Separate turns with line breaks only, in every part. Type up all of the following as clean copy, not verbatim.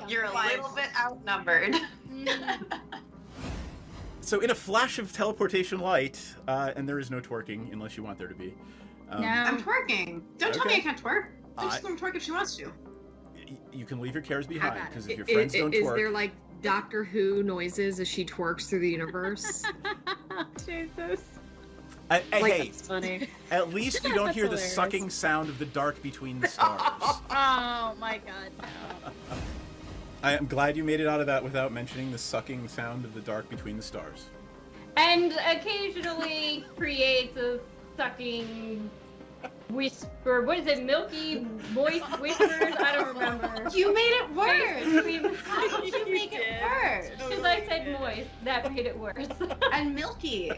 You're a little bit outnumbered.
So in a flash of teleportation light, and there is no twerking unless you want there to be.
No.
I'm twerking. Don't tell me I can't twerk. I'm just gonna twerk if she wants to.
You can leave your cares behind, because if your
Is-
friends don't
Is
twerk...
there like Doctor Who noises as she twerks through the universe?
Jesus.
Hey,
That's funny.
at least you don't hear the
hilarious.
sucking sound of the dark between the stars.
Oh my god, no.
I am glad you made it out of that without mentioning the sucking sound of the dark between the stars.
And occasionally creates a sucking whisper. What is it? Milky moist whispers? I don't remember.
You made it worse.
How did you make it worse? Because I said moist. That made it worse.
And milky.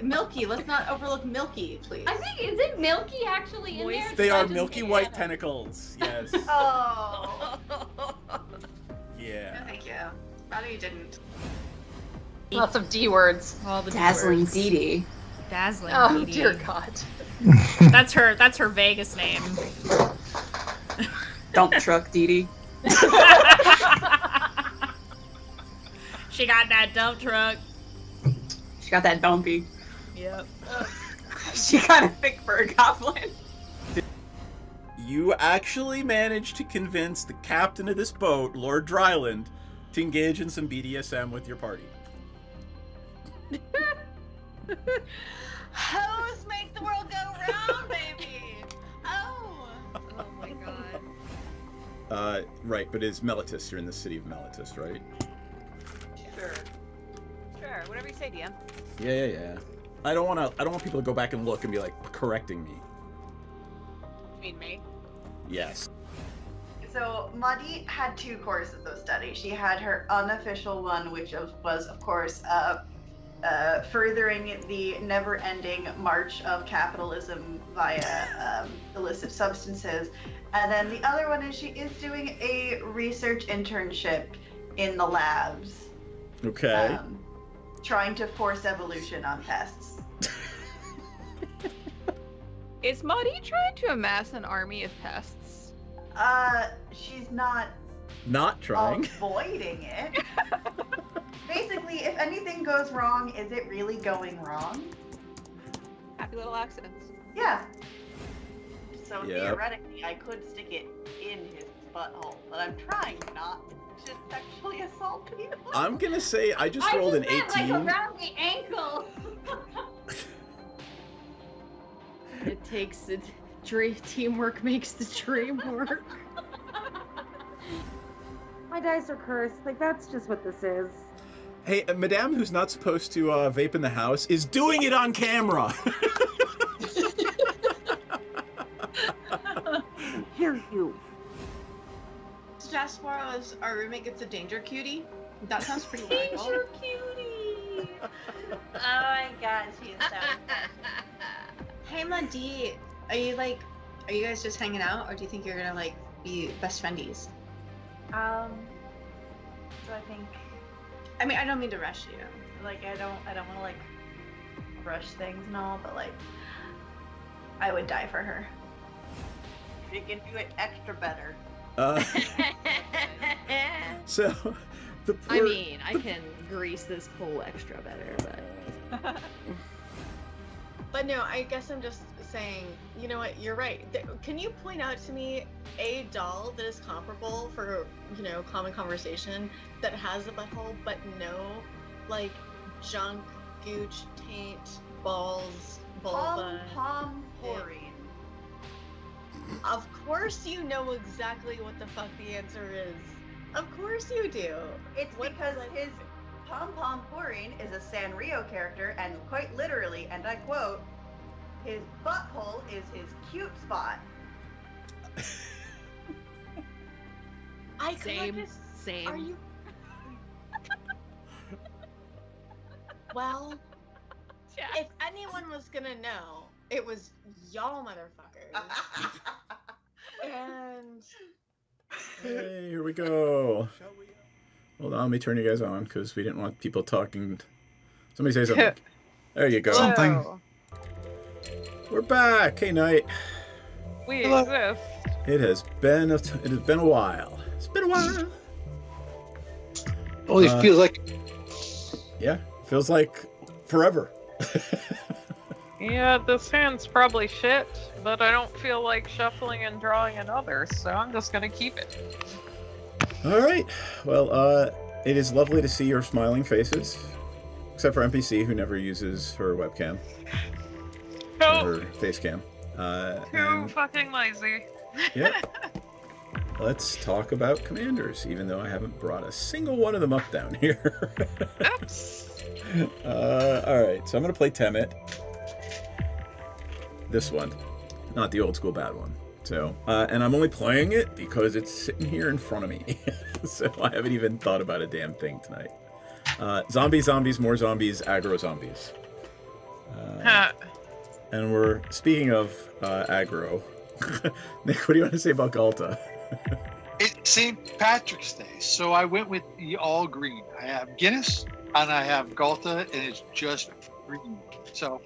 Let's not overlook milky, please.
I think, is it milky actually in there?
They
Did I
are
just
milky
make it
white
up?
tentacles. Yes.
Oh.
Yeah.
No, thank you. Rather you didn't.
Lots of D words.
All the
Dazzling
D-words.
Dee Dee.
Dazzling
Oh
Dee Dee.
dear God.
That's her Vegas name.
Dump truck Dee Dee.
She got that dump truck.
She got that dumpy.
Yep.
She kind of thick for a goblin.
You actually managed to convince the captain of this boat, Lord Dryland, to engage in some BDSM with your party.
Hoes make the world go round, baby. Oh.
Oh my god.
Right, but it's Meletus. You're in the city of Meletus, right?
Sure. Sure. Whatever you say, DM.
Yeah. I don't want people to go back and look and be like correcting me.
You mean me?
Yes.
So Muddy had two courses of study. She had her unofficial one, which was, of course, furthering the never-ending march of capitalism via illicit substances. And then the other one is she is doing a research internship in the labs.
Okay.
Trying to force evolution on pests.
Is Maudie trying to amass an army of pests?
She's not
Not trying.
avoiding it. Basically, if anything goes wrong, is it really going wrong?
Happy little accidents.
Yeah. So
Yep.
theoretically, I could stick it in his butthole, but I'm trying not to sexually assault people.
I'm gonna say I just rolled an
meant,
18.
like around the ankle.
It takes it. Teamwork makes the dream work.
My dice are cursed. Like, that's just what this is.
Hey, Madame, who's not supposed to vape in the house, is doing it on camera.
Hear you.
Jasparo's our roommate gets a danger cutie. That sounds pretty wonderful.
Danger cutie.
Oh my god, she's so Hey Muddy, are you guys just hanging out, or do you think you're gonna like be best friendies?
So I think,
I mean, I don't mean to rush you.
like, I don't want to like rush things and all, but like, I would die for her.
You can do it extra better.
So, the poor...
I mean, I can grease this pole extra better, but
But no, I guess I'm just saying, you know what, you're right. Can you point out to me a doll that is comparable for, common conversation that has a butthole, but no, like, junk, gooch, taint, balls, vulva?
Pom porine.
Of course you know exactly what the fuck the answer is. Of course you do.
It's because his Pom Pom Porine is a Sanrio character, and quite literally, and I quote, his butthole is his cute spot.
I could
same,
just,
same.
Are you? Well, if anyone was gonna know, it was y'all motherfuckers. And
Hey, here we go. Hold on, let me turn you guys on, because we didn't want people talking. Somebody say something. There you go.
Something.
We're back. Hey, Knight.
We exist.
It has been a while. It's been a while.
Only feels like
Yeah, feels like forever.
Yeah, this hand's probably shit, but I don't feel like shuffling and drawing another, so I'm just gonna keep it.
All right. Well, it is lovely to see your smiling faces, except for NPC, who never uses her webcam
Oh,
or her face cam.
too fucking lazy.
Yeah. Let's talk about commanders, even though I haven't brought a single one of them up down here.
Oops.
All right, so I'm gonna play Temet. This one, not the old school bad one. So, and I'm only playing it because it's sitting here in front of me. So I haven't even thought about a damn thing tonight. Zombies, more zombies, aggro zombies. And we're speaking of aggro. Nick, what do you want to say about Galta?
it's St. Patrick's Day, so I went with the all green. I have Guinness and I have Galta, and it's just green. So,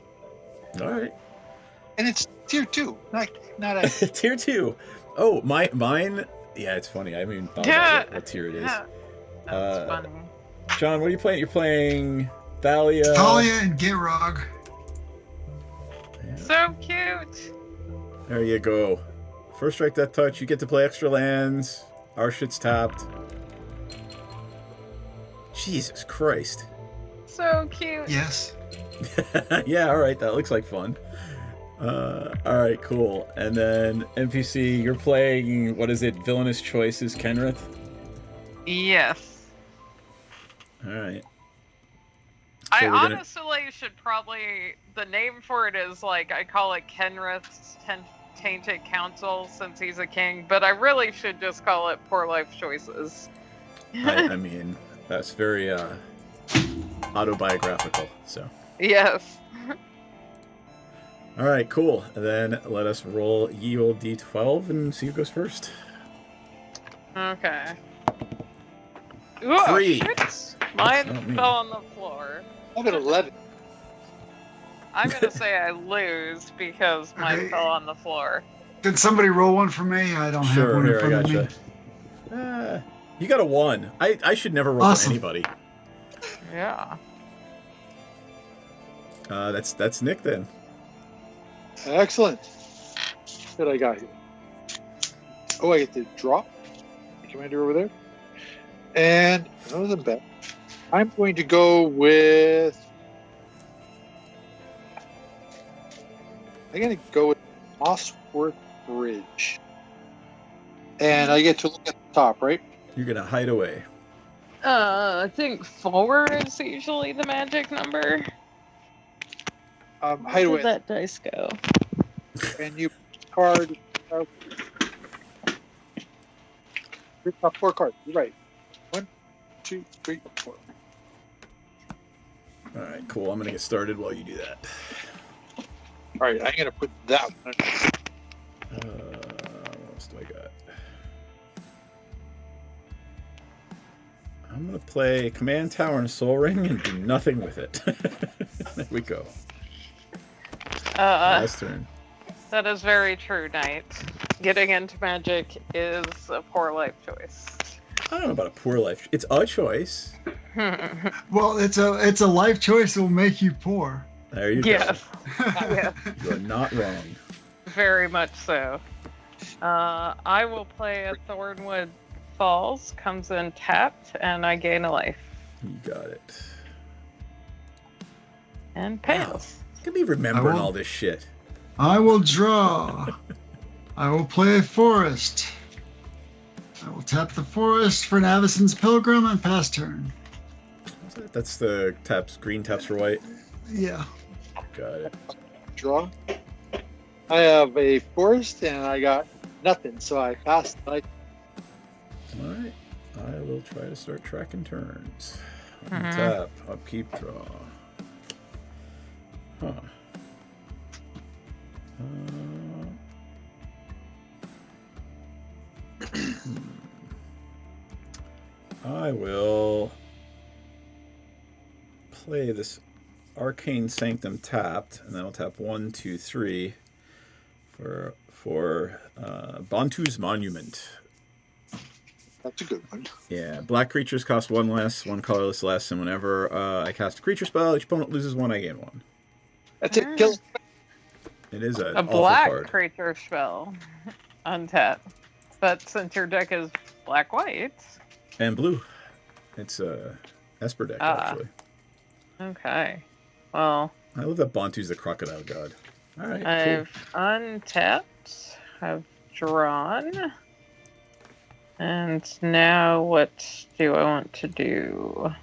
All right.
and it's tier 2, not a.
Tier 2. Oh, mine. Yeah, it's funny. I haven't even thought about what tier it is.
Yeah. That's funny.
John, what are you playing? You're playing Thalia.
Talia and Gitrog.
Yeah.
So cute.
There you go. First strike, death touch. You get to play extra lands. Our shit's tapped. Jesus Christ.
So cute.
Yes.
Yeah, alright, that looks like fun. Alright, cool. And then NPC, you're playing, what is it, Villainous Choices, Kenrith?
Yes.
Alright.
I
we're gonna-
honestly should probably, the name for it is like, I call it Kenrith's Tainted Council since he's a king, but I really should just call it Poor Life Choices.
I mean, that's very autobiographical, so.
Yes.
Alright, cool. And then let us roll ye old d12 and see who goes first.
Okay. Ooh,
3.
shit. Mine
not me.
fell on the floor.
I'm at 11.
I'm gonna say I lose because mine
Okay.
fell on the floor.
Did somebody roll one for me? I don't have
Sure,
one in
here, I
front of
gotcha.
me.
You got a 1. I should never roll
Awesome.
for anybody.
Yeah.
That's Nick then.
Excellent. What I got here? Oh, I get to drop the commander over there. And none of them bet. I'm going to go with. I'm going to go with Mossworth Bridge. And I get to look at the top, right?
You're gonna hide away.
I think 4 is usually the magic number.
Hide
Where
away.
did that dice go?
And you card. Top 4 cards. You're right. 1, 2, 3, 4.
Alright, cool. I'm gonna get started while you do that.
All right, I'm gonna put that one.
What else do I got? I'm gonna play Command Tower and Soul Ring and do nothing with it. There we go. Last turn.
That is very true, Knight. Getting into magic is a poor life choice.
I don't know about a poor life. It's a choice.
Well, it's a life choice that will make you poor.
There you
Yes. Yeah,
go. You are not wrong.
very much so. I will play a Thornwood Falls, comes in tapped, and I gain a life.
You got it.
And pass.
Look at me remembering
I will-
all this shit.
I will draw. I will play a forest. I will tap the forest for Navison's Pilgrim and pass turn.
That's the taps, green taps for white.
Yeah.
Got it.
Draw. I have a forest and I got nothing, so I passed. Like,
Alright. I will try to start tracking turns.
Mhm.
Tap, upkeep, draw. Huh. I will play this Arcane Sanctum tapped, and then I'll tap 1, 2, 3 for Bantu's Monument.
That's a good one.
Yeah, black creatures cost 1 less, 1 colorless less, and whenever I cast a creature spell, each opponent loses 1, I gain 1.
That's it. Kill.
It is an
A
awful
black
card.
creature spell. Untap. But since your deck is black-white.
And blue. It's a Esper deck, actually.
Okay. Well,
I love that Bantu's the crocodile god. All right,
I've untapped. I've drawn. And now what do I want to do?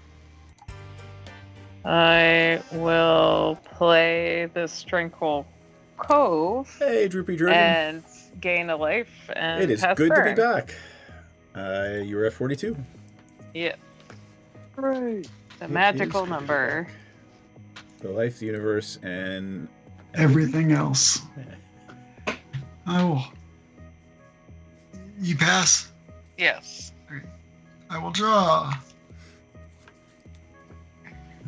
I will play this Tranquil Cove.
Hey, Droopy Dragon.
And gain a life and
It is
pass
good
turn.
to be back. You were at 42.
Yeah.
Hooray.
The
It
magical
is good to be
number.
back. The life, the universe, and
Everything else. I will. You pass.
Yes.
I will draw.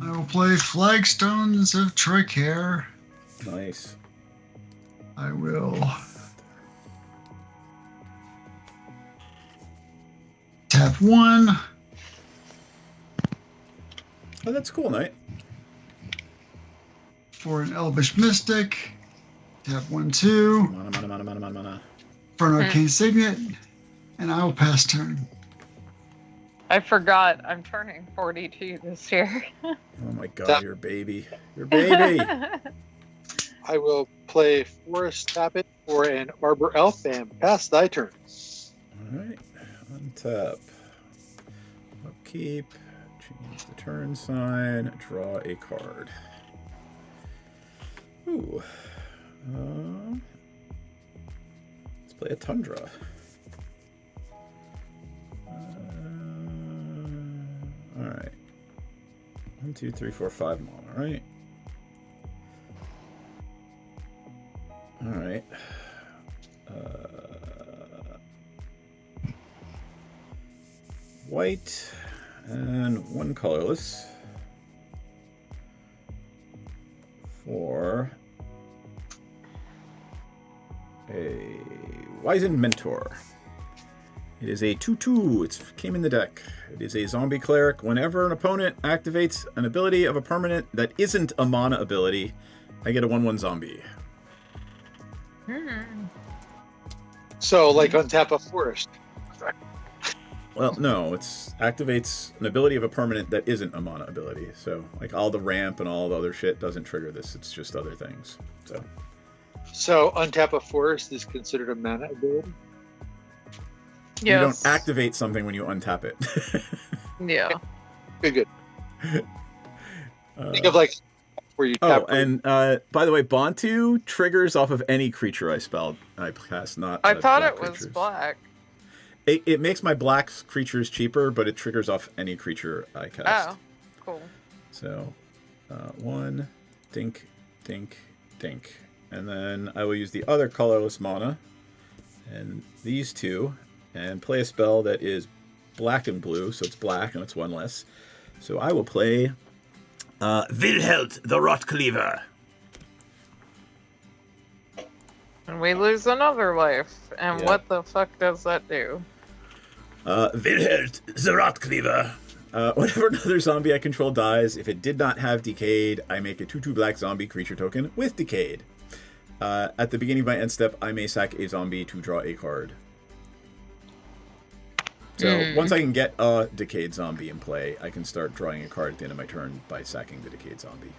I will play Flagstones of Tricare.
Nice.
I will tap 1.
Oh, that's cool, Knight.
For an Elvish Mystic. Tap 1, 2.
Mana.
For an Arcane Signet. And I will pass turn.
I forgot I'm turning 42 this year.
Oh my god, your baby. Your baby.
I will play Forest Tap It for an Arbor Elf and pass thy turn.
Alright. Untap. Upkeep. Change the turn sign. Draw a card. Ooh. Let's play a Tundra. Alright. 1, 2, 3, 4, 5 mana, right? Alright. White and 1 colorless for a Wizened Mentor. It is a 2/2. It came in the deck. It is a zombie cleric. Whenever an opponent activates an ability of a permanent that isn't a mana ability, I get a 1/1 zombie.
So, like, untap a forest.
Well, no, it's activates an ability of a permanent that isn't a mana ability. So, like, all the ramp and all the other shit doesn't trigger this. It's just other things.
So, untap a forest is considered a mana ability?
You don't activate something when you untap it.
Yeah.
Good. Think of, like, where you tap.
Oh, and by the way, Bantu triggers off of any creature I cast, not
I thought
black
it was
creatures.
black.
It makes my black creatures cheaper, but it triggers off any creature I cast.
Oh, cool.
So, 1, dink, dink, dink. And then I will use the other colorless mana, and these 2, and play a spell that is black and blue, so it's black and it's 1 less. So I will play Wilheld the Rotcleaver.
And we lose another life. And
Yeah.
what the fuck does that do?
Wilheld the Rotcleaver. Whenever another zombie I control dies, if it did not have Decayed, I make a 2/2 black zombie creature token with Decayed. At the beginning of my end step, I may sack a zombie to draw a card. So once I can get a Decayed zombie in play, I can start drawing a card at the end of my turn by sacking the Decayed zombie.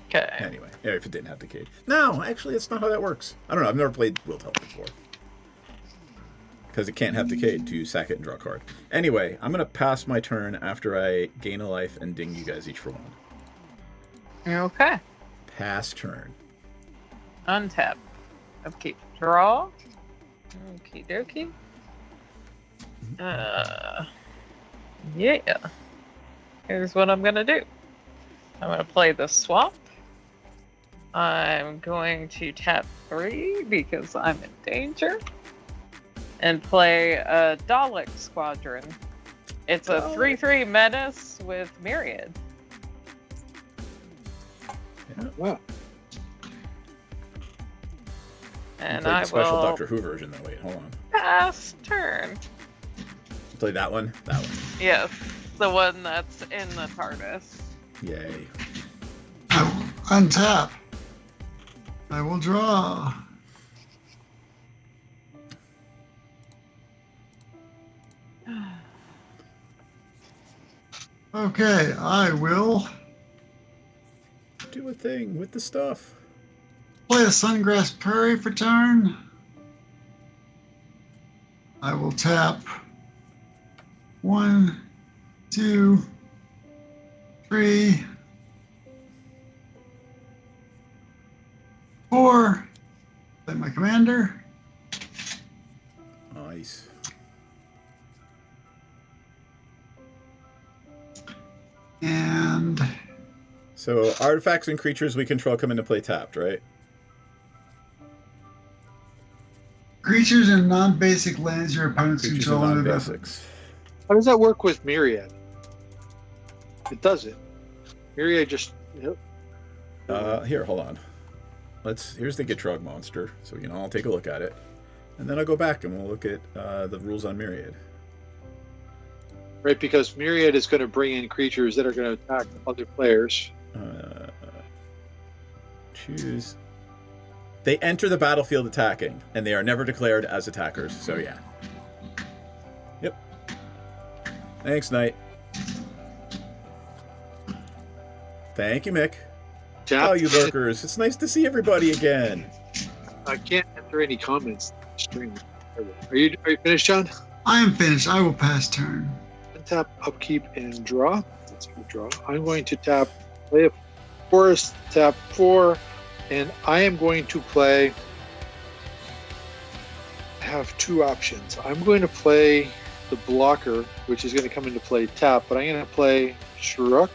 Okay.
Anyway, if it didn't have Decayed. No, actually, that's not how that works. I don't know. I've never played Wilheld before. Because it can't have Decayed to sack it and draw a card. Anyway, I'm going to pass my turn after I gain a life and ding you guys each for 1.
Okay.
Pass turn.
Untap. Upkeep. Draw. Okie dokie. Yeah. Here's what I'm gonna do. I'm gonna play the swamp. I'm going to tap 3 because I'm in danger. And play a Dalek Squadron. It's a 3/3 menace with Myriad.
Yeah.
Wow.
And
I
I
the special
will
Doctor Who version, though. Wait, hold on.
pass turn.
Play that one? That one.
Yes, the one that's in the TARDIS.
Yay.
I will untap. I will draw. Okay, I will
Do a thing with the stuff.
play a Sungrass Prairie for turn. I will tap 1, 2, 3, 4. Play my commander.
Nice.
And
So artifacts and creatures we control come into play tapped, right?
creatures and non-basic lands your opponents
Creatures
control.
and
under the-
non-basics.
How does that work with Myriad? It doesn't. Myriad just. Yep.
Here, hold on. Here's the Gitrog monster. So, I'll take a look at it. And then I'll go back and we'll look at the rules on Myriad.
Right, because Myriad is going to bring in creatures that are going to attack other players.
Choose. They enter the battlefield attacking, and they are never declared as attackers. So, yeah. Yep. Thanks, Knight. Thank you, Mick.
Tap.
Oh, you lurkers. It's nice to see everybody again.
I can't enter any comments in the stream. Are you finished, John?
I am finished. I will pass turn.
Tap, upkeep, and draw. That's for draw. I'm going to tap, play a forest, tap 4, and I am going to play. I have 2 options. I'm going to play the blocker, which is going to come into play tap, but I'm going to play Shuruk,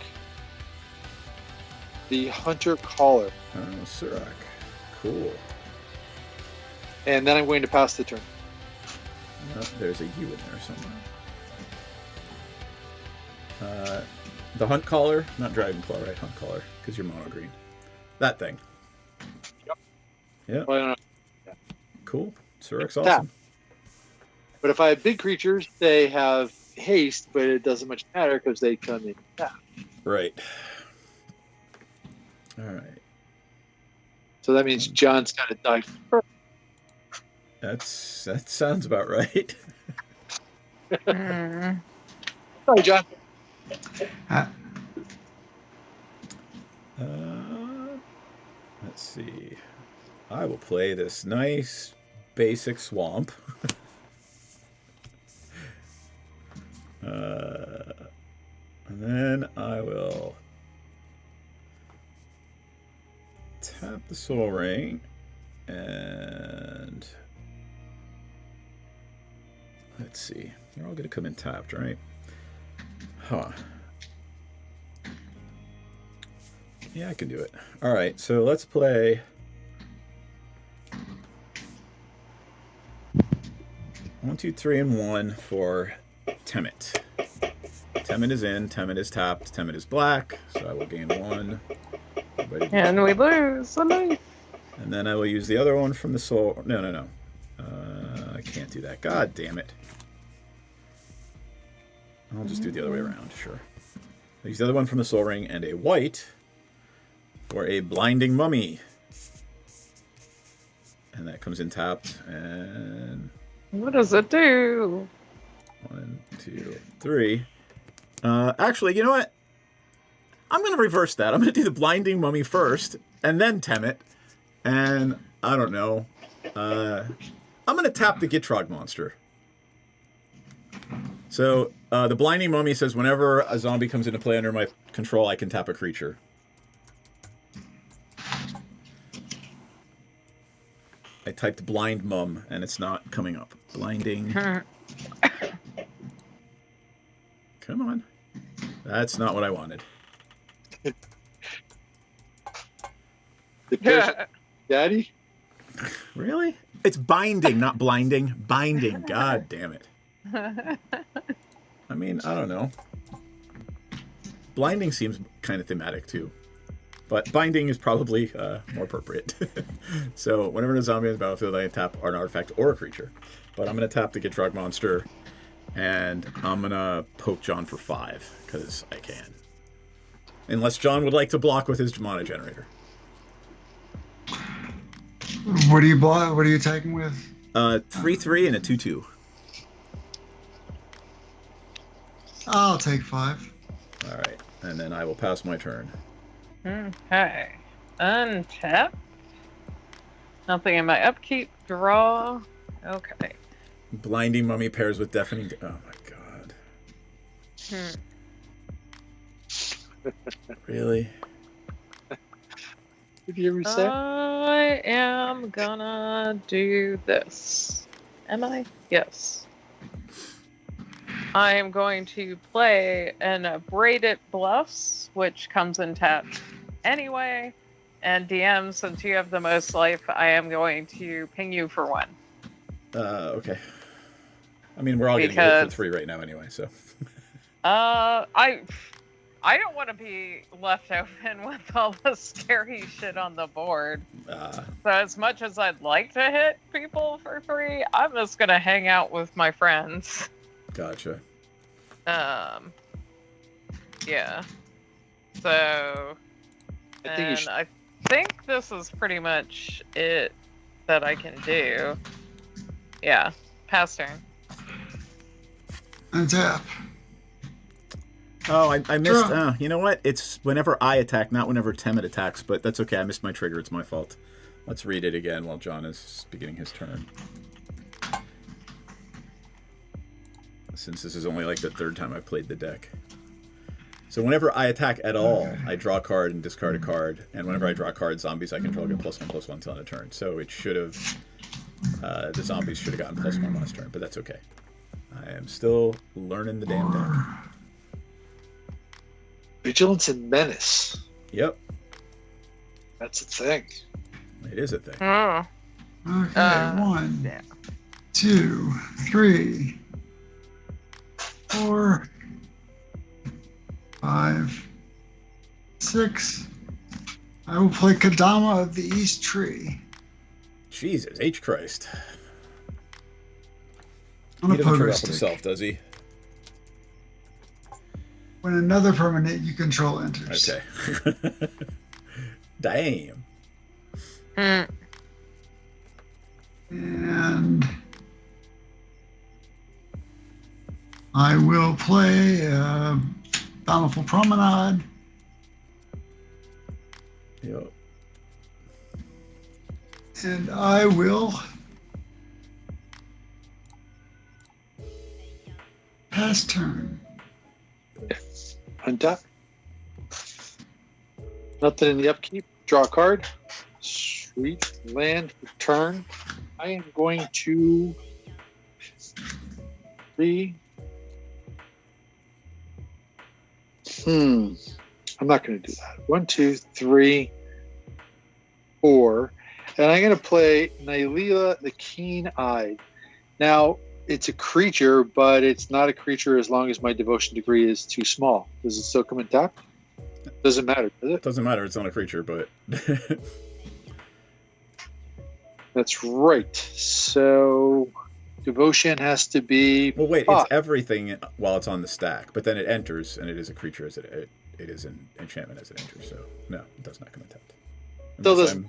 the Hunter Caller.
Oh, Surak. Cool.
And then I'm going to pass the turn.
Oh, there's a U in there somewhere. The Hunt Caller, not Dragon Claw, right? Hunt Caller, because you're mono green. That thing. Yep.
Well,
Cool. Surak's
Tap.
awesome.
but if I have big creatures, they have haste, but it doesn't much matter because they come in tap.
Right. All right.
So that means John's got to die first.
That sounds about right.
Sorry, John.
Let's see. I will play this nice basic swamp. And then I will tap the Soul Ring and let's see. They're all going to come in tapped, right? Huh. Yeah, I can do it. All right, so let's play. 1, 2, 3, and 1 for Temet. Temet is in. Temet is tapped. Temet is black, so I will gain 1.
And we lose a life.
And then I will use the other one from the soul. No. I can't do that. God damn it. I'll just do it the other way around. Sure. I use the other one from the Soul Ring and a white for a Blinding Mummy. And that comes in tapped. And
What does it do?
1, 2, 3. Actually, you know what? I'm going to reverse that. I'm going to do the Blinding Mummy first, and then Temet. And, I don't know. I'm going to tap the Gitrog monster. So, the Blinding Mummy says whenever a zombie comes into play under my control, I can tap a creature. I typed Blind Mum, and it's not coming up. Blinding... Come on. That's not what I wanted.
Daddy?
Really? It's binding, not blinding. Binding. God damn it. I mean, I don't know. Blinding seems kind of thematic too. But binding is probably more appropriate. So whenever a zombie on the battlefield, I tap an artifact or a creature. But I'm going to tap the Gitrog monster, and I'm going to poke John for 5, because I can. Unless John would like to block with his mana generator.
What are you attacking with?
3/3 and a 2/2.
I'll take 5.
All right, and then I will pass my turn.
Okay. Untap. Nothing in my upkeep. Draw. Okay.
Blinding Mummy pairs with Deafening... Oh my god. Really?
Did you ever say?
I am gonna do this. Am I? Yes. I am going to play an Abraded Bluffs, which comes in tapped anyway. And DM, since you have the most life, I am going to ping you for 1.
Okay. I mean, we're all getting hit for 3 right now anyway, so...
I don't want to be left open with all the scary shit on the board. So as much as I'd like to hit people for 3, I'm just gonna hang out with my friends.
Gotcha.
Yeah. So, I think this is pretty much it that I can do. Yeah. Pass turn.
Untap.
Oh, I missed... you know what? It's whenever I attack, not whenever Temet attacks, but that's okay. I missed my trigger. It's my fault. Let's read it again while John is beginning his turn. Since this is only like the 3rd time I've played the deck. So whenever I attack at all, I draw a card and discard a card. And whenever I draw a card, zombies I control get +1/+1 until end of turn. So it should have... the zombies should have gotten +1 last turn, but that's okay. I am still learning the damn deck.
Vigilance and Menace.
Yep.
That's a thing.
It is a thing.
Oh.
Okay, 1, 2, 3, 4, 5, 6. I will play Kadama of the East Tree.
Jesus H. Christ.
On a
He doesn't
pogo
trigger off
stick.
himself, does he?
When another permanent you control enters.
Okay. Damn.
And I will play Bountiful Promenade.
Yep.
And I will pass turn.
Untap. Nothing in the upkeep. Draw a card. Sweet. Land. Return. I am going to... 3. I'm not going to do that. 1, 2, 3, 4. And I'm going to play Nylea the Keen-Eyed. Now, it's a creature, but it's not a creature as long as my Devotion Degree is too small. Does it still come in tap? Doesn't matter, does it?
Doesn't matter. It's not a creature, but...
That's right. So, Devotion has to be...
Well, wait. It's everything while it's on the stack, but then it enters, and it is a creature as it is an enchantment as it enters. So, no, it does not come in tapped.
Still doesn't...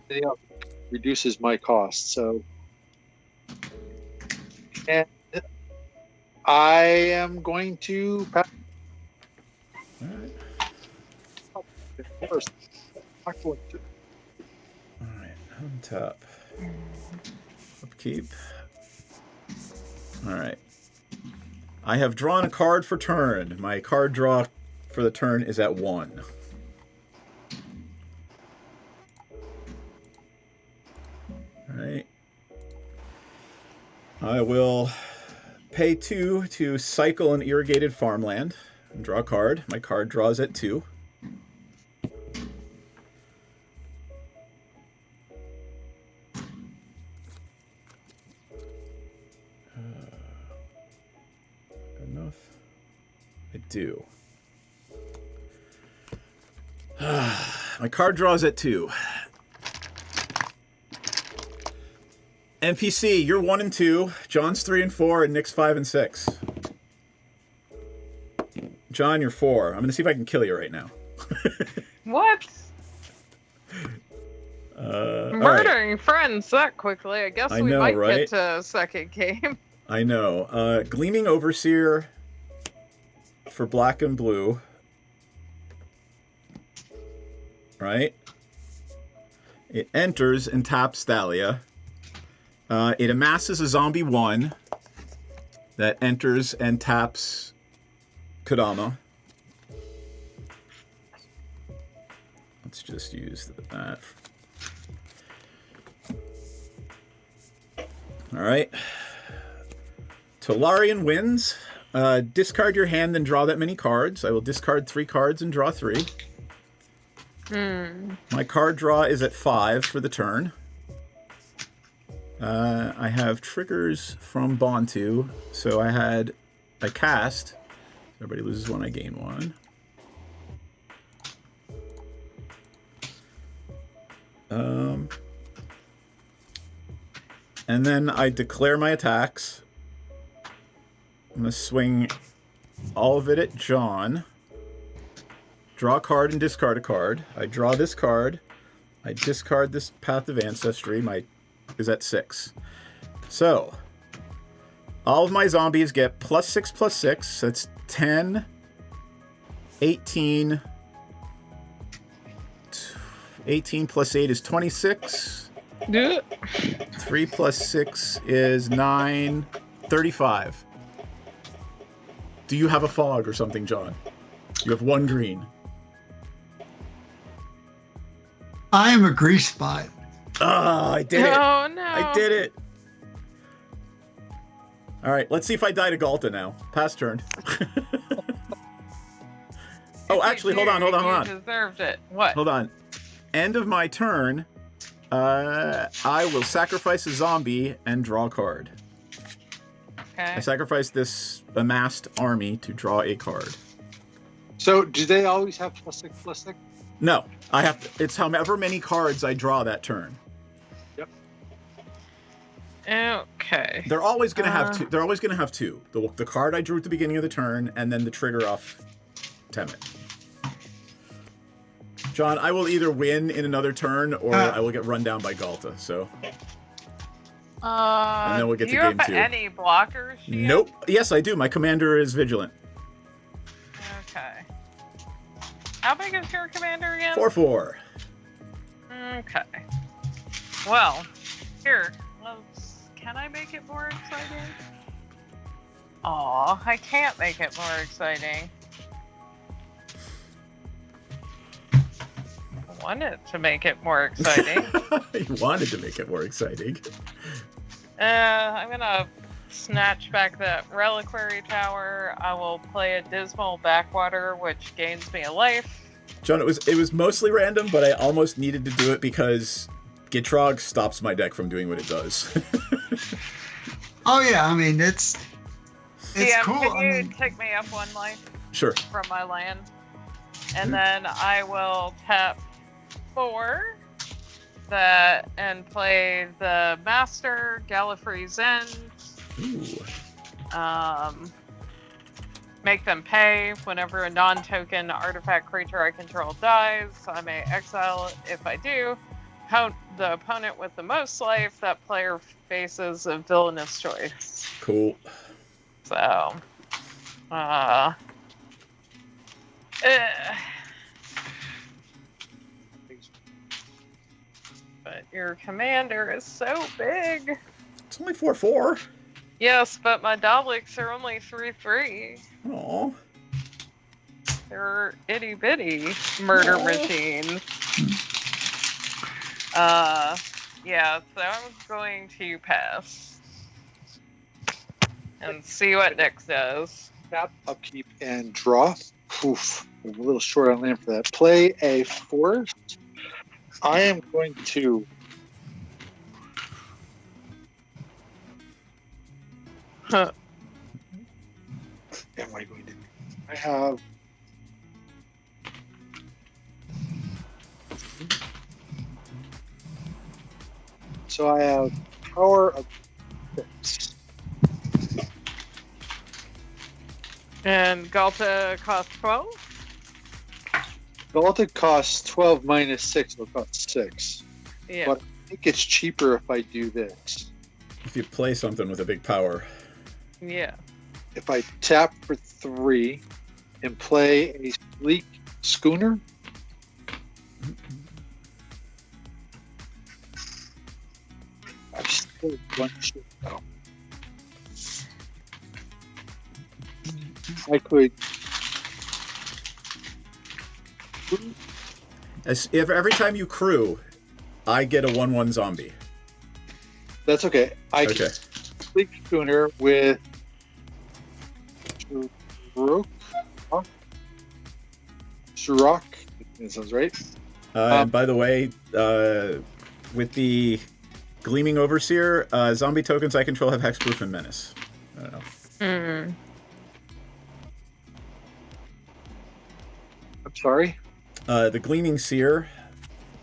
reduces my cost, so... And I am going to pass.
Alright.
First. Not going to.
Alright, untap. Upkeep. Alright. I have drawn a card for turn. My card draw for the turn is at 1. Alright. I will pay 2 to cycle an irrigated farmland and draw a card. My card draws at 2. Enough? I do. My card draws at 2. NPC, you're 1 and 2. John's 3 and 4, and Nick's 5 and 6. John, you're 4. I'm gonna see if I can kill you right now.
What? Murdering
right.
friends that quickly. I guess
I
we
know,
might
right?
get to a second game.
I know. Gleaming Overseer for black and blue. Right? It enters and taps Thalia. It amasses a zombie 1 that enters and taps Kodama. Let's just use that. All right. Tolarian wins. Discard your hand and draw that many cards. I will discard 3 cards and draw 3. My card draw is at 5 for the turn. I have triggers from Bontu, so I cast. Everybody loses 1, I gain 1. And then I declare my attacks. I'm going to swing all of it at John. Draw a card and discard a card. I draw this card. I discard this Path of Ancestry. My is at 6. So, all of my zombies get +6/+6. That's 10, 18. 18 plus 8 is 26. 3 plus 6 is 9. 35. Do you have a fog or something, John? You have 1 green.
I am a grease spot.
Ah, I did it.
Oh, no.
I did it. All right, let's see if I die to Galta now. Pass turn. Oh, actually, hold on.
You deserved it. What?
Hold on. End of my turn, I will sacrifice a zombie and draw a card.
Okay.
I sacrifice this amassed army to draw a card.
So, do they always have +6/+6?
No, I have to. It's however many cards I draw that turn.
Yep.
Okay.
They're always gonna have 2. They're always gonna have 2. The card I drew at the beginning of the turn, and then the trigger off Temet. John, I will either win in another turn, or I will get run down by Galta. So. And then we'll get
do
to
you
game
have
2.
any blockers?
Nope. Yes, I do. My commander is vigilant.
Okay. How big is your commander again?
4/4.
Okay. Well, here. Can I make it more exciting? Aw, I can't make it more exciting. I wanted to make it more exciting.
You wanted to make it more exciting.
I'm gonna snatch back that reliquary tower. I will play a dismal backwater, which gains me a life.
John, it was mostly random, but I almost needed to do it because Gitrog stops my deck from doing what it does.
Oh yeah, I mean it's cool.
Can you take me up 1 life?
Sure.
From my land, and then I will tap 4 that and play the Master Gallifrey's End.
Ooh.
Make them pay whenever a non-token artifact creature I control dies. I may exile it if I do. The opponent with the most life, that player faces a villainous choice.
Cool.
So, but your commander is so big.
It's only 4/4.
Yes, but my Daleks are only 3/3.
Aww.
They're itty bitty murder machines. Yeah, so I'm going to pass and see what Nick does.
Tap, upkeep, and draw. Oof, I'm a little short on land for that. Play a forest. I am going to.
Huh.
Am I going to? I have. So I have power of 6.
And Galta costs 12?
Galta costs 12 minus 6 will cost 6.
Yeah.
But I think it's cheaper if I do this.
If you play something with a big power.
Yeah.
If I tap for 3 and play a sleek schooner, I still one shit though. I could.
If every time you crew, I get a 1/1 zombie.
That's okay. I
Okay.
can sleek schooner with Shurok. That sounds right.
And by the way, with the Gleaming Overseer, zombie tokens I control have Hexproof and Menace. I don't know.
Mm.
I'm sorry.
The Gleaming Seer,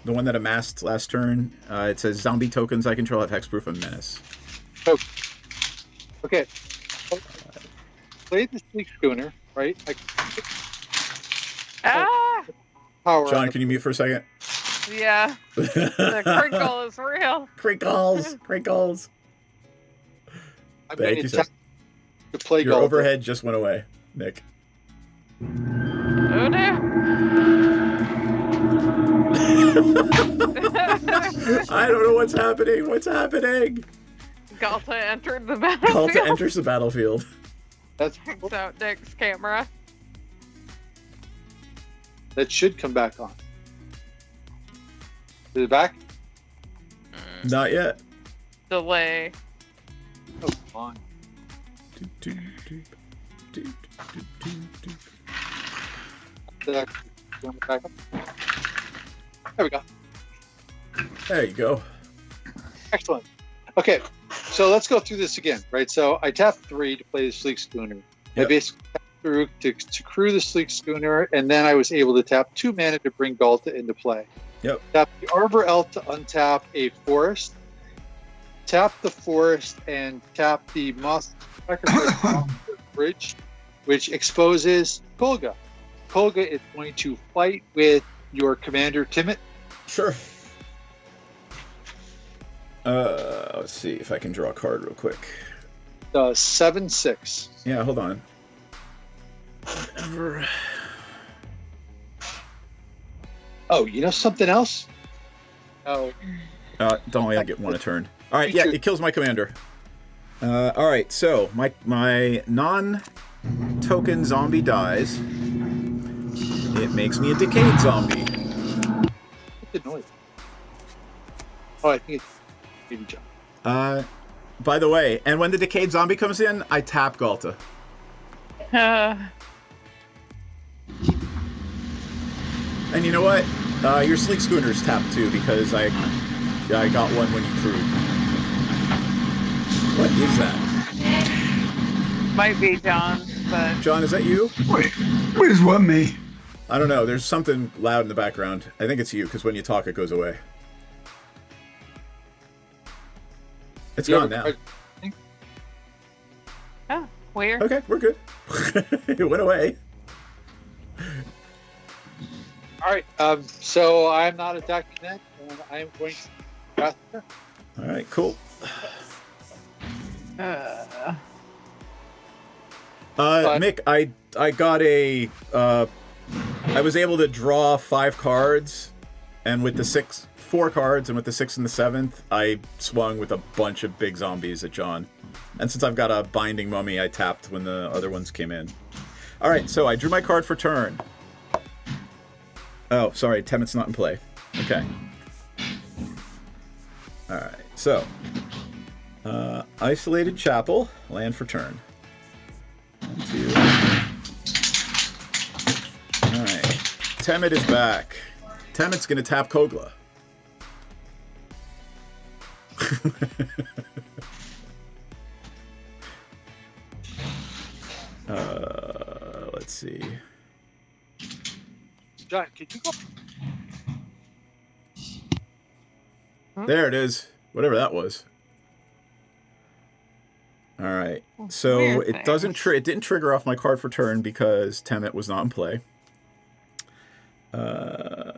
the one that amassed last turn, it says zombie tokens I control have Hexproof and Menace.
Oh. Okay. Play the sleek schooner, right? Power.
John, can you mute for a second?
Yeah. The crinkle is real.
Crinkles.
I'm
Thank
going
you,
to
sir.
tap to play
Your
golf.
overhead just went away, Nick.
Oh no.
I don't know what's happening. What's happening?
Galta entered the battlefield.
Galta enters the battlefield.
That's
Checks out Nick's camera.
that should come back on. Is it back?
Not yet.
Delay.
Oh, come on. Back up. There we go.
There you go.
Excellent. Okay, so let's go through this again, right? So I tap 3 to play the sleek schooner. I
Yep.
basically tapped through to crew the sleek schooner, and then I was able to tap 2 mana to bring Galta into play.
Yep.
Tap the Arbor Elf to untap a forest. Tap the forest and tap the Moss Sacrifice Bridge, which exposes Kolga. Kolga is going to fight with your commander Timit.
Sure. Let's see if I can draw a card real quick.
7/6.
Yeah, hold on. Whatever.
Oh, you know something else? Oh,
Don't only get one a turn. All right, yeah, it kills my commander. All right, so my non-token zombie dies. It makes me a decayed zombie.
what's the noise? Oh, I think it's maybe John.
By the way, and when the decayed zombie comes in, I tap Galta. And you know what? Your sleek schooner's tapped too because I got one when you crewed. What is that?
Might be John, but
John, is that you?
Wait, is what me?
I don't know. There's something loud in the background. I think it's you because when you talk, it goes away. It's gone now.
oh, weird.
Okay, we're good. It went away.
All right, so I'm not attacking that, and I am going to cast her.
All right, cool. Mick, I got a. I was able to draw 5 cards, and with the 4 cards, and with the 6th and the 7th, I swung with a bunch of big zombies at John. And since I've got a binding mummy, I tapped when the other ones came in. All right, so I drew my card for turn. Oh, sorry, Temit's not in play. Okay. All right, so Isolated Chapel, land for turn. 1, 2. All right, Temit is back. Temit's gonna tap Kogla. Let's see.
John, can you go?
There it is. Whatever that was. All right. So
Weird
it doesn't it didn't trigger off my card for turn because Temet was not in play. All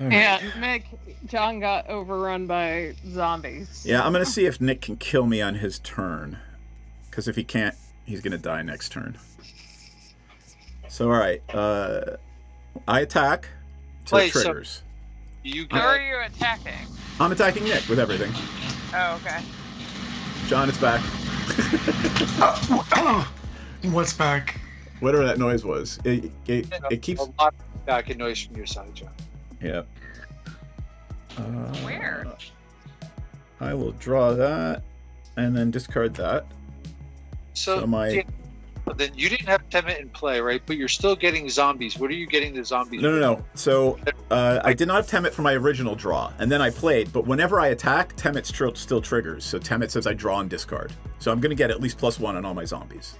Yeah,
right.
Nick, John got overrun by zombies.
Yeah, I'm gonna see if Nick can kill me on his turn, because if he can't, he's gonna die next turn. So all right, I attack. So it
Wait, so-
triggers.
You
Who are
got
you attacking?
I'm attacking Nick with everything.
Oh, okay.
John, it's back.
What's back?
Whatever that noise was, it keeps.
a lot of back and noise from your side, John.
Yeah.
Weird.
I will draw that, and then discard that.
So,
So my-
yeah, then you didn't have Temet in play, right? But you're still getting zombies. What are you getting the zombies?
No. So I did not have Temet for my original draw, and then I played. But whenever I attack, Temet still triggers. So Temet says I draw and discard. So I'm going to get at least +1 on all my zombies.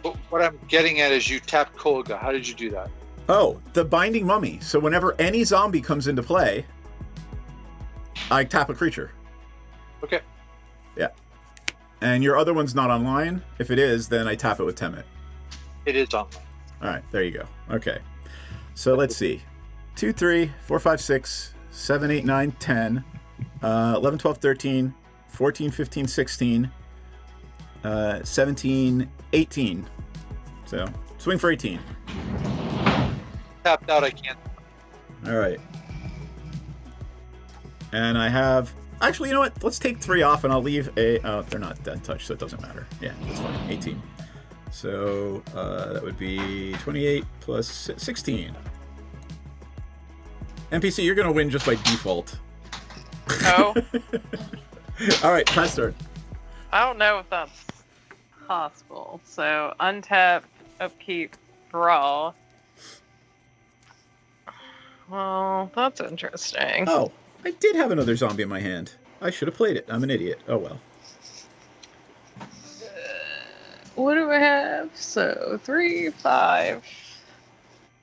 But what I'm getting at is you tapped Kolga. How did you do that?
Oh, the Binding Mummy. So whenever any zombie comes into play, I tap a creature.
Okay.
Yeah. And your other one's not online. If it is, then I tap it with Temet.
It is online.
All right, there you go. Okay. So let's see. 2, 3, 4, 5, 6, 7, 8, 9, 10, 11, 12, 13, 14, 15, 16, 17, 18. So swing for 18.
Tapped out, I can't.
All right. And I have... Actually, you know what? Let's take 3 off and I'll leave a... Oh, they're not dead touch, so it doesn't matter. Yeah, that's fine. 18. So that would be 28 plus 16. NPC, you're going to win just by default.
Oh,
All right, pass turn.
I don't know if that's possible. So untap, upkeep, draw. Well, that's interesting.
Oh, I did have another zombie in my hand. I should have played it. I'm an idiot. Oh, well.
What do I have? So 3, 5.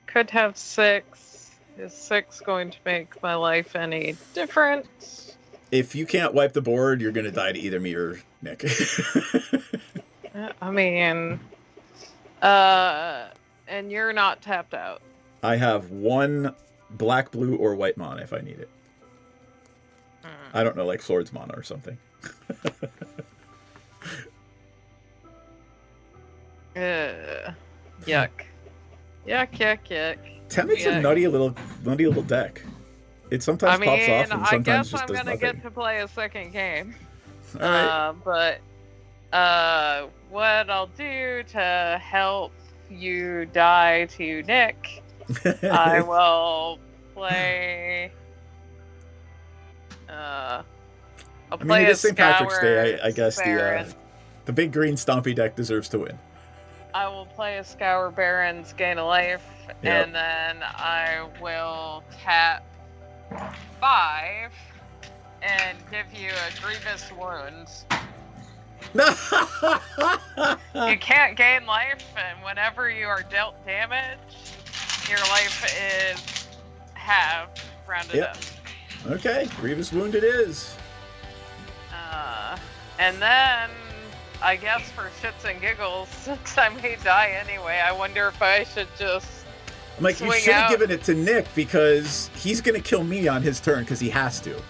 Could have 6. Is 6 going to make my life any different?
If you can't wipe the board, you're going to die to either me or Nick.
I mean, and you're not tapped out.
I have 1 black, blue, or white mana if I need it. I don't know, like Swords mana or something.
Yuck. Yuck, yuck, yuck.
Temet's a
Yuck.
nutty little deck. It sometimes
I mean,
pops off and
I
sometimes
guess
just
I'm
does
gonna
nothing.
get to play a second game.
All right.
But what I'll do to help you die to Nick, I will play. I'll
I mean,
play
it
a
is St. Patrick's Day. I
Scour
guess
Baron.
the big green stompy deck deserves to win.
I will play a Scour Baron's Gain a Life,
Yep.
and then I will tap 5 and give you a Grievous Wound. You can't gain life, and whenever you are dealt damage, your life is halved, rounded
Yep.
up.
Okay, Grievous Wound it is.
And then, I guess for shits and giggles, since I may die anyway, I wonder if I should just
I'm like, you
swing
should have
out.
given it to Nick because he's gonna kill me on his turn because he has to.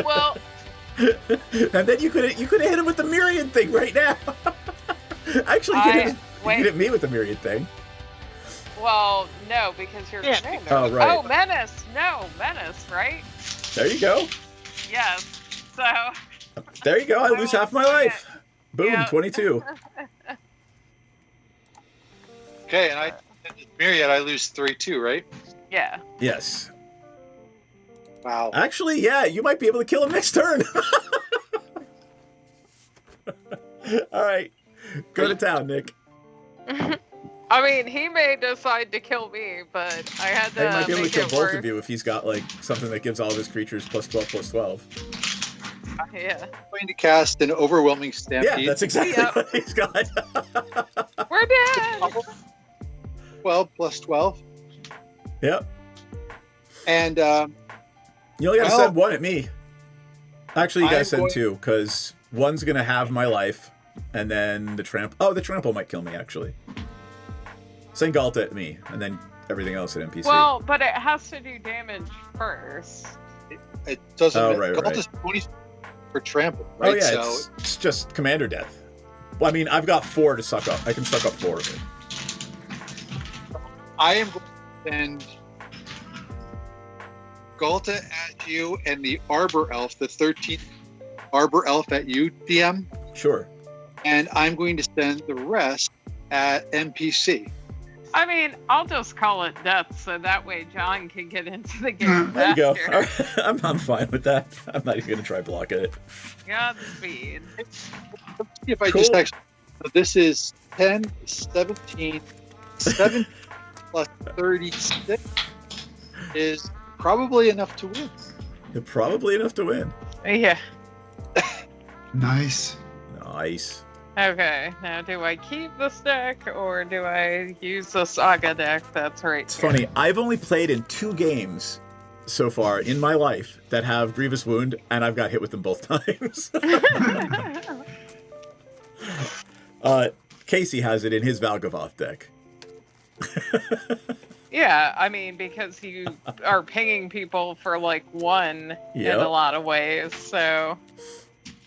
Well,
And then you could have hit him with the Myriad thing right now. Actually, you could have hit me with the Myriad thing.
well, no, because you're
Yeah.
commander.
Oh, right.
Oh, Menace! No, Menace, right?
There you go.
Yes. So,
There you go. I lose half my life. Boom,
Yeah.
22.
Okay, and Myriad, I lose 3 too, right?
yeah.
Yes.
Wow.
Actually, yeah, you might be able to kill him next turn. All right. Go to town, Nick.
I mean, he may decide to kill me, but I had to
He might be able to
make
kill
it
both
work.
of you if he's got like something that gives all of his creatures +12/+12.
Yeah.
I'm going to cast an overwhelming stampede.
Yeah, that's exactly
Yep.
what he's got.
We're dead!
12 plus 12.
Yep.
And
You only got to
Well-
send 1 at me. Actually, you guys
I'm
send
going-
two, because one's going to have my life, and then the the trample might kill me, actually. Send Galta at me, and then everything else at NPC.
Well, but it has to do damage first.
It doesn't.
Oh, right,
Galt
right.
is 20 for trample, right?
Oh, yeah,
so
it's just commander death. Well, I mean, I've got 4 to suck up. I can suck up 4 of it.
I am going to send Galta at you and the Arbor Elf, the 13th Arbor Elf at you, DM.
Sure.
And I'm going to send the rest at NPC.
I mean, I'll just call it death so that way John can get into the game
There you go.
faster.
I'm fine with that. I'm not even going to try blocking it.
Godspeed.
Let's see if I
Cool.
just actually. So this is 10, 17, 7 plus 36 is probably enough to win.
You're probably enough to win.
Yeah.
Nice.
Nice.
Okay, now do I keep this deck or do I use the Saga deck that's right
It's
here?
funny. I've only played in 2 games so far in my life that have Grievous Wound, and I've got hit with them both times. Casey has it in his Valgavoth deck.
Yeah, I mean, because you are pinging people for like 1 in
Yep.
a lot of ways, so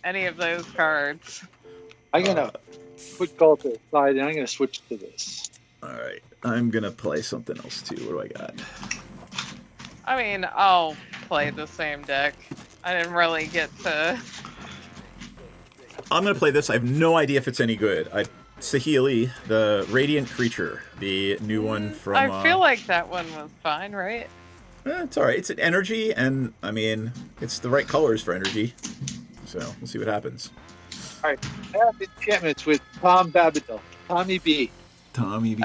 any of those cards.
I'm going to put Galta aside and I'm going to switch to this.
All right. I'm going to play something else too. What do I got?
I mean, I'll play the same deck. I didn't really get to.
I'm going to play this. I have no idea if it's any good. Saheeli, the Radiant Creature, the new one from...
I feel like that one was fine, right?
It's all right. It's an energy, and, I mean, it's the right colors for energy. So, we'll see what happens.
All right. I have enchantments with Tom Babadell, Tommy B.
Tommy B.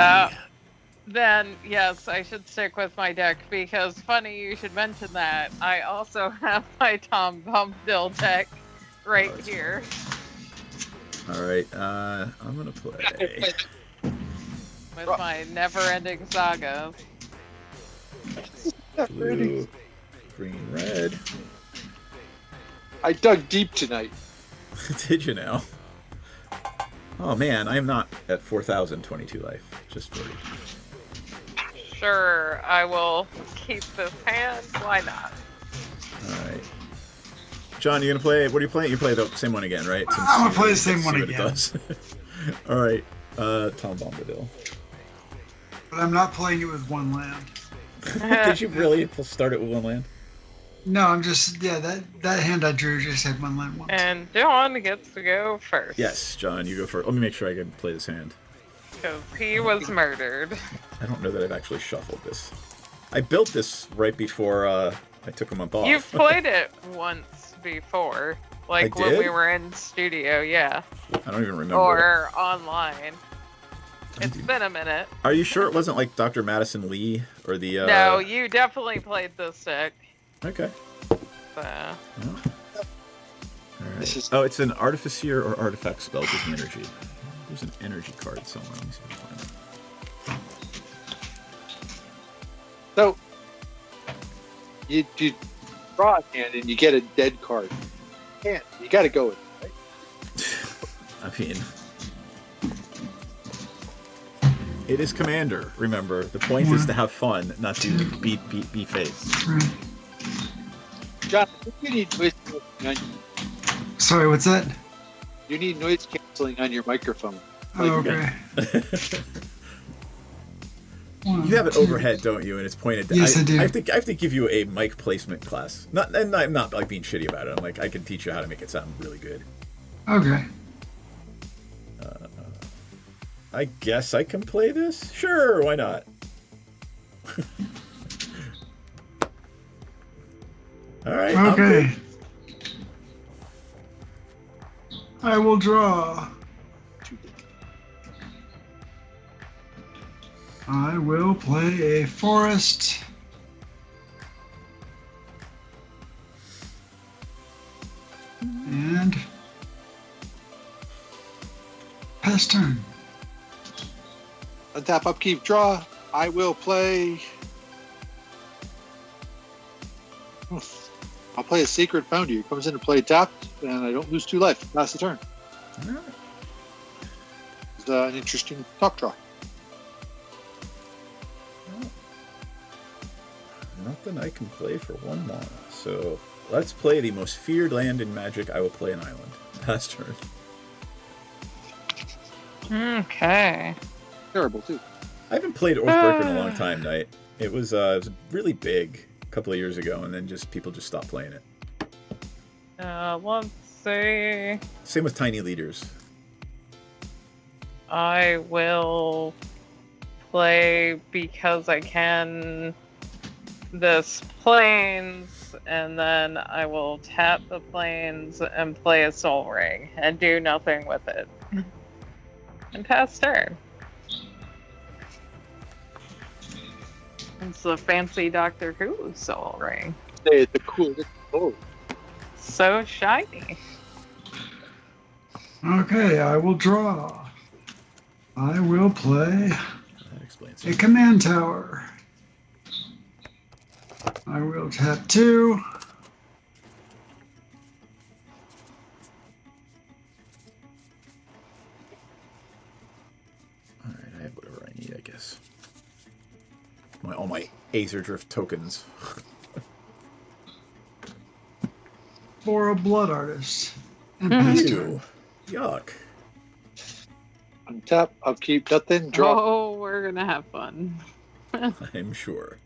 Then, yes, I should stick with my deck because, funny you should mention that. I also have my Tom Bombadil deck right here.
All right. I'm going to play...
With my never-ending saga.
Blue, green, red.
I dug deep tonight.
Did you now? Oh man, I am not at 4,022 life. Just 40.
Sure, I will keep this hand. Why not?
All right. John, you gonna play? What are you playing? You play the same one again, right?
I'm gonna play the same
let's
one
see what it
again.
does. All right. Tom Bombadil.
But I'm not playing it with 1 land.
Did you really start it with 1 land?
No, I'm just that hand I drew just had 1 land once.
And Dylan gets to go first.
Yes, John, you go first. Let me make sure I can play this hand.
Because he was murdered.
I don't know that I've actually shuffled this. I built this right before I took a month off.
You've played it once before. Like
I
when
did?
we were in studio, yeah.
I don't even remember.
Or online. It's been a minute.
Are you sure it wasn't like Dr. Madison Lee or the?
No, you definitely played this deck.
Okay.
So.
All right. Oh, it's an artificer or artifact spell with an energy. There's an energy card somewhere. Let me see if I can find it.
So you draw a hand and you get a dead card. You got to go with it, right?
I mean, it is Commander. Remember, the point is to have fun, not to be face.
John, I think you need noise canceling on
Sorry, what's that?
you need noise canceling on your microphone.
Oh, okay.
You have it overhead, don't you? And it's pointed down.
Yes, I do.
I have to give you a mic placement class. I'm not like being shitty about it. I'm like, I can teach you how to make it sound really good.
Okay.
I guess I can play this? Sure, why not? All right. I'm
Okay.
good.
I will draw. I will play a forest. And pass turn.
Untap, upkeep, draw. I will play. I'll play a Sacred Foundry. It comes into play tapped, and I don't lose 2 life. Pass the turn.
All right.
It's an interesting top draw.
Nothing I can play for 1 mana. So let's play the most feared land in Magic. I will play an island. Pass turn.
Okay.
Terrible, too.
I haven't played Oathbreaker in a long time, Knight. It was really big a couple of years ago, and then people just stopped playing it.
Let's see.
Same with Tiny Leaders.
I will play because I can this plains, and then I will tap the plains and play a Soul Ring and do nothing with it. And pass turn. It's the fancy Doctor Who Soul Ring.
Hey, the cool. Oh.
So shiny.
Okay, I will draw. I will play
That explains
a
it.
command tower. I will tap 2.
Alright, I have whatever I need, I guess. All my Aether Drift tokens.
For a Blood Artist. And pass turn.
Ew. Yuck.
Untap, upkeep, nothing, draw.
Oh, we're gonna have fun.
I'm sure.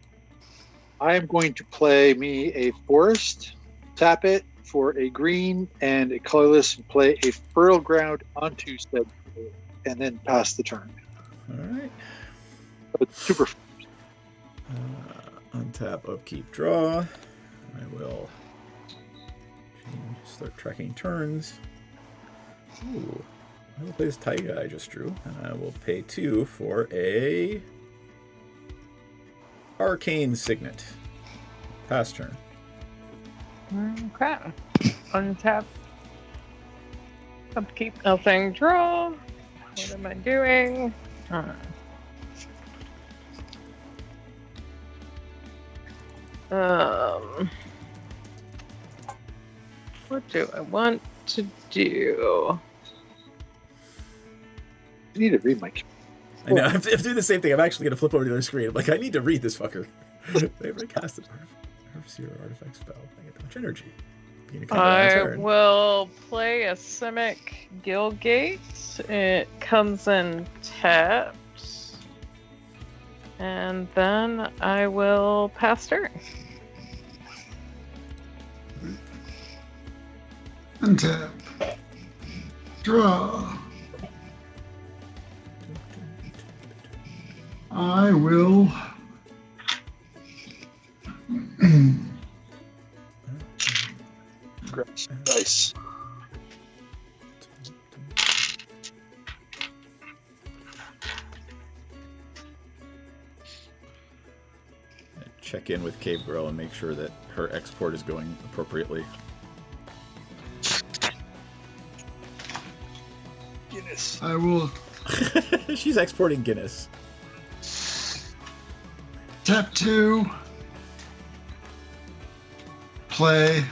I am going to play me a forest, tap it for a green and a colorless, and play a fertile ground onto said, and then pass the turn.
Alright.
But super.
Untap, upkeep, draw. I will start tracking turns. Ooh. I will play this Taiga I just drew, and I will pay 2 for a Arcane Signet. Pass turn.
Okay. Untap. Upkeep, nothing, draw. What am I doing? What do I want to do?
I need to read my.
I know, I'm doing the same thing. I'm actually going to flip over to the other screen. I'm like, I need to read this fucker. They ever cast an Overseer artifact spell. I get much energy.
I will play a Simic Guildgate. It comes in tapped. And then I will pass turn.
Untap. Draw. I will.
Nice.
Check in with Cave Girl and make sure that her export is going appropriately.
Guinness.
I will
She's exporting Guinness.
tap 2. Play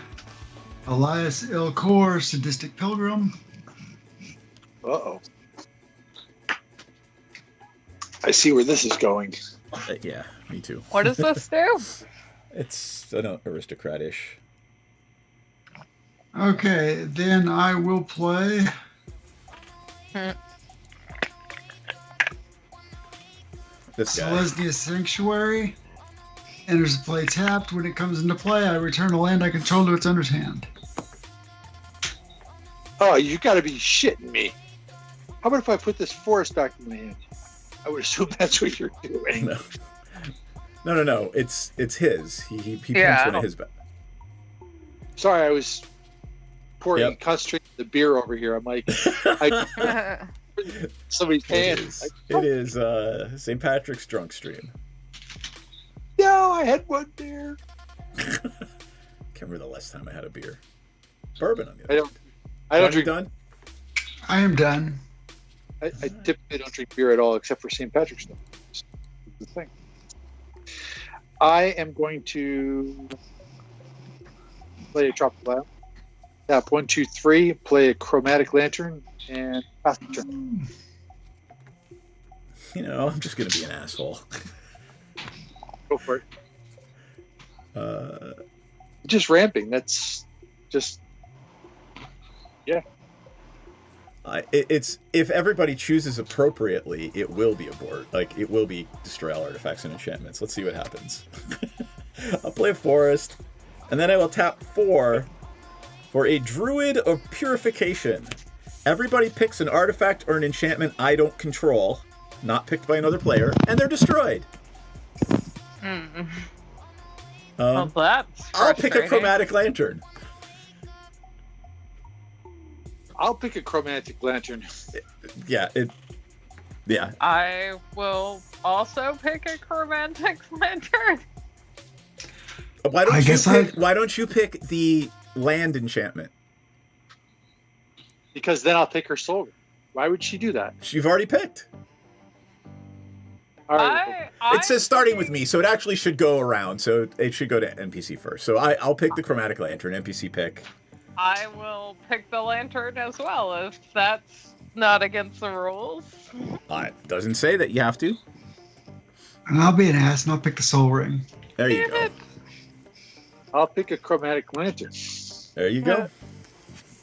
Elias Ilkor, Sadistic Pilgrim.
Uh-oh. I see where this is going.
Yeah, me too.
What does this do?
It's an aristocratish.
Okay, then I will play
This guy.
Selesnya Sanctuary. Enters the play tapped. When it comes into play, I return a land I control to its owner's hand.
Oh, you gotta be shitting me. How about if I put this forest back in my hand? I would assume that's what you're doing.
No. It's his. He
Yeah.
prints one of his back.
Sorry, I was pouring concentrating the beer over here. I'm like, somebody's hand.
It is St. Patrick's drunk stream.
No, I had one beer.
Can't remember the last time I had a beer. Bourbon on the other.
I don't
Are you
drink.
done?
I am done.
I typically don't drink beer at all, except for St. Patrick's Day. That's the thing. I am going to play a tropical island. Tap 1, 2, 3, play a chromatic lantern, and pass the turn.
You know, I'm just gonna be an asshole.
Go for it. Just ramping. That's just
It's if everybody chooses appropriately, it will be a board. Like it will be destroy all artifacts and enchantments. Let's see what happens. I'll play a forest, and then I will tap 4 for a Druid of Purification. Everybody picks an artifact or an enchantment I don't control, not picked by another player, and they're destroyed.
Well, that's
I'll pick a
frustrating.
chromatic lantern.
I'll pick a chromatic lantern.
Yeah,
I will also pick a chromatic lantern.
Why don't you pick the land enchantment?
Because then I'll pick her soul. Why would she do that?
You've already picked.
All right.
It says starting with me, so it actually should go around. So it should go to NPC first. So I'll pick the chromatic lantern. NPC pick.
I will pick the lantern as well if that's not against the rules.
It doesn't say that you have to.
And I'll be an ass and I'll pick the soul ring.
There you go.
I'll pick a chromatic lantern.
There you go.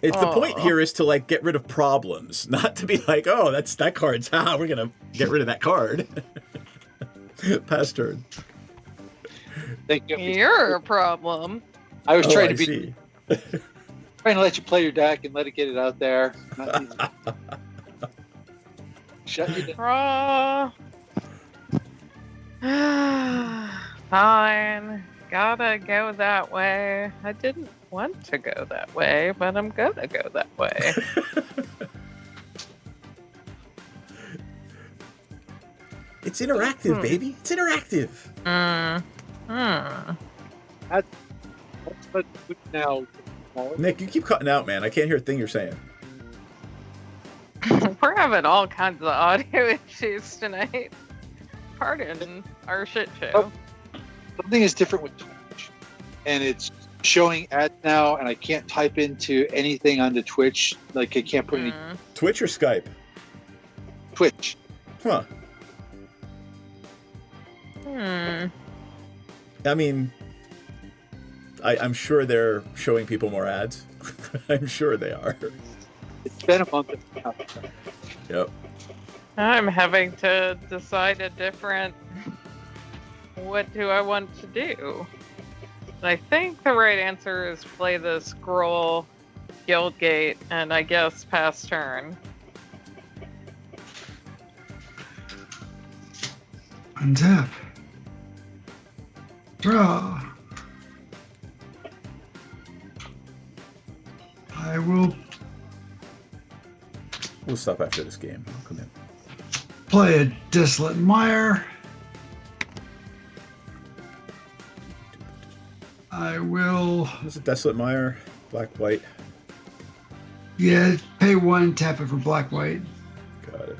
It's the point here is to like get rid of problems, not to be like, oh, that card's we're gonna get rid of that card. Pass turn.
Thank you.
You're a problem.
I was trying
I
to
see.
trying to let you play your deck and let it get it out there. Not easy. Shut you down.
Fine. Gotta go that way. I didn't want to go that way, but I'm gonna go that way.
It's interactive, baby. It's interactive.
That's what now.
Nick, you keep cutting out, man. I can't hear a thing you're saying.
We're having all kinds of audio issues tonight. Pardon our shit show.
Something is different with Twitch, and it's showing ads now, and I can't type into anything on the Twitch. Like I can't put any
Twitch or Skype?
Twitch.
Huh. I mean, I'm sure they're showing people more ads. I'm sure they are.
It's been a month.
Yep.
I'm having to decide a different. What do I want to do? I think the right answer is play the scroll Guildgate and I guess pass turn.
Untap. Draw. I will
We'll stop after this game. I'll come in.
play a Desolate Mire. I will.
This is Desolate Mire, black, white.
Yeah, pay 1, tap it for black, white.
Got it.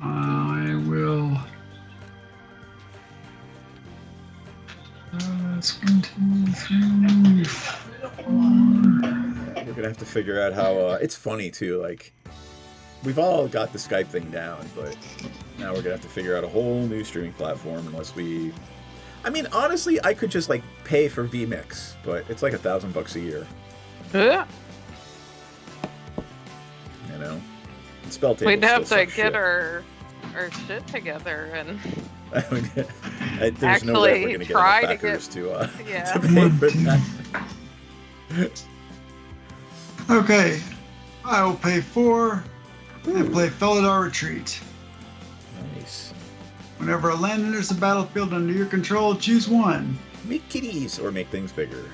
I will. That's 1, 2, 3, 4.
We're gonna have to figure out how. It's funny too. Like, we've all got the Skype thing down, but now we're gonna have to figure out a whole new streaming platform unless we. I mean, honestly, I could just like pay for vMix, but it's like $1,000 a year.
Yeah.
You know, and Spell Table.
We'd have to get our shit together and
there's no way we're gonna get enough backers to pay for that.
Okay, I will pay 4 and play Felidar Retreat.
Nice.
Whenever a land enters the battlefield under your control, choose 1.
Make kitties or make things bigger.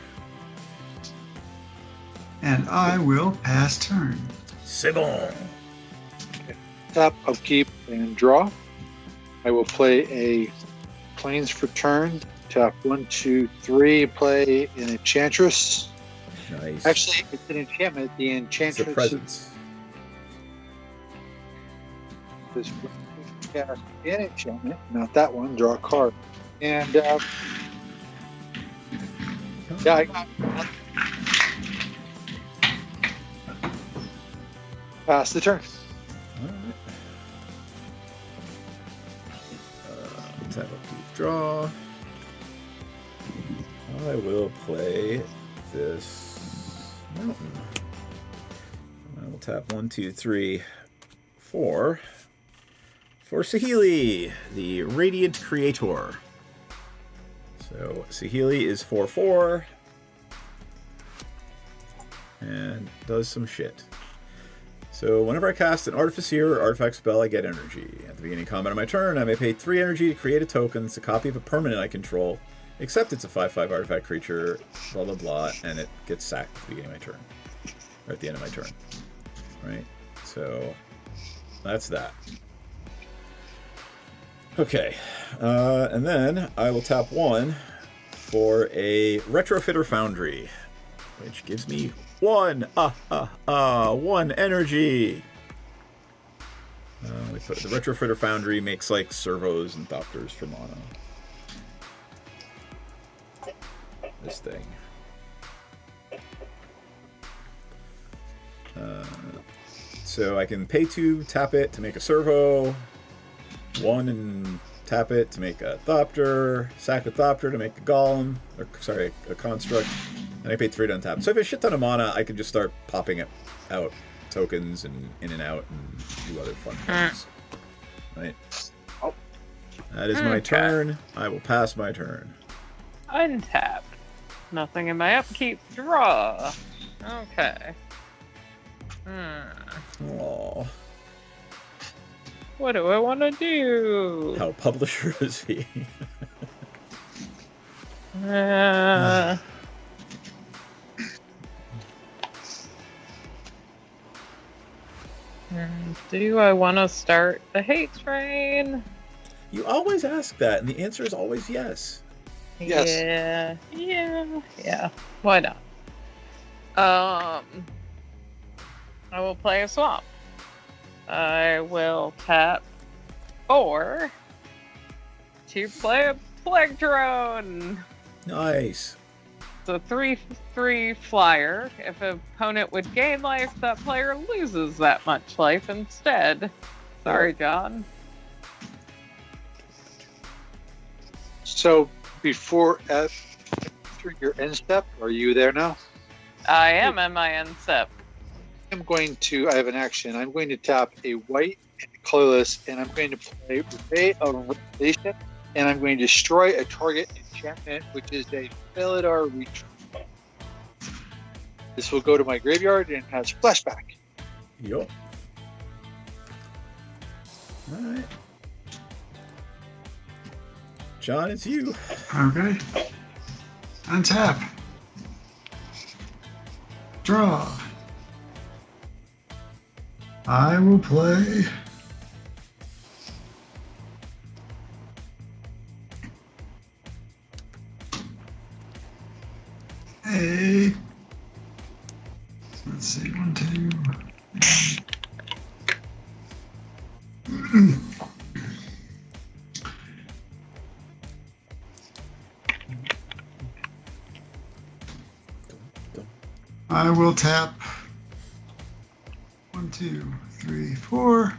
And I will pass turn.
C'est bon.
Tap, upkeep, and draw. I will play a Plains for turn. Tap 1, 2, 3. Play an Enchantress.
Nice.
Actually, it's an enchantment. The Enchantress.
It's a presence.
This cast an enchantment. Not that one. Draw a card. And yeah, I got pass the turn.
Alright. Tap up to draw. I will play this mountain. I will tap 1, 2, 3, 4 for Saheeli, the Radiant Creator. So Saheeli is 4/4 and does some shit. So whenever I cast an Artificer or Artifact spell, I get energy. At the beginning of combat on my turn, I may pay 3 energy to create a token. It's a copy of a permanent I control, except it's a 5/5 artifact creature, blah blah blah, and it gets sacked at the beginning of my turn. Or at the end of my turn. Right? So that's that. Okay. And then I will tap 1 for a Retrofitter Foundry, which gives me 1 energy. We put the Retrofitter Foundry makes like servos and doctors for mana. This thing. So I can pay 2, tap it to make a servo, 1 and tap it to make a Thopter, sack a Thopter to make a Golem, or sorry, a Construct, and I pay 3 to untap. So if I have a shit ton of mana, I can just start popping it out tokens and in and out and do other fun things. Right? That is my turn. I will pass my turn.
Untap. Nothing in my upkeep. Draw. Okay.
Aww.
What do I want to do?
How publisher is he?
Do I want to start the hate train?
You always ask that, and the answer is always yes.
Yes.
Yeah. Why not? I will play a swamp. I will tap 4 to play a Plague Drone.
Nice.
It's a 3/3 flyer. If an opponent would gain life, that player loses that much life instead. Sorry, John.
So before after your end step, are you there now?
I am in my end step.
I have an action. I'm going to tap a white and a colorless, and I'm going to play Ray of Revelation, and I'm going to destroy a target enchantment, which is a Felidar Retrieval. This will go to my graveyard and has flashback.
Yup. Alright. John, it's you.
Okay. Untap. Draw. I will play a, let's see, 1, 2. I will tap 1, 2, 3, 4.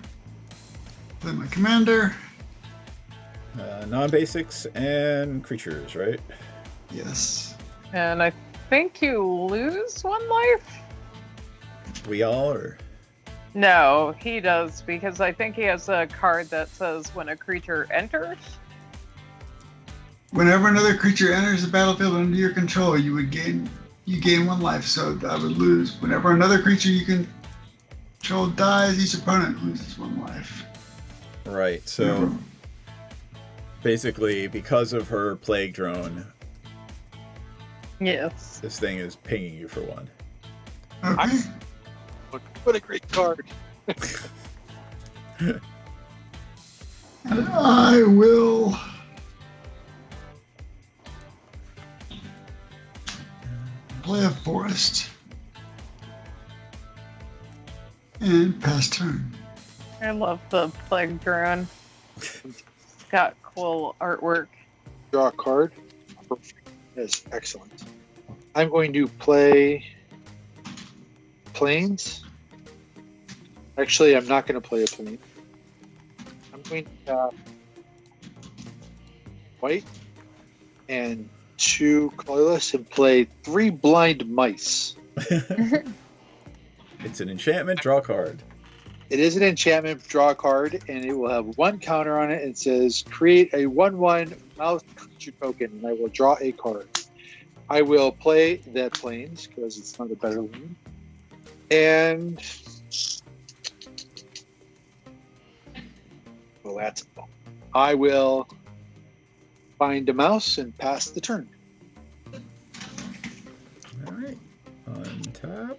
Play my commander.
Non-basics and creatures, right?
Yes.
And I think you lose 1 life?
We all are.
No, he does, because I think he has a card that says when a creature enters.
Whenever another creature enters the battlefield under your control, you gain 1 life, so I would lose. Whenever another creature you control dies, each opponent loses 1 life.
Right, so basically, because of her Plague Drone,
yes,
this thing is pinging you for 1.
Okay.
What a great card.
And I will play a forest and pass turn.
I love the Plague Drone. It's got cool artwork.
Draw a card. Perfect. That's excellent. I'm going to play planes. Actually, I'm not going to play a plane. I'm going to white and 2 colorless and play 3 blind mice.
It's an enchantment. Draw a card.
It is an enchantment. Draw a card, and it will have 1 counter on it. It says create a 1/1 mouse creature token, and I will draw a card. I will play that planes because it's not a better one. And well, that's all. I will find a mouse and pass the turn.
All right. Untap.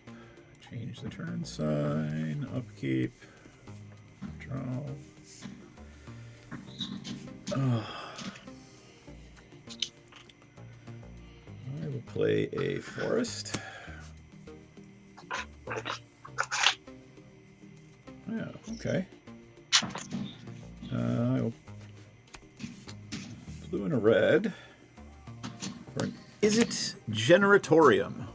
Change the turn sign. Upkeep. Draw. I will play a forest. Yeah, okay. I will blue and a red for an Izzet Generatorium.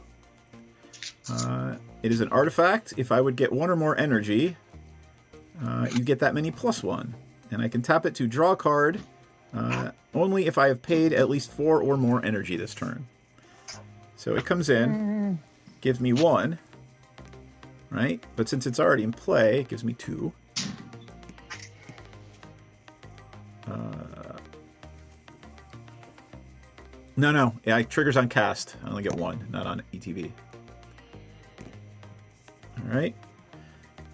It is an artifact. If I would get 1 or more energy, you get that many +1. And I can tap it to draw a card only if I have paid at least 4 or more energy this turn. So it comes in, gives me 1, right? But since it's already in play, it gives me 2. No. Yeah, it triggers on cast. I only get 1, not on ETB. All right.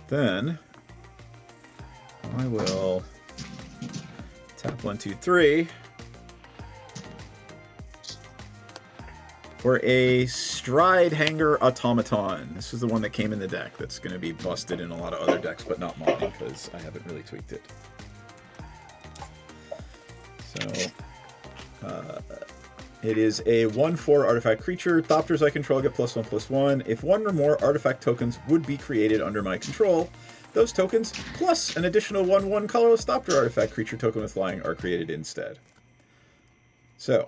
Then I will tap 1, 2, 3 for a Stride Hanger Automaton. This is the one that came in the deck that's going to be busted in a lot of other decks, but not mine because I haven't really tweaked it. So it is a 1/4 artifact creature. Thopters I control get +1/+1. If 1 or more artifact tokens would be created under my control, those tokens plus an additional 1/1 colorless Thopter artifact creature token with flying are created instead. So,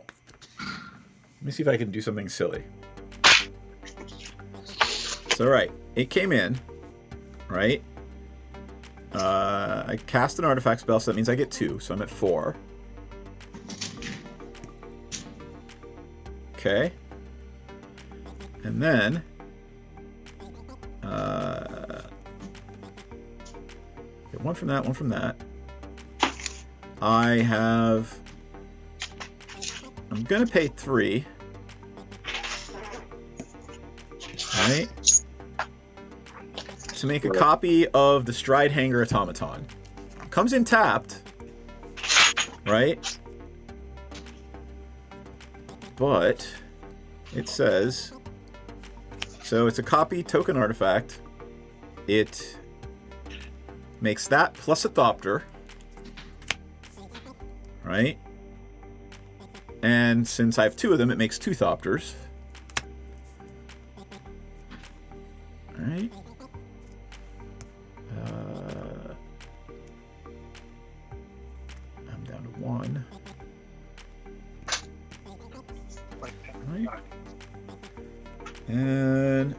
let me see if I can do something silly. So, right, it came in, right? I cast an artifact spell, so that means I get 2, so I'm at 4. Okay. And then get 1 from that, 1 from that. I'm gonna pay 3. Right? To make a copy of the Stride Hanger Automaton. Comes in tapped. Right? But it says, so it's a copy token artifact. It makes that plus a Thopter, right? And since I have 2 of them, it makes 2 Thopters. All right. I'm down to 1. Right. And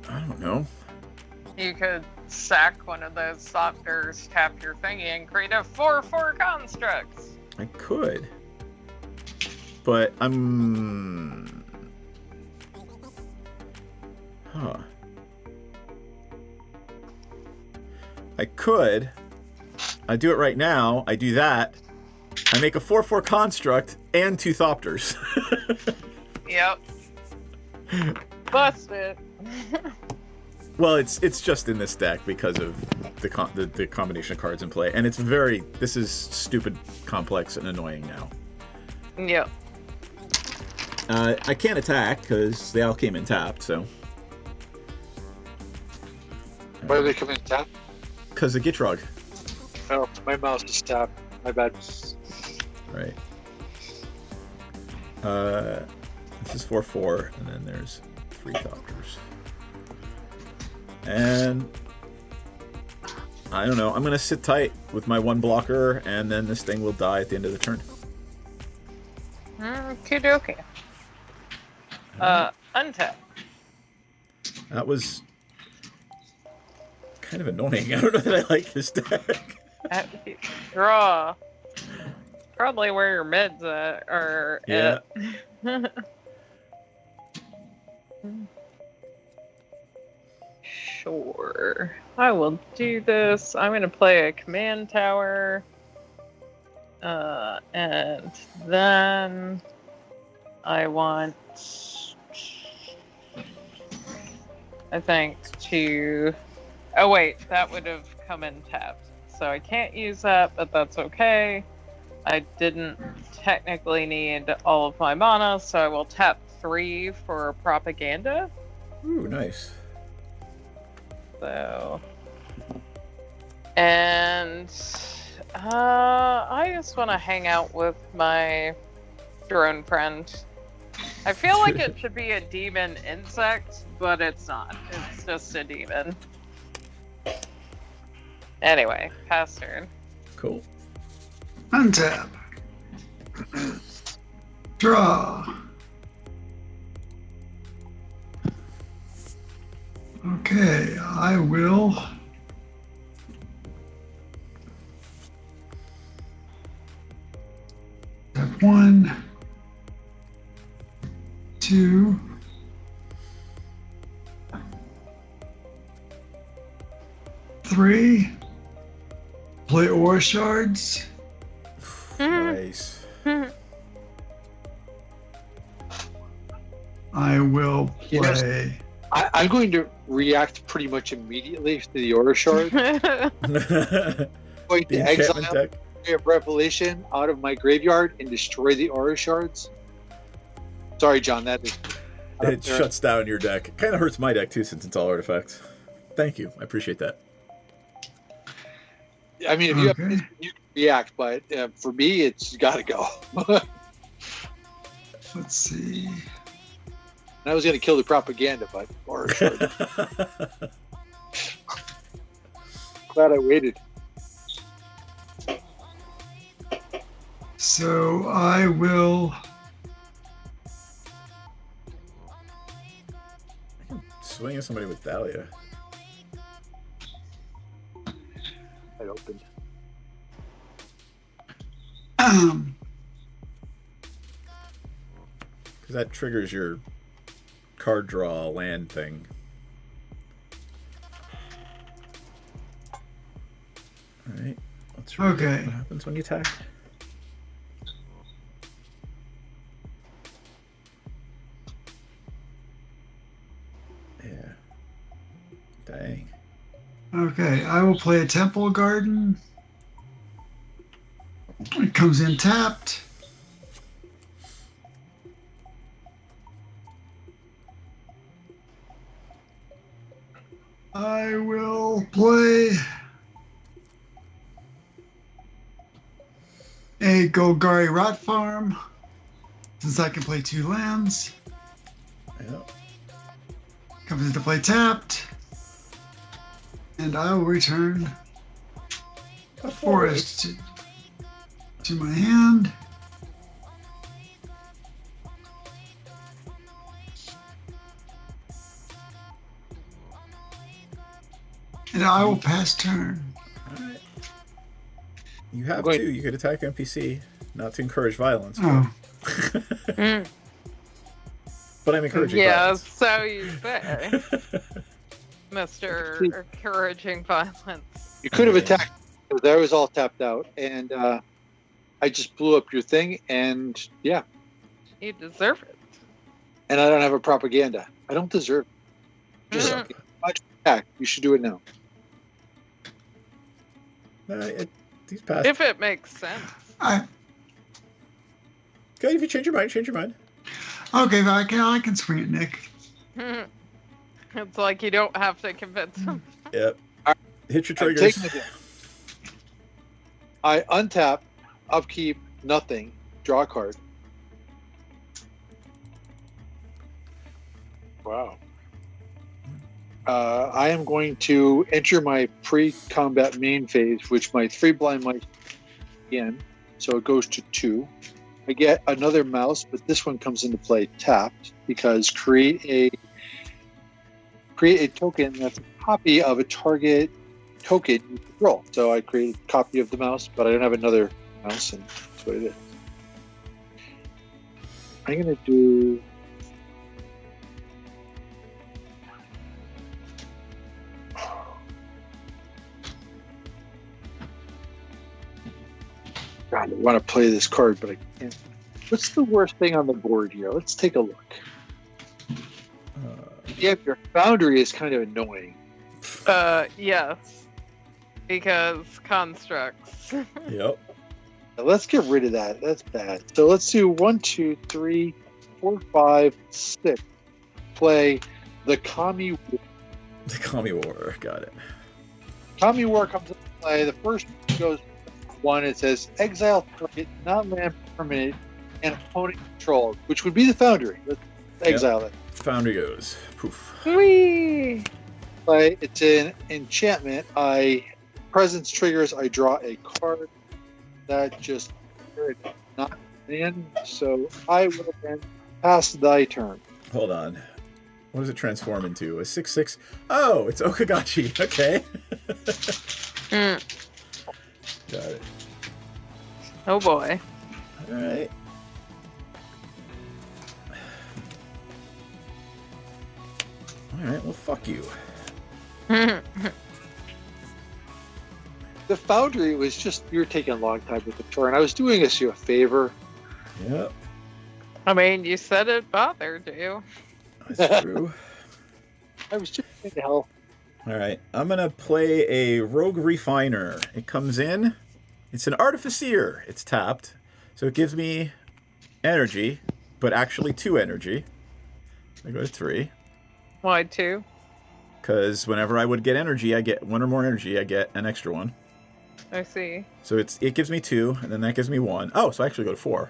I don't know.
You could sack one of those Thopters, tap your thingy, and create a 4/4 constructs.
I could. But I'm... Huh. I could. I do it right now. I do that. I make a 4/4 construct and 2 Thopters.
Yep. Busted.
Well, it's just in this deck because of the combination of cards in play, and it's very. This is stupid, complex, and annoying now.
Yep.
I can't attack because they all came in tapped. So.
Why do they come in tapped?
Because of Gitrog.
Oh, my mouse is tapped. My bad.
Right. This is 4/4, and then there's 3 Thopters. And I don't know. I'm gonna sit tight with my 1 blocker, and then this thing will die at the end of the turn.
Kudoki. Untap.
That was kind of annoying. I don't know that I like this deck.
Draw. Probably where your mids are
Yeah.
at. Sure. I will do this. I'm going to play a command tower. And then I want, I think, to... Oh, wait. That would have come in tapped. So I can't use that, but that's okay. I didn't technically need all of my mana, so I will tap 3 for propaganda.
Ooh, nice.
So, and I just want to hang out with my drone friend. I feel like it should be a demon insect, but it's not. It's just a demon. Anyway, pass turn.
Cool.
Untap. Draw. Okay, I will. Tap 1, 2, 3. Play Aura Shards.
Nice.
I will
Yes.
play.
I'm going to react pretty much immediately to the Aura Shard. I'm going to
The
exile
enchantment deck.
Ray of Revelation out of my graveyard and destroy the Aura Shards. Sorry, John, that is...
It shuts down your deck. It kind of hurts my deck too, since it's all artifacts. Thank you. I appreciate that.
I mean, if you have,
Okay.
you can react, but for me, it's got to go.
Let's see.
I was going to kill the propaganda, but Aura Shard. Glad I waited.
So I will.
Swing at somebody with Dahlia.
I opened.
Because that triggers your card draw land thing. Alright. Let's read
Okay.
what happens when you attack. Yeah. Dang.
Okay, I will play a Temple Garden. It comes in tapped. I will play a Golgari Rot Farm, since I can play 2 lands.
Yeah.
Comes into play tapped. And I will return a forest to my hand. And I will pass turn.
Alright. You have
Wait.
to. You could attack NPC, not to encourage violence.
Oh,
But I'm encouraging
Yeah,
violence.
so you say, Mr. Encouraging Violence.
You could have
Yeah.
attacked. That was all tapped out, and I just blew up your thing, and yeah,
You deserve it.
and I don't have a propaganda. I don't deserve it. Just
Mhm.
attack. You should do it now.
These past.
If it makes sense.
I,
Okay, if you change your mind, change your mind.
okay, but I can swing it, Nick.
It's like you don't have to convince him.
Yep. Hit your
I'm
triggers.
taking it down. I untap, upkeep, nothing, draw a card. Wow. I am going to enter my pre-combat main phase, which my 3 blind might again, so it goes to 2. I get another mouse, but this one comes into play tapped because create a token that's a copy of a target token you control. So I create a copy of the mouse, but I don't have another mouse, and that's what it is. I'm gonna do. God, I want to play this card, but I can't. What's the worst thing on the board here? Let's take a look. Yeah, your Foundry is kind of annoying.
Yes. Because constructs.
Yep.
Now let's get rid of that. That's bad. So let's do 1, 2, 3, 4, 5, 6. Play the Kami War.
The Kami War. Got it.
Kami War comes into play. The first goes 1. It says exile target, not land permanent, and opponent control, which would be the Foundry. Let's exile it.
Foundry goes. Poof.
Whee!
Play. It's an enchantment. Presence triggers. I draw a card. That just not in. So I will then pass thy turn.
Hold on. What does it transform into? A 6/6? Oh, it's Okagachi. Okay. Got it.
Oh boy.
All right. All right. Well, fuck you.
The Foundry was just, you were taking a long time with the turn. I was doing us you a favor.
Yep.
I mean, you said it bothered you.
That's true.
I was just trying to help.
All right. I'm going to play a Rogue Refiner. It comes in. It's an Artificer. It's tapped. So it gives me energy, but actually 2 energy. I go to 3.
Why 2?
Because whenever I would get energy, I get 1 or more energy, I get an extra 1.
I see.
So it gives me 2, and then that gives me 1. Oh, so I actually go to 4.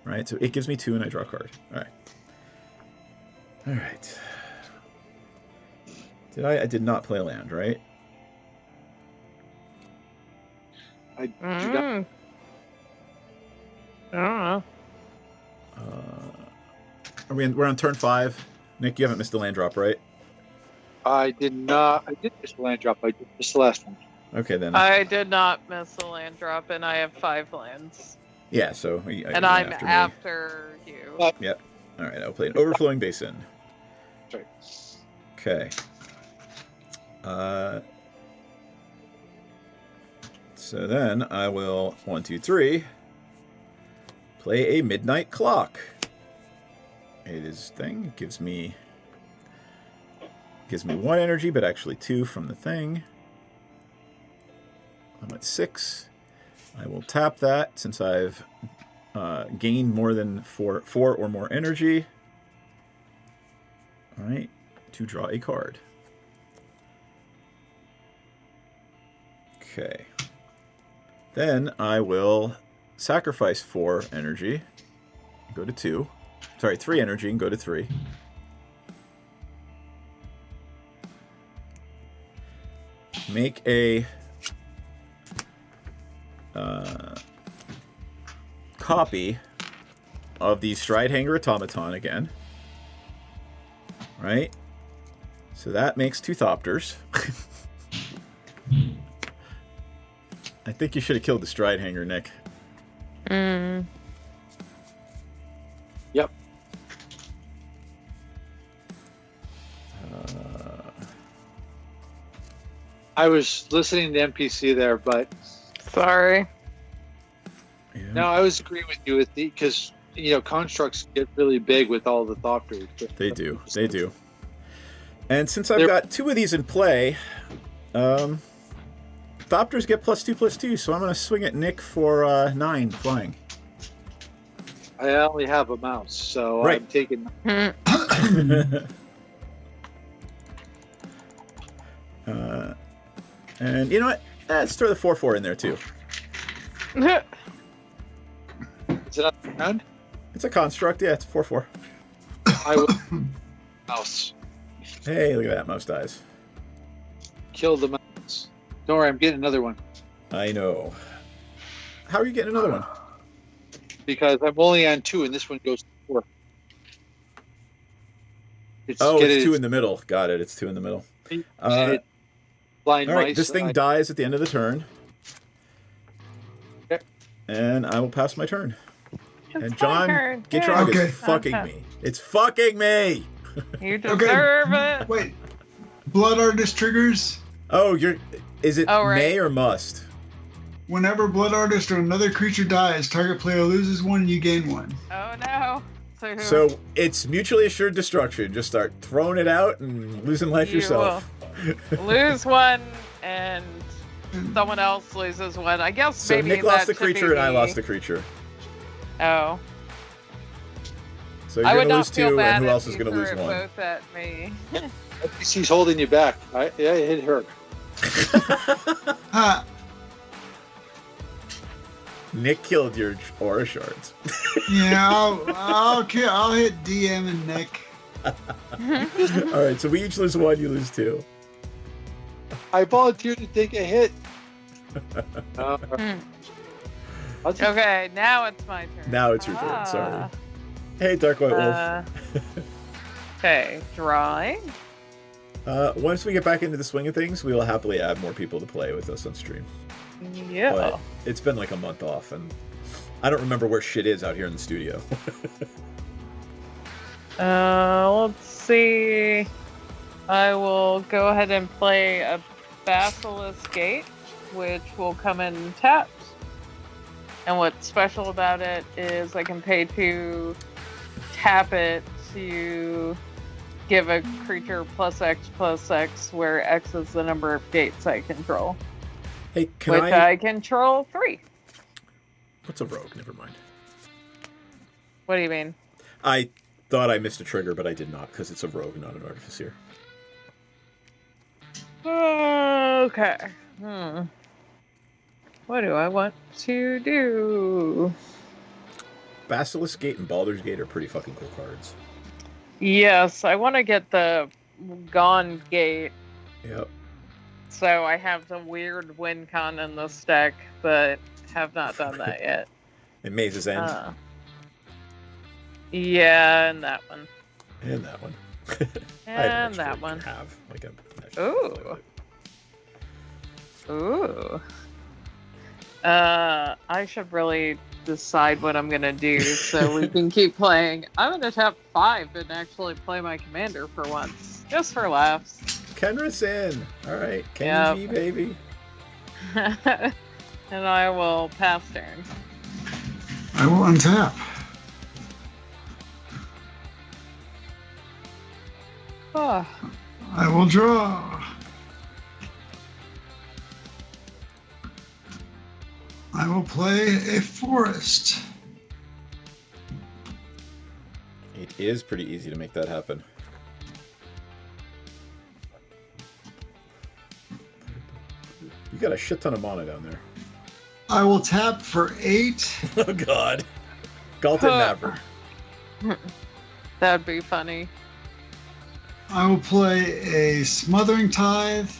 Right, so it gives me 2, and I draw a card. All right. All right. I did not play land, right?
I do not.
I don't know.
We're on turn 5. Nick, you haven't missed a land drop, right?
I did not. I did miss the land drop. I did miss the last one.
Okay, then.
I did not miss a land drop, and I have 5 lands.
Yeah, so...
And I'm after you.
Yep. All right, I'll play an Overflowing Basin.
Sorry.
Okay. So then I will 1, 2, 3 play a Midnight Clock. It is thing. It gives me 1 energy, but actually 2 from the thing. I'm at 6. I will tap that since I've gained more than 4 or more energy. All right, to draw a card. Okay. Then I will sacrifice 4 energy, go to 2. Sorry, 3 energy and go to 3. Make a copy of the Stridehanger Automaton again. Right? So that makes 2 Thopters. I think you should have killed the Stridehanger, Nick.
Yep. I was listening to NPC there, but
sorry.
Yeah.
No, I was agreeing with you with because constructs get really big with all the Thopters.
They do. They do. And since I've got 2 of these in play, Thopters get +2/+2, so I'm going to swing at Nick for 9 flying.
I only have a mouse, so
right.
I'm taking.
And you know what? Let's throw the 4/4 in there too.
Is it on the ground?
It's a construct. Yeah, it's 4/4.
I will. Mouse.
Hey, look at that. Mouse dies.
Kill the mouse. Don't worry, I'm getting another one.
I know. How are you getting another one?
because I'm only on 2, and this one goes to 4.
It's 2 in the middle. Got it. It's 2 in the middle.
Blind
all right,
mice.
this thing dies at the end of the turn.
Okay.
And I will pass my turn.
It's
and John Gitrog
Okay.
is fucking me. It's fucking me!
You deserve it.
Wait. Blood Artist triggers.
Oh, is it
Oh, right.
may or must?
Whenever Blood Artist or another creature dies, target player loses 1 and you gain 1.
Oh no.
So it's mutually assured destruction. Just start throwing it out and losing life
You
yourself.
lose 1 and someone else loses 1. I guess
So
maybe
Nick lost
that
the
should be
creature and I
me.
lost the creature.
Oh.
So you're
I would
going to
not
lose
feel
2
bad
and who
if
else is
you
going to lose
threw it
1?
both at me.
NPC's holding you back. Yeah, it hit her.
Nick killed your aura shards.
Yeah, I'll hit DM and Nick.
Alright, so we each lose 1, you lose 2.
I volunteered to take a hit.
Okay, now it's my turn.
Now it's your turn, sorry. Hey, Dark White Wolf.
Okay, drawing.
Once we get back into the swing of things, we will happily add more people to play with us on stream.
Yeah.
But it's been like a month off, and I don't remember where shit is out here in the studio.
Let's see. I will go ahead and play a Basilisk Gate, which will come in tapped. And what's special about it is I can pay to tap it to give a creature +X, where X is the number of gates I control.
Hey,
which I control 3.
What's a rogue? Never mind.
What do you mean?
I thought I missed a trigger, but I did not, because it's a rogue, not an artificer.
Okay. What do I want to do?
Basilisk Gate and Baldur's Gate are pretty fucking cool cards.
Yes, I want to get the Gone Gate.
Yep.
So I have some weird win con in this deck, but have not done that yet.
And Maze's End.
Yeah, and that one.
And that one.
And that one.
Have like a.
Ooh. Ooh. I should really decide what I'm gonna do so we can keep playing. I'm gonna tap 5 and actually play my commander for once, just for laughs.
Kenra's in. All right, Kenji, baby.
And I will pass turn.
I will untap.
Oh.
I will draw. I will play a forest.
It is pretty easy to make that happen. You got a shit ton of mana down there.
I will tap for 8.
Oh god. Galton Maverick.
That'd be funny.
I will play a Smothering Tithe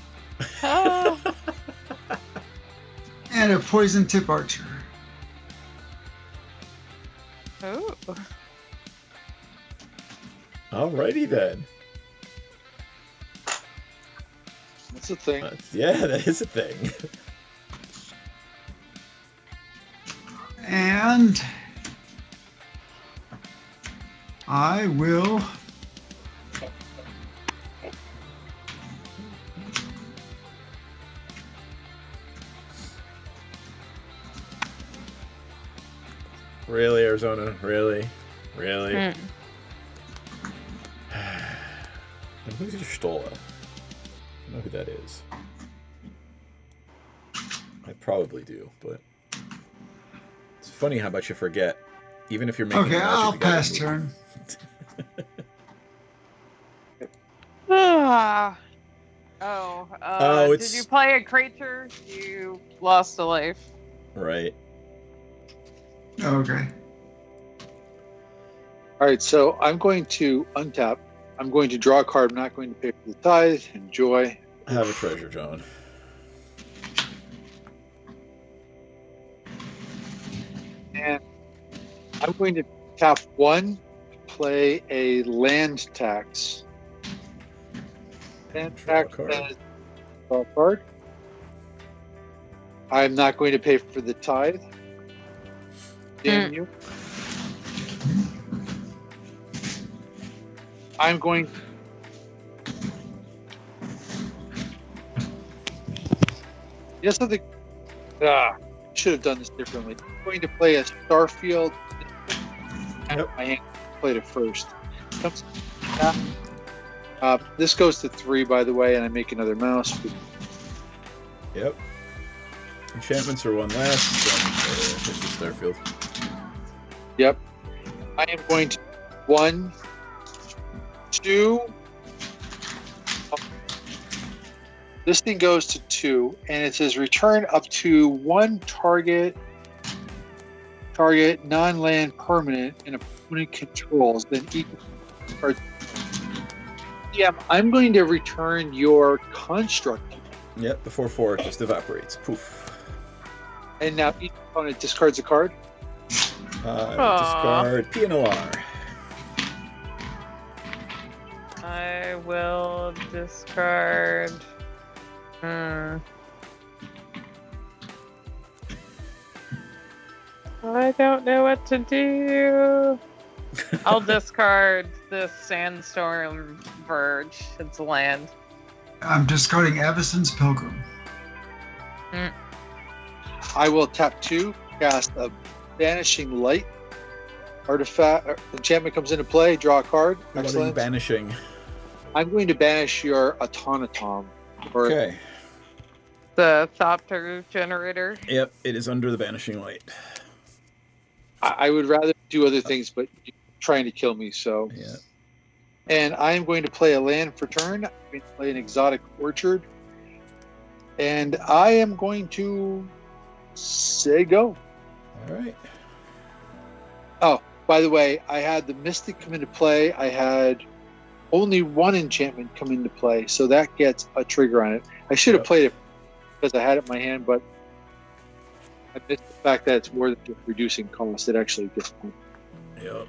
Oh.
and a Poison Tip Archer.
Ooh.
Alrighty then.
That's a thing.
Yeah, that is a thing.
And I will
Really, Arizona? Really? Really? And who's your Stola? I don't know who that is. I probably do, but it's funny how much you forget, even if you're making.
Okay,
Magic
I'll
the Gathering
pass
move.
turn.
It's-
Did you play a creature? You lost a life.
Right.
Okay.
All right, so I'm going to untap. I'm going to draw a card. I'm not going to pay for the tithe. Enjoy.
Have a treasure, John.
And I'm going to tap 1 to play a land tax. Land
Draw a
tax
card.
as draw a card. I'm not going to pay for the tithe. Damn you. I'm going. Yes, I think. Should have done this differently. I'm going to play a Starfield.
Yep.
My hand played it first. This goes to 3, by the way, and I make another mouse.
Yep. Enchantments are 1 less. Here's the Starfield.
Yep. I am going to 1, 2. This thing goes to 2, and it says return up to 1 target non-land permanent and opponent controls. Then each card. Yeah, I'm going to return your construct.
Yep, the 4/4 just evaporates. Poof.
And now each opponent discards a card.
Discard PNLR.
I will discard. I don't know what to do. I'll discard this Sandstorm Verge. It's land.
I'm discarding Avacyn's Pilgrim.
I will tap 2, cast a Vanishing Light. Artifact enchantment comes into play, draw a card.
What are you
Excellent.
banishing?
I'm going to banish your Automaton. Or
Okay.
The Thopter generator.
Yep, it is under the banishing light.
I would rather do other things, but you're trying to kill me, so.
Yeah.
And I am going to play a land for turn. I'm going to play an Exotic Orchard. And I am going to say go.
All right.
Oh, by the way, I had the Mystic come into play. I had only 1 enchantment come into play, so that gets a trigger on it. I should have
Yep.
played it because I had it in my hand, but I missed the fact that it's more than just reducing cost. It actually gets one.
Yep.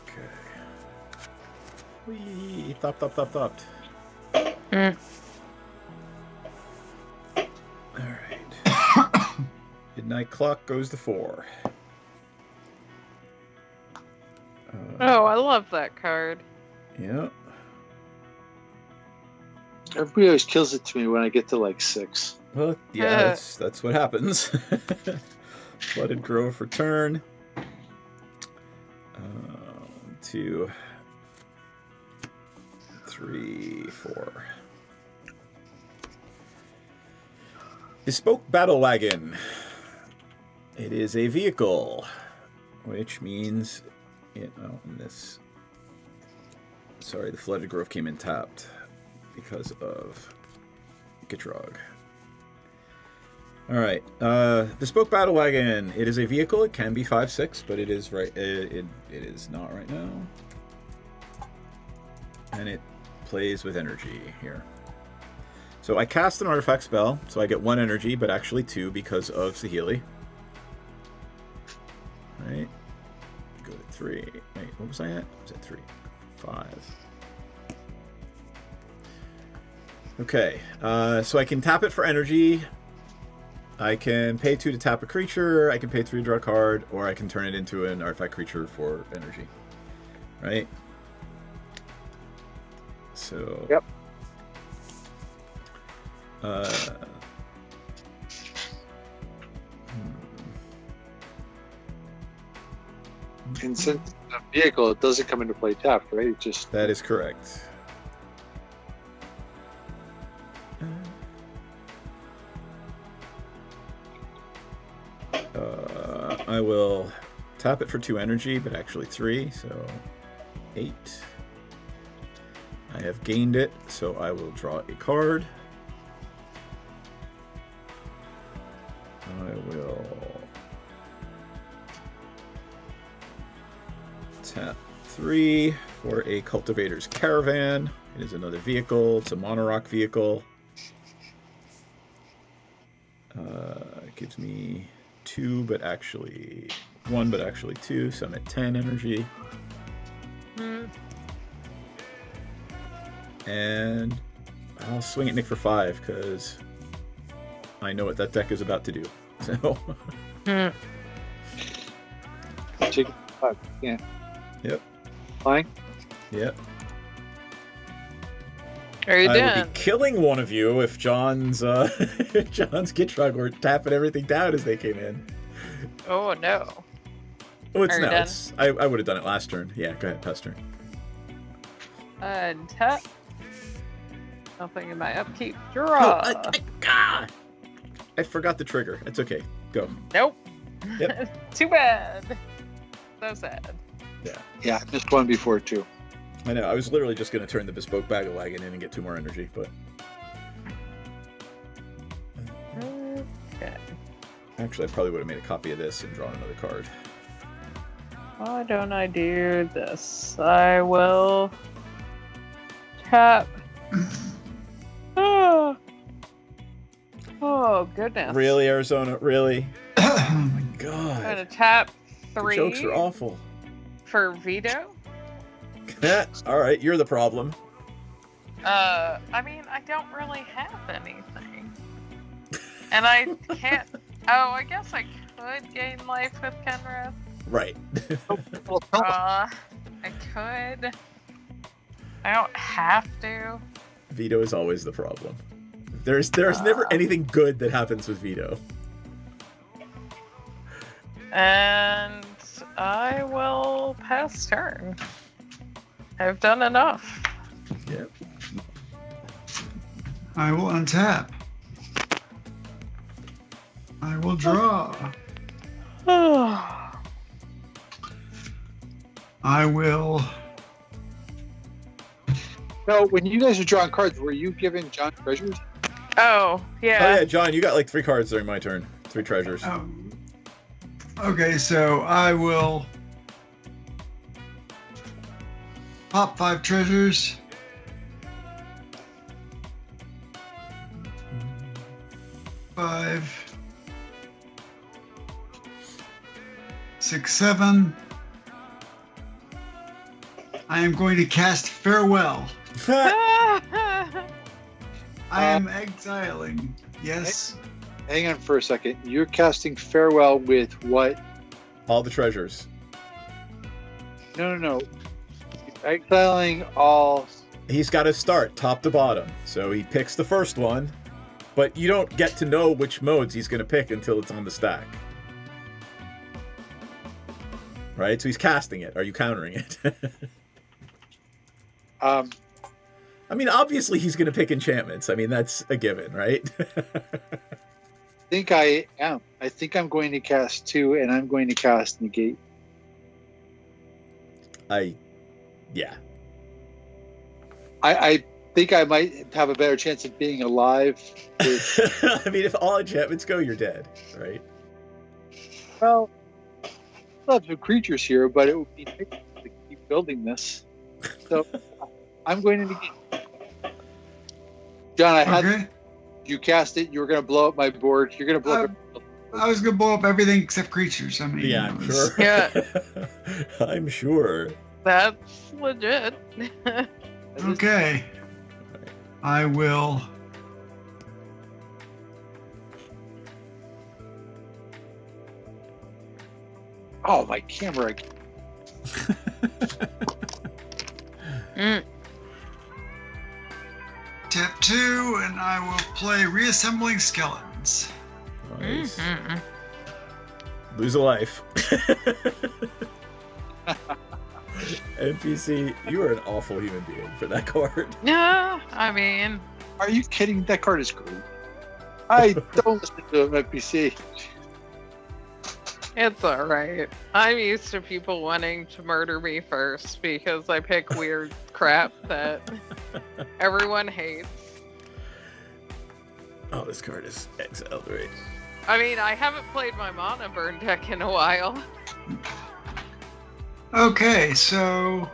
Okay. Whee! Thop. Alright. Midnight Clock goes to 4.
Oh, I love that card.
Yep.
Everybody always kills it to me when I get to like 6.
Well, yeah, that's what happens. Flooded Grove for turn. 2, 3, 4. Bespoke Battle Wagon. It is a vehicle, which means, in this. Sorry, the Flooded Grove came in tapped because of Gitrog. All right, Bespoke Battle Wagon. It is a vehicle. It can be 5/6, but it is right. It is not right now, and it plays with energy here. So I cast an artifact spell, so I get 1 energy, but actually 2 because of Saheeli. Right. Go to 3. Wait, what was I at? I was at 3. 5. Okay, so I can tap it for energy. I can pay 2 to tap a creature, I can pay 3 to draw a card, or I can turn it into an artifact creature for energy. Right? So...
Yep. And since it's a vehicle, it doesn't come into play tapped, right? It just...
That is correct. I will tap it for 2 energy, but actually 3, so 8. I have gained it, so I will draw a card. I will tap 3 for a Cultivator's Caravan. It is another vehicle. It's a Monorock vehicle. It gives me 2, but actually 1, but actually 2, so I'm at 10 energy. And I'll swing at Nick for 5, because I know what that deck is about to do. So.
Take 5. Yeah.
Yep.
Flying?
Yep.
Are you
I
done?
would be killing one of you if John's Gitrog were tapping everything down as they came in.
Oh no.
Oh, it's
Are you
no.
done?
It's I would have done it last turn. Yeah, go ahead, pass turn.
Tap. Nothing in my upkeep. Draw.
I forgot the trigger. It's okay. Go.
Nope.
Yep.
Too bad. So sad.
Yeah.
Yeah, I missed one before too.
I know. I was literally just going to turn the bespoke bag of wagon in and get 2 more energy, but.
Okay.
Actually, I probably would have made a copy of this and drawn another card.
Why don't I do this? I will tap. Oh goodness.
Really, Arizona? Really? Oh my
I'm
god.
gonna tap
The
3
jokes are awful.
for veto.
All right, you're the problem.
I mean, I don't really have anything. And I can't. Oh, I guess I could gain life with Kenrith.
Right.
I could. I don't have to.
Veto is always the problem. There's never anything good that happens with veto.
And I will pass turn. I've done enough.
Yep.
I will untap. I will draw. I will.
No, when you guys are drawing cards, were you giving John treasures?
Oh, yeah.
Oh yeah, John, you got like 3 cards during my turn. 3 treasures.
Okay, so I will pop 5 treasures. Five, 6, 7. I am going to cast Farewell. I am exiling. Yes.
Hang on for a second. You're casting Farewell with what?
All the treasures.
No. You're exiling all.
He's got to start top to bottom. So he picks the first one, but you don't get to know which modes he's going to pick until it's on the stack. Right? So he's casting it. Are you countering it? I mean, obviously he's going to pick enchantments. I mean, that's a given, right?
I think I am. I think I'm going to cast 2, and I'm going to cast Negate.
Yeah.
I think I might have a better chance of being alive.
I mean, if all enchantments go, you're dead, right?
Well, lots of creatures here, but it would be nice to keep building this. So I'm going to negate. John, I had you cast it. You were going to blow up my board. You're going to blow up.
I was going to blow up everything except creatures. I mean,
Yeah, I'm sure.
Yeah.
I'm sure.
That's legit.
Okay. I will.
Oh, my camera.
Tap 2, and I will play Reassembling Skeletons.
Nice. Lose a life. NPC, you are an awful human being for that card.
Yeah, I mean,
Are you kidding? That card is great. I don't listen to an NPC.
it's alright. I'm used to people wanting to murder me first because I pick weird crap that everyone hates.
Oh, this card is exiled, right?
I mean, I haven't played my mana burn deck in a while.
Okay, so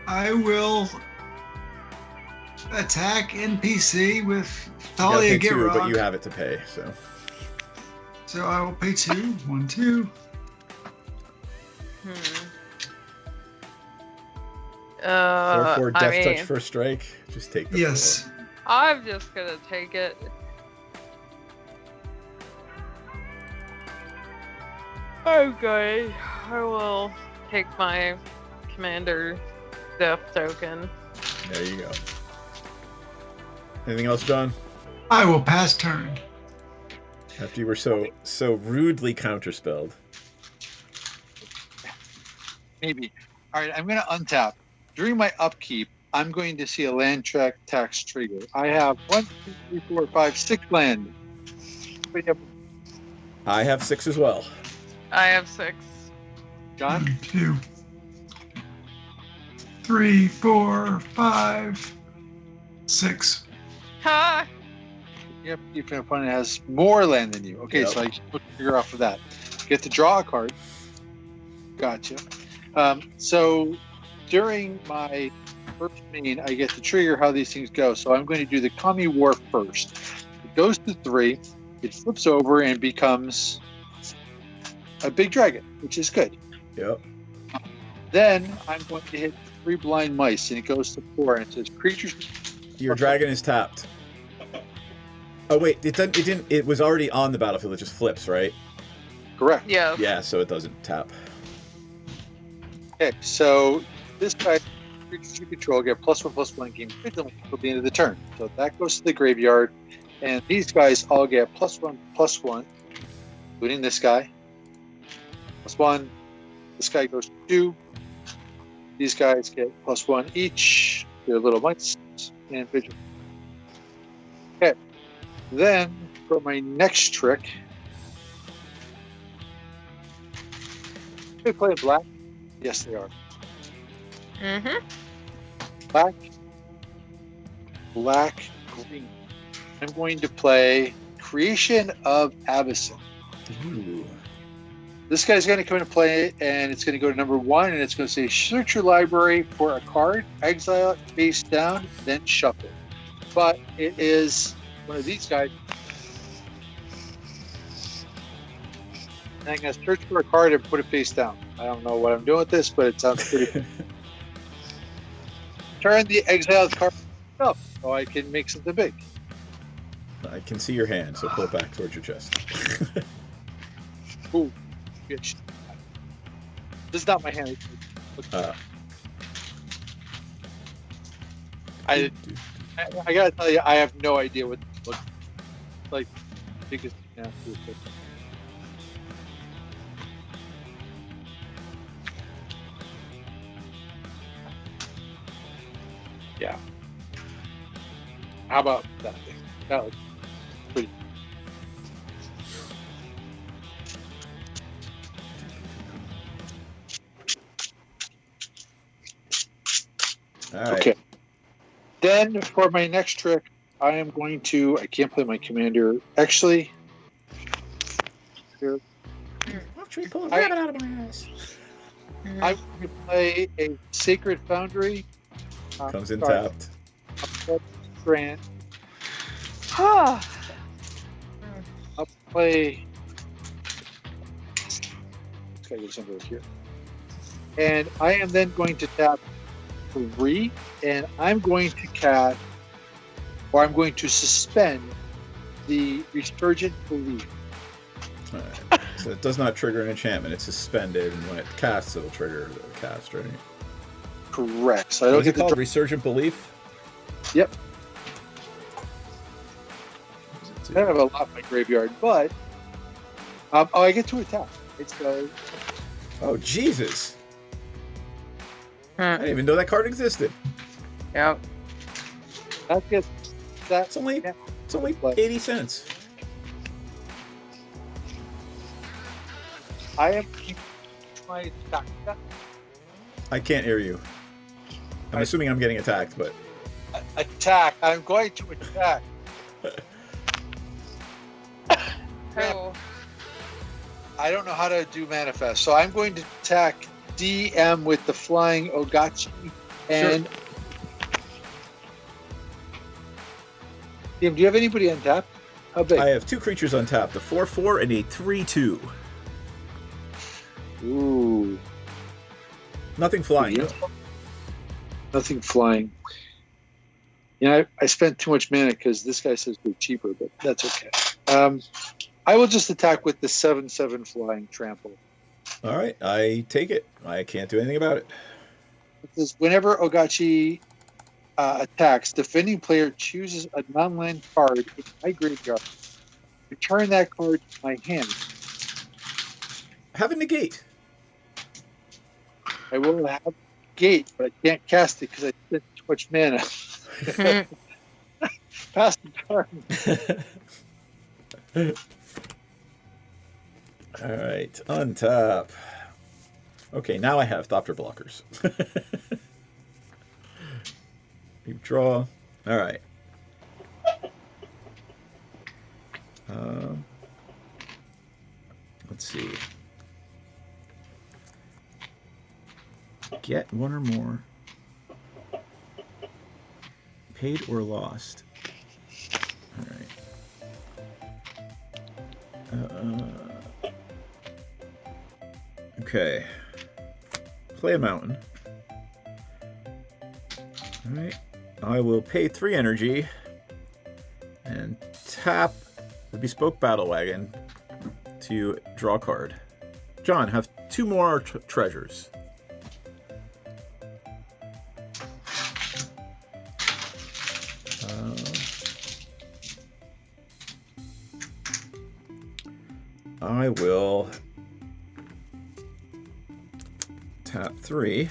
I will attack NPC with
You gotta
Thalia
pay 2,
Gitrog.
but you have it to pay, so.
So I will pay 2. 1, 2.
For
I
death touch
mean,
first strike. Just take the
Yes.
4.
I'm just gonna take it. Okay, I will take my commander death token.
There you go. Anything else, John?
I will pass turn.
After you were so rudely counterspelled.
Maybe. All right, I'm going to untap. During my upkeep, I'm going to see a land track tax trigger. I have 1, 2, 3, 4, 5, 6 land.
I have 6 as well.
I have 6.
John?
1, 2, 3, 4, 5, 6.
Ha!
Yep, your opponent has more land than you. Okay,
Yep.
so I can put a trigger off of that. Get to draw a card. Gotcha. So during my first main, I get to trigger how these things go. So I'm going to do the Kami War first. It goes to 3. It flips over and becomes a big dragon, which is good.
Yep.
Then I'm going to hit 3 blind mice, and it goes to 4, and it says creatures.
Your dragon is tapped. Oh wait, it didn't. It was already on the battlefield. It just flips, right?
Correct.
Yeah.
Yeah, so it doesn't tap.
Okay, so this guy, creatures you control get +1/+1 game until the end of the turn. So that goes to the graveyard, and these guys all get +1/+1, including this guy. +1. This guy goes to 2. These guys get +1 each. They're little mice and vigil. Okay. Then for my next trick, they play black. Yes, they are.
Mm-hmm.
Black, green. I'm going to play Creation of Abyssin.
Ooh.
This guy's going to come into play, and it's going to go to number 1, and it's going to say search your library for a card, exile it face down, then shuffle. But it is one of these guys. And I'm going to search for a card and put it face down. I don't know what I'm doing with this, but it sounds pretty cool. Turn the exiled card up so I can make something big.
I can see your hand, so pull it back towards your chest.
Ooh, good shit. This is not my hand. I gotta tell you, I have no idea what this looks like. Biggest now. Yeah. How about that thing? That looks pretty.
All right.
Okay. Then for my next trick, I am going to. I can't play my commander. Actually, here.
Actually, pull a rabbit out of my ass.
I'm going to play a Sacred Foundry.
Comes in
sorry.
tapped.
Grant.
Ah.
I'll play. This guy goes under here. And I am then going to tap 3, and I'm going to cast, or I'm going to suspend the Resurgent Belief.
All right. So it does not trigger an enchantment. It's suspended, and when it casts, it'll trigger the cast, right?
Correct. So I
What
don't
is it
get the
called? Resurgent Belief?
Yep. I have a lot in my graveyard, but I get to attack. It's
Oh, Jesus. I didn't even know that card existed.
Yep.
that gets
It's only 80 cents.
I am my attack.
I can't hear you. I'm assuming I'm getting attacked, but
Attack. I'm going to attack.
Oh.
I don't know how to do manifest, so I'm going to attack DM with the flying Ogachi, and Tim, do you have anybody untapped? How big?
I have 2 creatures untapped, a 4/4 and a 3/2.
Ooh.
Nothing flying.
Yeah. Nothing flying. Yeah, I spent too much mana because this guy says they're cheaper, but that's okay. I will just attack with the 7/7 flying trample.
All right, I take it. I can't do anything about it.
It says, whenever Ogachi attacks, defending player chooses a non-land card in my graveyard. Return that card to my hand.
Have a negate.
I will have gate, but I can't cast it because I spent too much mana. Pass the turn.
All right, untap. Okay, now I have Thopter blockers. You draw. All right. Let's see. Get one or more. Paid or lost. All right. Okay. Play a mountain. All right. I will pay 3 energy and tap the Bespoke Battle Wagon to draw a card. John, have 2 more treasures. I will tap 3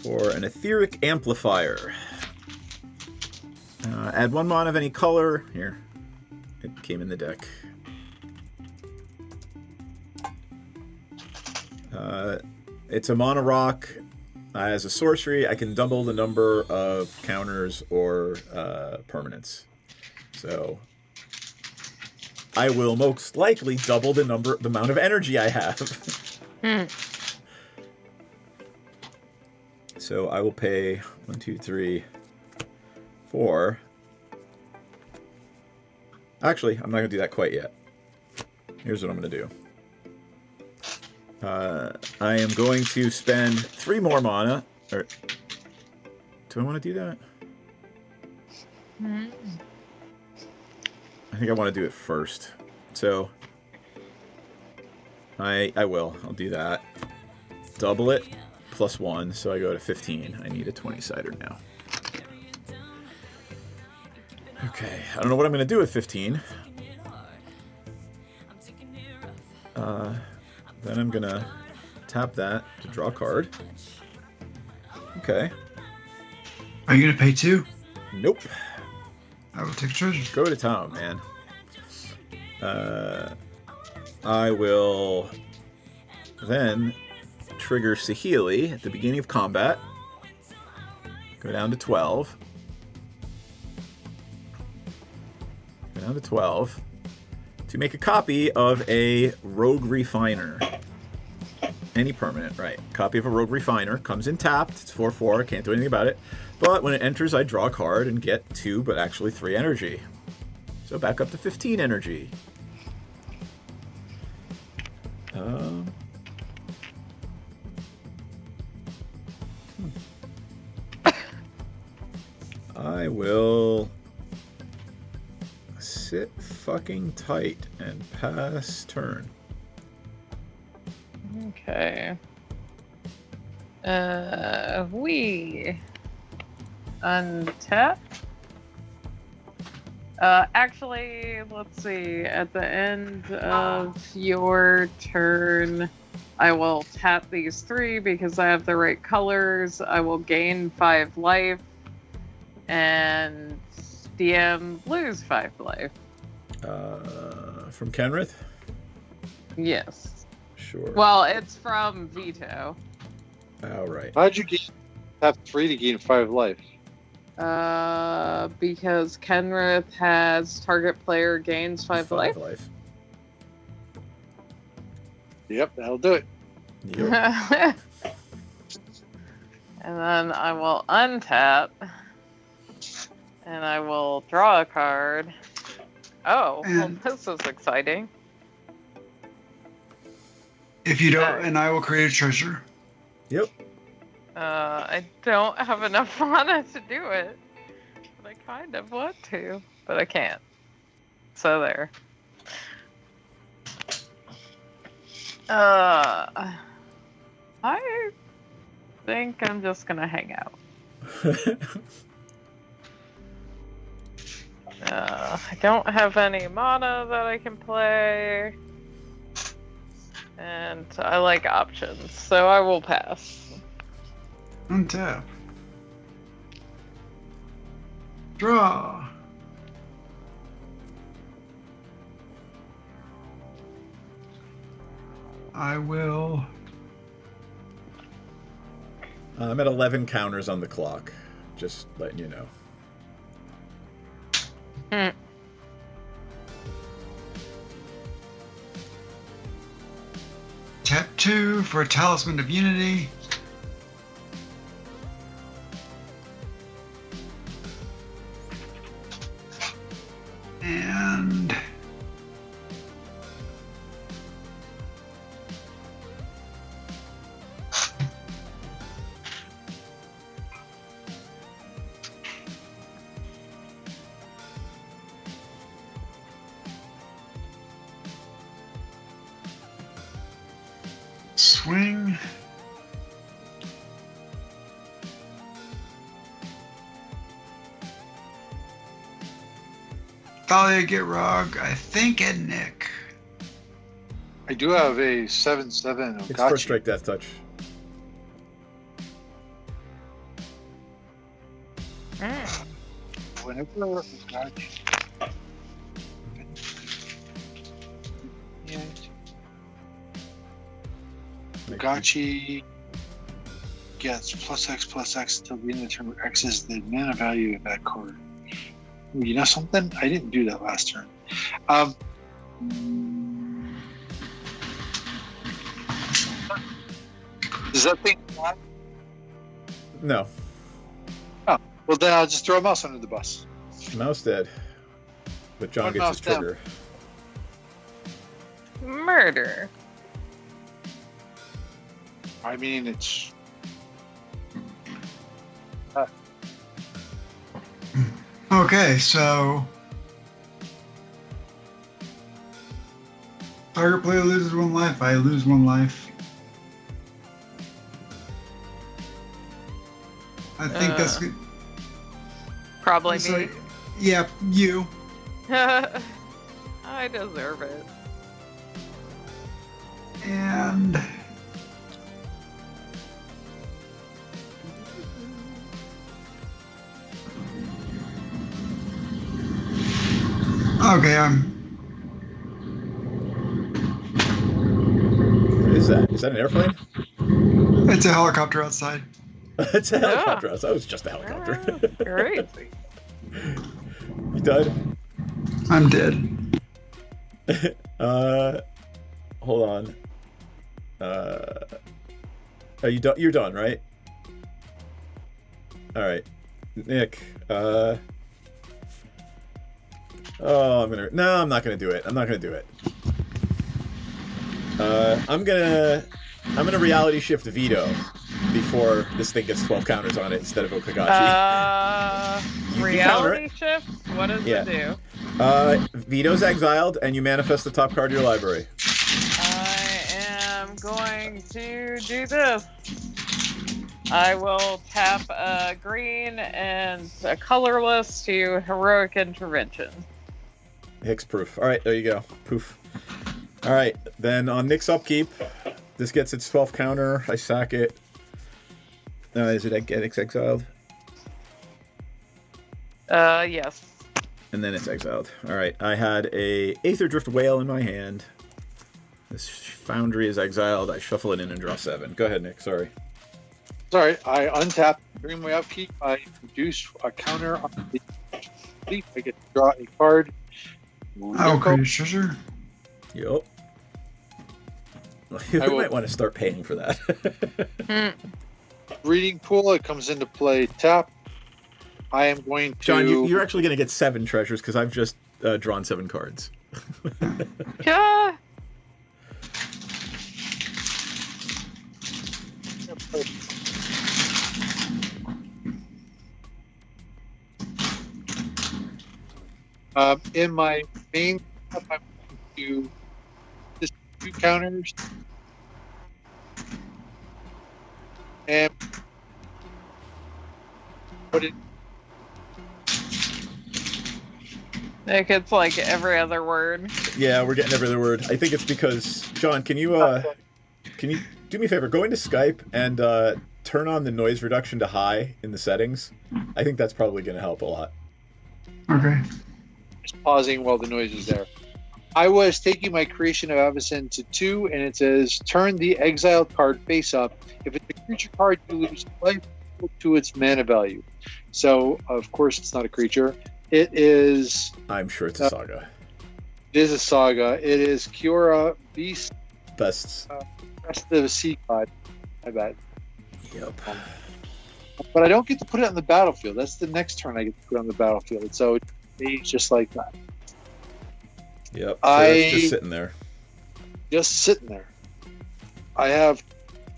for an Etheric Amplifier. Add 1 mana of any color. Here, it came in the deck. It's a mono rock. As a sorcery, I can double the number of counters or permanents. So I will most likely double the amount of energy I have. So I will pay 1, 2, 3, 4. Actually, I'm not going to do that quite yet. Here's what I'm going to do. I am going to spend 3 more mana. Or, do I want to do that? I think I want to do it first. So I will. I'll do that. Double it. +1, so I go to 15. I need a 20-sider now. Okay, I don't know what I'm going to do with 15. Then I'm going to tap that to draw a card. Okay.
Are you going to pay 2?
Nope.
I will take treasure.
Go to town, man. I will then trigger Saheeli at the beginning of combat. Go down to 12. Go down to 12. To make a copy of a Rogue Refiner. Any permanent, right. Copy of a Rogue Refiner. Comes in tapped. It's 4/4. Can't do anything about it. But when it enters, I draw a card and get 2, but actually 3 energy. So back up to 15 energy. I will sit fucking tight and pass turn.
Okay. We untap. Actually, let's see. At the end of your turn, I will tap these 3 because I have the right colors. I will gain 5 life, and DM lose 5 life.
From Kenrith?
Yes.
Sure.
Well, it's from Veto.
Oh, right.
How'd you have 3 to gain 5 life?
Because Kenrith has target player gains 5 life.
Yep, that'll do it.
Yep.
And then I will untap. And I will draw a card. Oh, well,
And-
this is exciting.
If you don't, and I will create a treasure.
Yep.
I don't have enough mana to do it. But I kind of want to, but I can't. So there. I think I'm just gonna hang out. I don't have any mana that I can play. And I like options, so I will pass.
Untap. Draw. I will.
I'm at 11 counters on the clock. Just letting you know.
Tap 2 for a Talisman of Unity. And swing. Thalia, get Rog, I think, and Nick.
I do have a 7/7
It's first
Ogachi.
strike death touch.
Whenever Ogachi. Yeah. Ogachi gets +X until the end of the turn where X is the mana value of that card. Ooh, you know something? I didn't do that last turn. Does that thing fly?
No.
Oh, well then I'll just throw a mouse under the bus.
Mouse dead. But John
One
gets
mouse
his
down.
trigger.
Murder.
I mean, it's
Okay, so target player loses 1 life. I lose 1 life. I think that's good.
Probably
So,
me.
yeah, you.
I deserve it.
And okay,
What is that? Is that an airplane?
it's a helicopter outside.
It's a helicopter. I thought it was just a helicopter.
Great.
You done?
I'm dead.
Hold on. Are you done? You're done, right? All right, Nick. Oh, I'm not gonna do it. I'm not gonna do it. I'm gonna reality shift Vito before this thing gets 12 counters on it instead of Okagachi. You can counter
Reality
it.
shift? What does
Yeah.
it do?
Vito's exiled, and you manifest the top card of your library.
I am going to do this. I will tap a green and a colorless to heroic intervention.
Hicks proof. All right, there you go. Poof. All right, then on Nick's upkeep, this gets its 12 counter. I sack it. Is it gets exiled?
Yes.
And then it's exiled. All right, I had a Aether Drift Whale in my hand. This Foundry is exiled. I shuffle it in and draw 7. Go ahead, Nick. Sorry.
sorry. I untap during my upkeep. I produce a counter on the upkeep. I get to draw a card.
I will create a treasure.
Yup. You
I will-
might want to start paying for that.
Breeding pool, it comes into play. Tap. I am going to.
John, you're actually going to get 7 treasures because I've just drawn 7 cards.
Yeah.
In my main, I'm going to just 2 counters. And put it.
Nick, it's like every other word.
Yeah, we're getting every other word. I think it's because John, can you do me a favor? Go into Skype and turn on the noise reduction to high in the settings. I think that's probably going to help a lot.
Okay.
Just pausing while the noise is there. I was taking my Creation of Avacyn to 2, and it says turn the exiled card face up. If it's a creature card, you lose life to its mana value. So, of course, it's not a creature. It is.
I'm sure it's a saga.
It is a saga. It is Kiora Beast.
Best
Best of Sea God. I bet.
Yep.
But I don't get to put it on the battlefield. That's the next turn I get to put it on the battlefield. So it's just like that.
Yep. So it's just sitting there.
Just sitting there. I have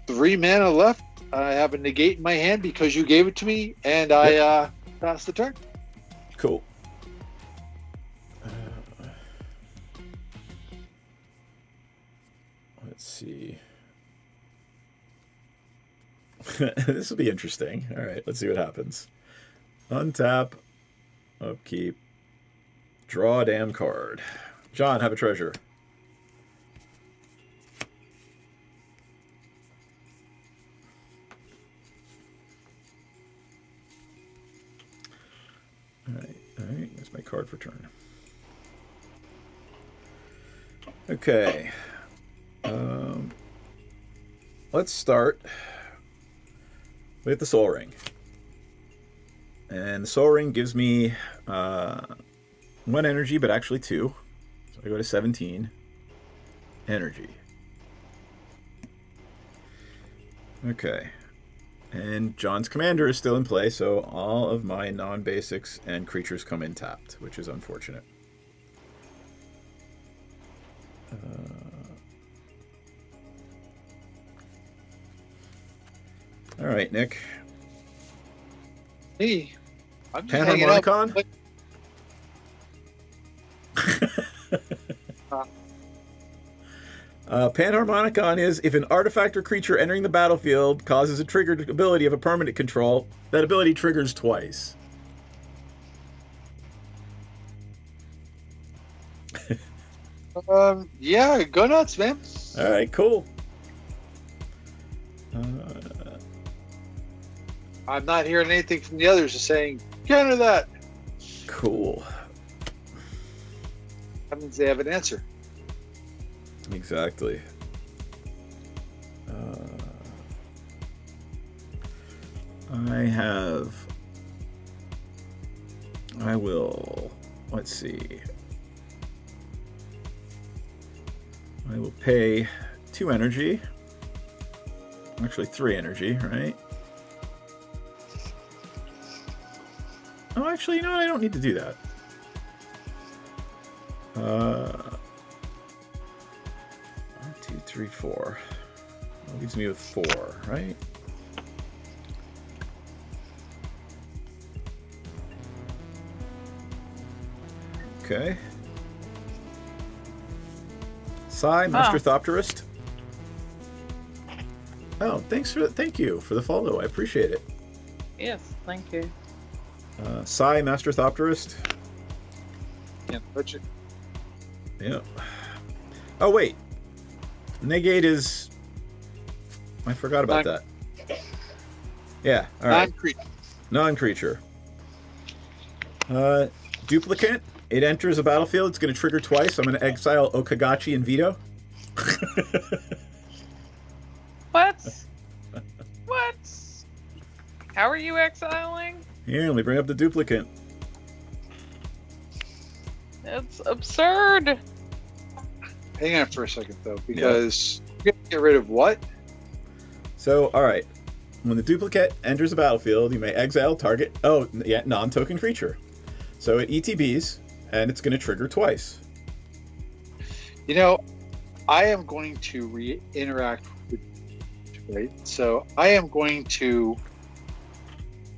3 mana left. I have a negate in my hand because you gave it to me, and I pass the turn.
Cool. Let's see. This will be interesting. All right, let's see what happens. Untap, upkeep, draw a damn card. John, have a treasure. All right, that's my card for turn. Okay. Let's start with the Soul Ring. And the Soul Ring gives me 1 energy, but actually 2. So I go to 17 energy. Okay. And John's commander is still in play, so all of my non-basics and creatures come in tapped, which is unfortunate. All right, Nick.
Hey, I'm just hanging out.
Panharmonicon? Panharmonicon is if an artifact or creature entering the battlefield causes a triggered ability of a permanent control, that ability triggers twice.
Yeah, go nuts, man.
All right, cool.
I'm not hearing anything from the others saying, counter that.
Cool.
That means they have an answer.
Exactly. I will, let's see. I will pay 2 energy. Actually 3 energy, right? Oh, actually, you know what? I don't need to do that. 1, 2, 3, 4. That leaves me with 4, right? Okay. Sai, Master Thopterist. Oh, thank you for the follow. I appreciate it.
Yes, thank you.
Sai, Master Thopterist.
Can't touch it.
Yeah. Oh, wait. Negate is... I forgot about that. Yeah, alright. Non-creature. Duplicate. It enters a battlefield. It's going to trigger twice. I'm going to exile Okagachi and Veto.
What? What? How are you exiling?
Here, let me bring up the duplicate.
It's absurd.
Hang on for a second, though, because you're going to get rid of what?
So, alright. When the duplicate enters the battlefield, you may exile target. Oh, yeah, non-token creature. So it ETBs, and it's going to trigger twice.
You know, I am going to interact with. Right. So I am going to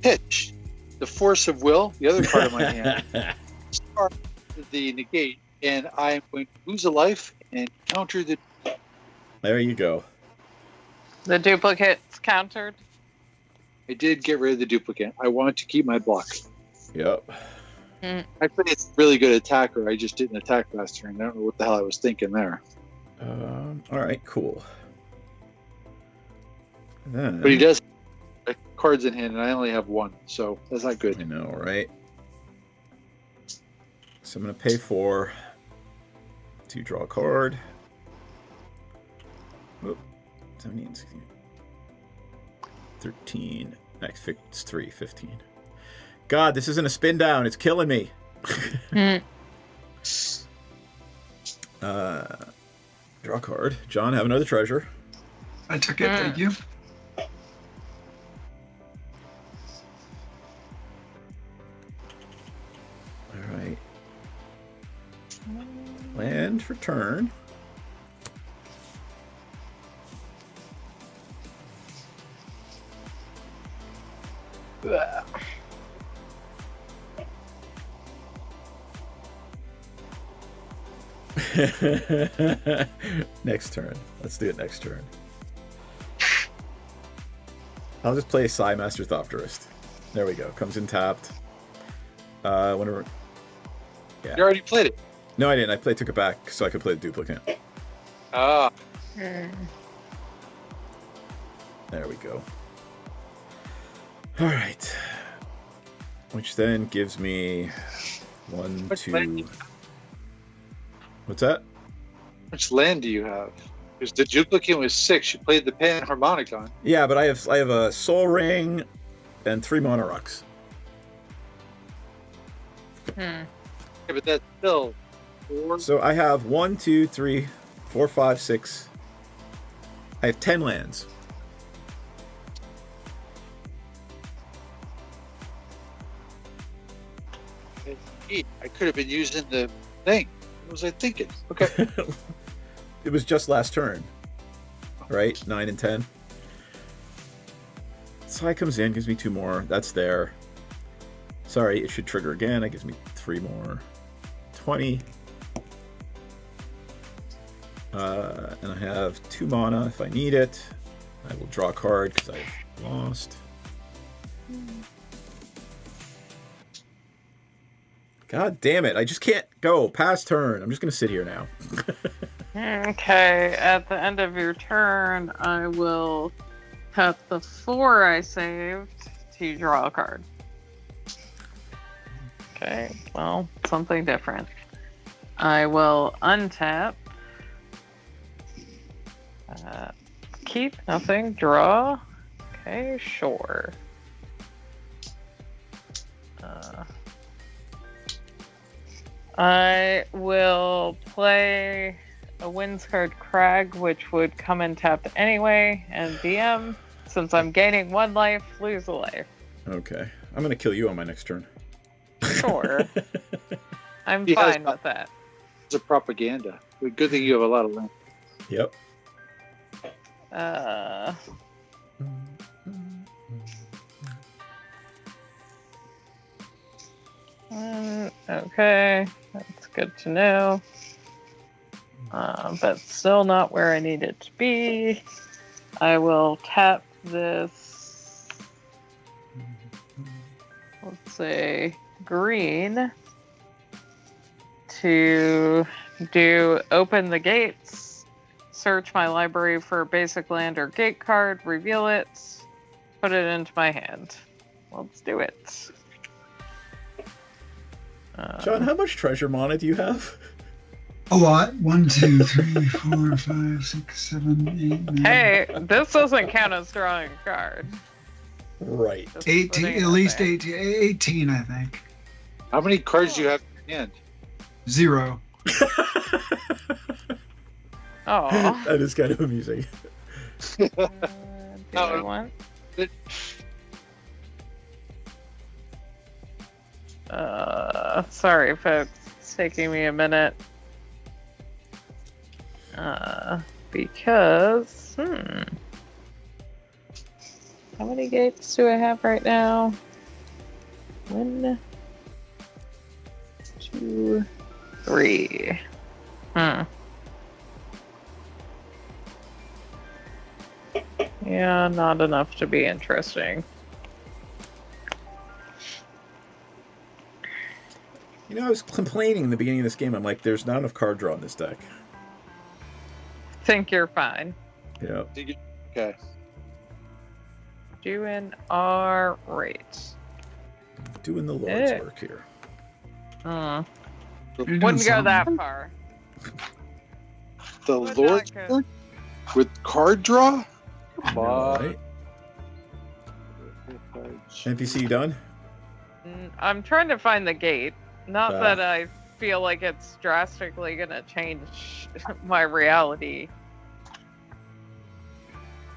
pitch the force of will, the other part of my hand, start the negate, and I am going to lose a life and counter the.
There you go.
The duplicate's countered.
I did get rid of the duplicate. I wanted to keep my block.
Yep.
I played a really good attacker. I just didn't attack last turn. I don't know what the hell I was thinking there.
All right, cool. And then,
But he does have cards in hand, and I only have one, so that's not good.
I know, right? So I'm going to pay 4 to draw a card. Whoop. 17, 16, 13. Next, it's 3, 15. God, this isn't a spin down. It's killing me. Draw a card. John, have another treasure.
I took it, thank you.
All right. Land for turn. Next turn. Let's do it next turn. I'll just play Psy Master Thopterist. There we go. Comes in tapped. Whenever. Yeah.
You already played it.
No, I didn't. Took it back so I could play the duplicate.
Ah.
There we go. All right. Which then gives me 1, 2. What's that?
How much land do you have? Because the duplicate was 6. You played the Panharmonicon.
Yeah, but I have a Soul Ring and 3 Mana Rocks.
Yeah, but that's still 4.
So I have 1, 2, 3, 4, 5, 6. I have 10 lands.
I could have been using the thing. What was I thinking? Okay.
It was just last turn. Right? 9 and 10. Psy comes in, gives me 2 more. That's there. Sorry, it should trigger again. It gives me 3 more. 20. And I have 2 mana if I need it. I will draw a card because I've lost. God damn it. I just can't go past turn. I'm just going to sit here now.
Okay, at the end of your turn, I will cut the 4 I saved to draw a card. Okay, well, something different. I will untap. Keep nothing, draw. Okay, sure. I will play a Windscarred Crag, which would come in tapped anyway, and DM, since I'm gaining 1 life, lose a life.
Okay. I'm going to kill you on my next turn.
Sure. I'm
He has
fine with that.
It's a propaganda. Good thing you have a lot of land.
Yep.
Okay, that's good to know. But still not where I need it to be. I will tap this, let's say, green, to do open the gates, search my library for a basic land or gate card, reveal it, put it into my hand. Let's do it.
John, how much treasure mana do you have?
A lot. 1, 2, 3, 4, 5, 6, 7, 8, 9.
Hey, this doesn't count as drawing a card.
Right.
Just
18,
putting
at
it
least
there.
18, I think.
How many cards do you have in your hand?
0.
Oh.
That is kind of amusing.
Do I want Sorry, folks. It's taking me a minute. Because, how many gates do I have right now? 1, 2, 3. Yeah, not enough to be interesting.
You know, I was complaining in the beginning of this game. I'm like, there's not enough card draw in this deck.
Think you're fine.
Yeah.
Okay.
Doing all right.
Doing the Lord's work here.
You're doing
Wouldn't go that
something.
far.
The
Would
Lord's
not go-
work with card draw? Come
All
on.
right. NPC done?
I'm trying to find the gate. Not
Ah.
that I feel like it's drastically gonna change my reality.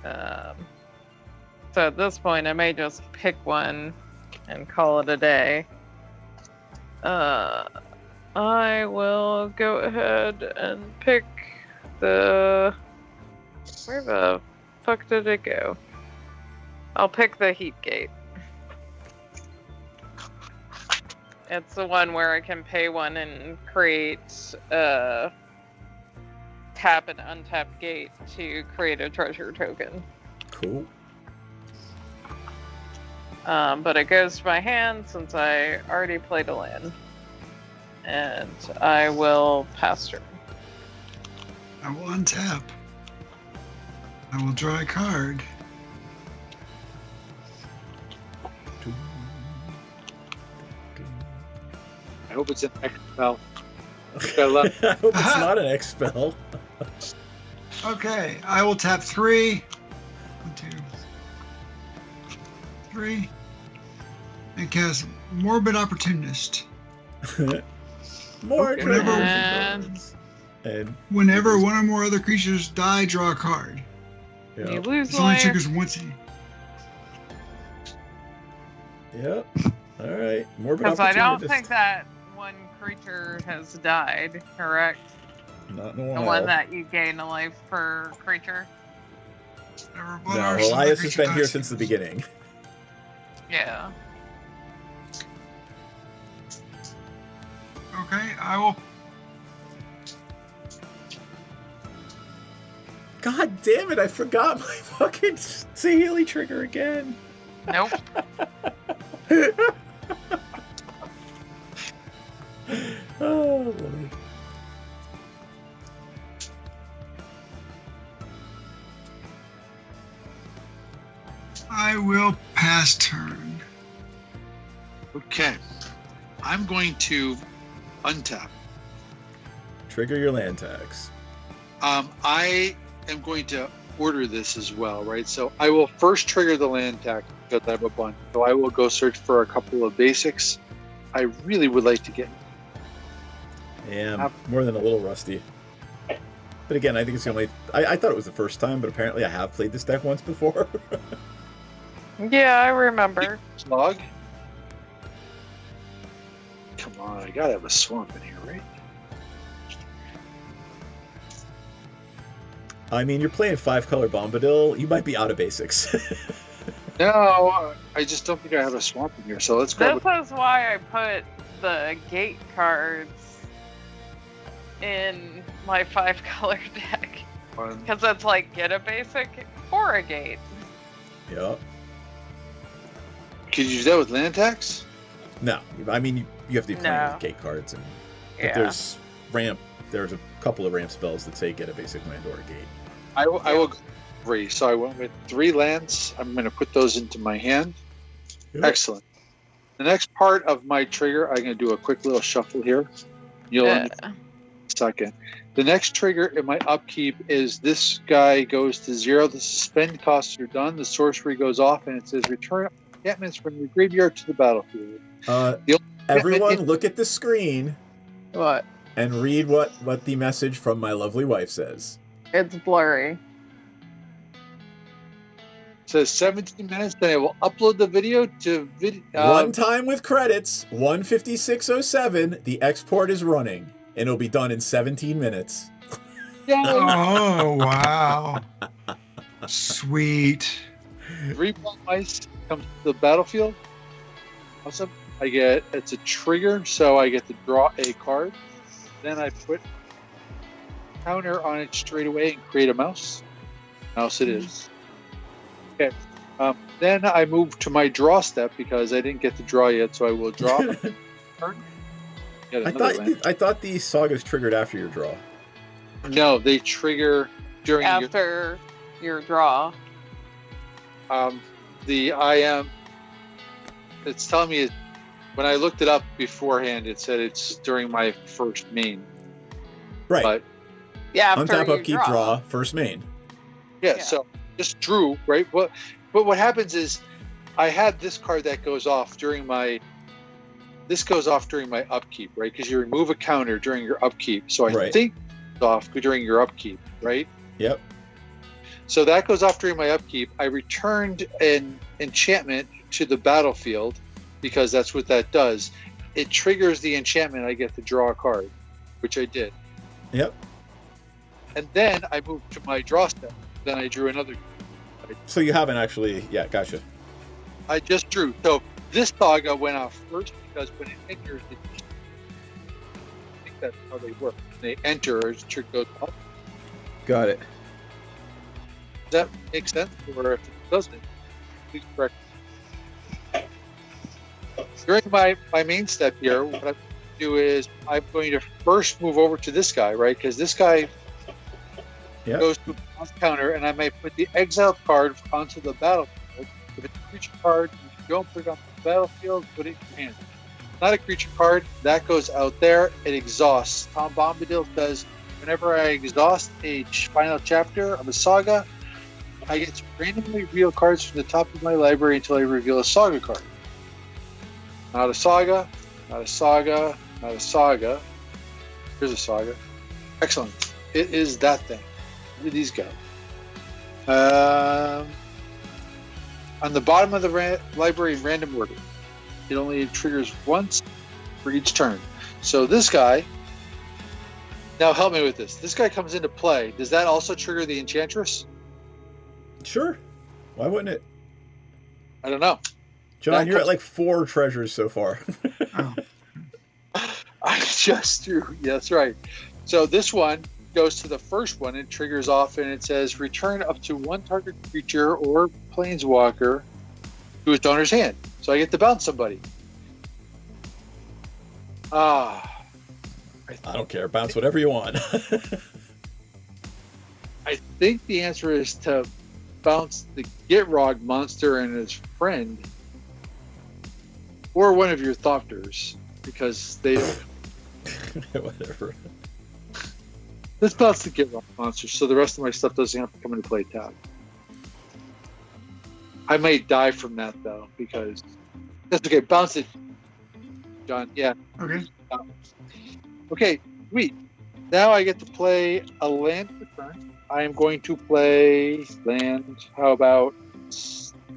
So at this point, I may just pick one and call it a day. I will go ahead and pick the... Where the fuck did it go? I'll pick the heat gate. It's the one where I can pay one and create a tap and untap gate to create a treasure token.
Cool.
But it goes to my hand since I already played a land. And I will pass turn.
I will untap. I will draw a card.
I hope it's an X spell.
I hope it's not an X spell.
Okay, I will tap 3. 1, 2, 3. And cast Morbid Opportunist.
More
Okay.
treasure
And-
cards. And
Whenever one or more other creatures die, draw a card.
yeah.
You lose
This only
life.
triggers once.
Yep. All right. Morbid
Because I don't
Opportunist.
think that one creature has died, correct?
Not in a
The
while.
one that you gain a life per creature.
Whenever
No,
one or some other
Elias has
creature
been here
dies-
since the beginning.
Yeah.
Okay, I will.
God damn it! I forgot my fucking Saheeli trigger again.
Nope.
Oh Lord.
I will pass turn.
Okay. I'm going to untap.
Trigger your land tax.
I am going to order this as well, right? So I will first trigger the land tax because I have a bunch. So I will go search for a couple of basics. I really would like to get.
Yeah, I'm more than a little rusty. But again, I think it's the only. I thought it was the first time, but apparently I have played this deck once before.
Yeah, I remember.
Slog. Come on, I gotta have a swamp in here, right?
I mean, you're playing 5-color Bombadil. You might be out of basics.
No, I just don't think I have a swamp in here. So let's grab.
This is why I put the gate cards in my 5-color deck.
One.
Because it's like, get a basic or a gate.
Yeah.
Could you do that with land tax?
No, I mean you have to be playing
No.
with gate cards, and but
Yeah.
there's ramp. There's a couple of ramp spells that say get a basic land or a gate.
I will go 3. So I went with 3 lands. I'm going to put those into my hand.
Yep.
Excellent. The next part of my trigger, I'm going to do a quick little shuffle here. You'll understand in a second. The next trigger in my upkeep is this guy goes to 0. The suspend costs are done. The sorcery goes off, and it says return enchantments from your graveyard to the battlefield.
Everyone, look at the screen
What?
and read what the message from my lovely wife says.
It's blurry.
says 17 minutes. Then I will upload the video to video.
One time with credits, 1:56:07. The export is running, and it'll be done in 17 minutes.
Oh, wow. Sweet.
3 ball mice comes to the battlefield. Awesome. It's a trigger, so I get to draw a card. Then I put counter on it straight away and create a mouse. Mouse it is. Okay. Then I move to my draw step because I didn't get to draw yet, so I will draw.
I thought the sagas triggered after your draw.
No, they trigger during
after your draw.
It's telling me when I looked it up beforehand, it said it's during my first main.
Right.
But
yeah, after
untap,
you
upkeep, draw, first main.
Yeah, so just drew, right? But what happens is I had this card that goes off during my upkeep, right? Because you remove a counter during your upkeep. So I think it's off during your upkeep, right?
Yep.
So that goes off during my upkeep. I returned an enchantment to the battlefield because that's what that does. It triggers the enchantment. I get to draw a card, which I did.
Yep.
And then I moved to my draw step. Then I drew another.
So you haven't actually, gotcha.
I just drew. So this saga went off first because when it enters, I think that's how they work. When they enter, a trick goes off.
Got it.
Does that make sense? Or if it doesn't, please correct me. During my main step here, what I'm going to do is I'm going to first move over to this guy, right? Because this guy goes to a counter, and I may put the exiled card onto the battlefield. If it's a creature card, you don't put it on the battlefield, put it in your hand. Not a creature card, that goes out there, it exhausts. Tom Bombadil says, whenever I exhaust a final chapter of a saga, I get to randomly reveal cards from the top of my library until I reveal a saga card. Not a saga, not a saga, not a saga. Here's a saga. Excellent. It is that thing. Where did these go? On the bottom of the library in random order. It only triggers once for each turn. So this guy, now help me with this. This guy comes into play. Does that also trigger the Enchantress?
Sure. Why wouldn't it?
I don't know.
John, you're at like 4 treasures so far.
I just drew. Yeah, that's right. So this one goes to the first one and triggers off, and it says return up to 1 target creature or planeswalker to its owner's hand. So I get to bounce somebody. I
don't care. Bounce whatever you want.
I think the answer is to bounce the Gitrog monster and his friend, or one of your Thopters, because they.
Whatever.
Let's bounce the Gitrog monster, so the rest of my stuff doesn't have to come into play tab. I may die from that though, because that's okay. Bounce it, John. Yeah.
Okay.
Okay. Sweet. Now I get to play a land per turn. I am going to play land. How about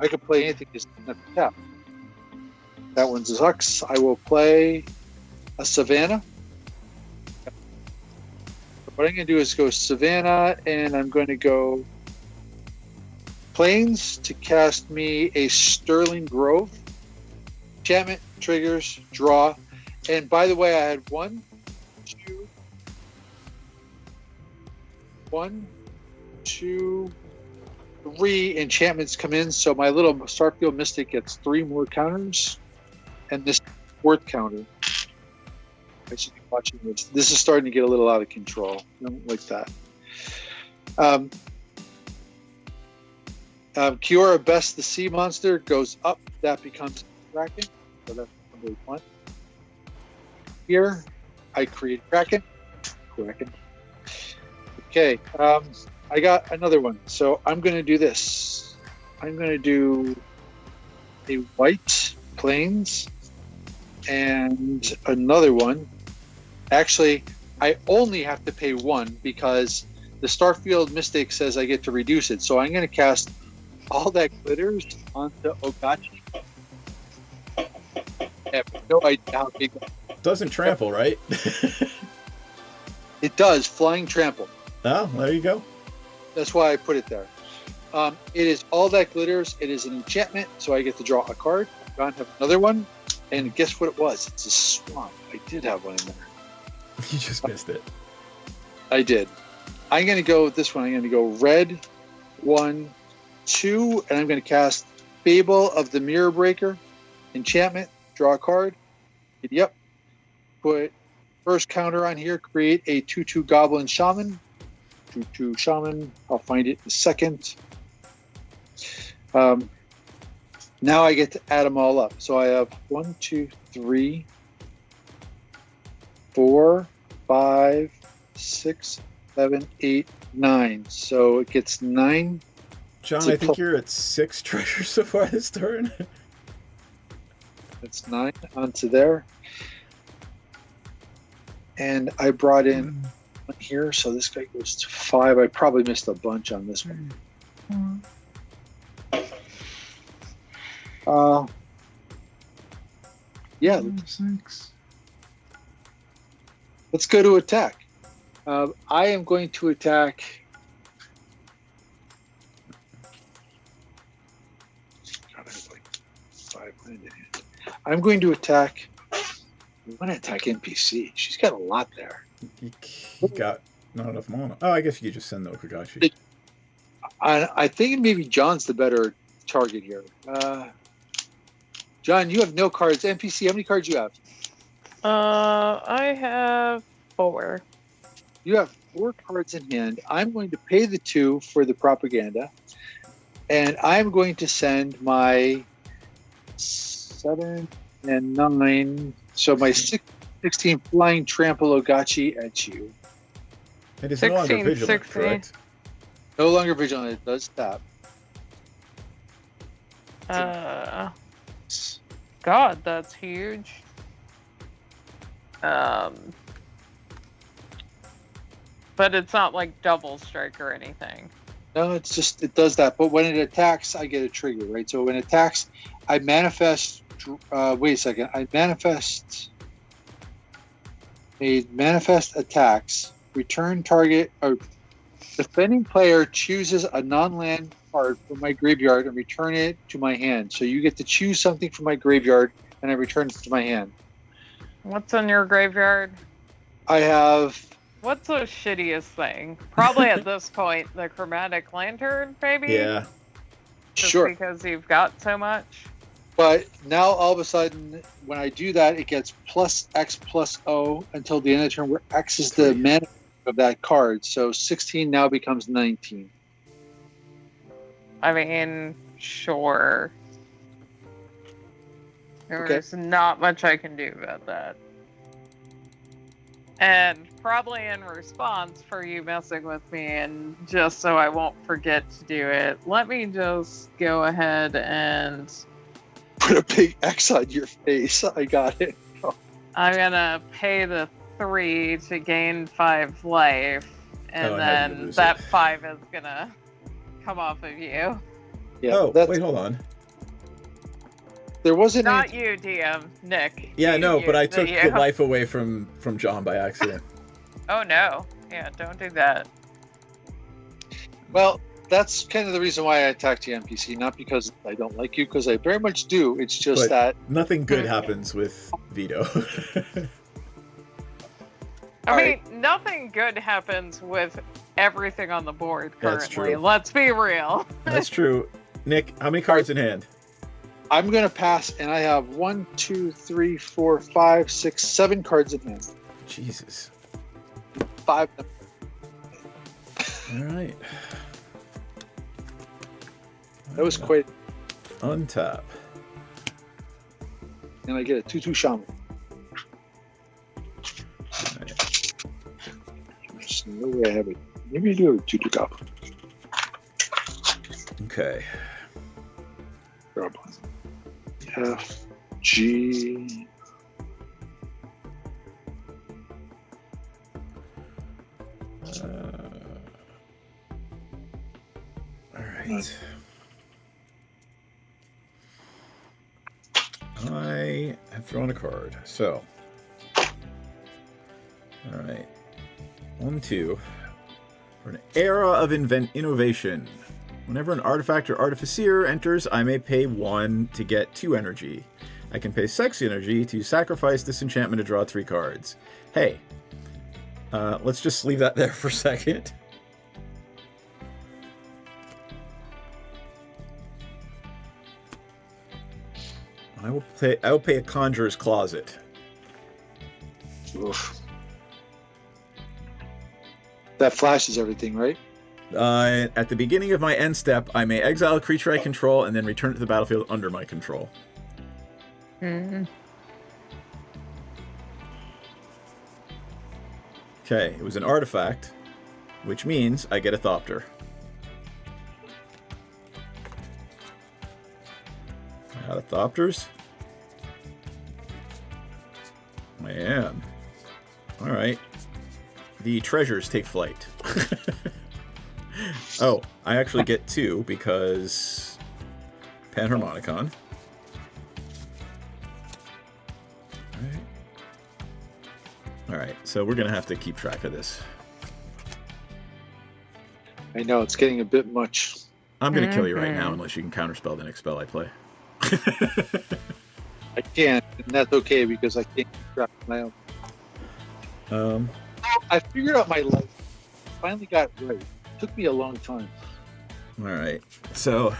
I could play anything just at the tap. That one sucks. I will play a Savannah. What I'm going to do is go Savannah, and I'm going to go Plains to cast me a Sterling Grove. Enchantment, triggers, draw. And by the way, I had 1, 2, 3 enchantments come in, so my little Starfield Mystic gets 3 more counters, and this 4th counter. I should be watching this. This is starting to get a little out of control. I don't like that. Kiora Best the Sea Monster goes up. That becomes Kraken. So that's number 1. Here, I create Kraken. Okay. I got another one. So I'm going to do this. I'm going to do a white Plains and another one. Actually, I only have to pay 1 because the Starfield Mystic says I get to reduce it. So I'm going to cast all that glitters onto Ogachi. I have no idea how big
Doesn't trample, right?
it does. Flying trample.
Oh, there you go.
That's why I put it there. It is all that glitters. It is an enchantment, so I get to draw a card. I have another one, and guess what it was? It's a swamp. I did have one in there.
You just missed it.
I did. I'm going to go with this one. I'm going to go red, 1, 2, and I'm going to cast Fable of the Mirror Breaker. Enchantment, draw a card. Yep. Put first counter on here, create a 2/2 Goblin Shaman. 2/2 Shaman. I'll find it in a second. Now I get to add them all up. So I have 1, 2, 3, 4, 5, 6, 7, 8, 9. So it gets 9.
John, I think you're at 6 treasures so far this turn.
That's 9 onto there. And I brought in one here, so this guy goes to 5. I probably missed a bunch on this one. Yeah,
6.
let's go to attack. I am going to attack. God, I have like 5 land in hand. I'm going to attack. I'm going to attack NPC. She's got a lot there.
You got not enough mana. Oh, I guess you could just send the Okagashi.
I think maybe John's the better target here. John, you have no cards. NPC, how many cards you have?
I have 4.
You have 4 cards in hand. I'm going to pay the 2 for the propaganda, and I'm going to send my 7 and 9. So my 16 flying trample Ogachi at you.
It is no longer
16,
vigilant,
16.
correct?
No longer vigilant. It does tap.
God, that's huge. But it's not like double strike or anything.
No, it's just, it does that. But when it attacks, I get a trigger, right? So when it attacks, I manifest. Wait a second. I manifest attacks. Return target. Or defending player chooses a non-land card from my graveyard and return it to my hand. So you get to choose something from my graveyard, and I return it to my hand.
What's in your graveyard?
I have.
What's the shittiest thing? Probably at this point, the Chromatic Lantern, maybe?
Yeah.
Just
Sure.
because you've got so much.
But now all of a sudden, when I do that, it gets plus X plus O until the end of the turn, where X is the mana of that card. So 16 now becomes 19.
I mean, sure. There's not much I can do about that. And probably in response for you messing with me, and just so I won't forget to do it, let me just go ahead and
Put a big X on your face. I got it.
I'm gonna pay the 3 to gain 5 life, and
Oh, and have you
then
lose
that
it.
5 is gonna come off of you.
Yeah,
Oh,
that's,
wait, hold on.
there wasn't
Not
any,
you, DM. Nick.
Yeah,
You-
no,
you-
but I took
you.
the life away from John by accident.
Oh no. Yeah, don't do that.
well, that's kind of the reason why I attacked you, NPC. Not because I don't like you, because I very much do. It's just
But
that
nothing good happens with Vito.
I mean, nothing good happens with everything on the board currently.
That's true.
Let's be real.
That's true. Nick, how many cards in hand?
I'm going to pass, and I have 1, 2, 3, 4, 5, 6, 7 cards in hand.
Jesus.
5.
All right.
That was quite.
Untap.
And I get a 2/2 shaman. There's no way I have it. Maybe I do have a 2/2 goblin.
Okay.
Goblin. F, G.
All right. I have drawn a card. So, all right, 1, 2. For an era of innovation. Whenever an artifact or artificer enters, I may pay 1 to get 2 energy. I can pay 6 energy to sacrifice this enchantment to draw 3 cards. Hey, let's just leave that there for a second. I will pay a Conjurer's Closet.
Oof. That flashes everything, right?
At the beginning of my end step, I may exile a creature I control and then return it to the battlefield under my control.
Mm.
Okay, it was an artifact, which means I get a Thopter. Out of Thopters? I am. Alright. The treasures take flight. Oh, I actually get 2 because Panharmonicon. Alright, so we're going to have to keep track of this.
I know, it's getting a bit much.
I'm going to kill you right now unless you can counterspell the next spell I play.
I can't, and that's okay because I can't keep track of my own. I figured out my life. Finally got it right. It took me a long time.
Alright, so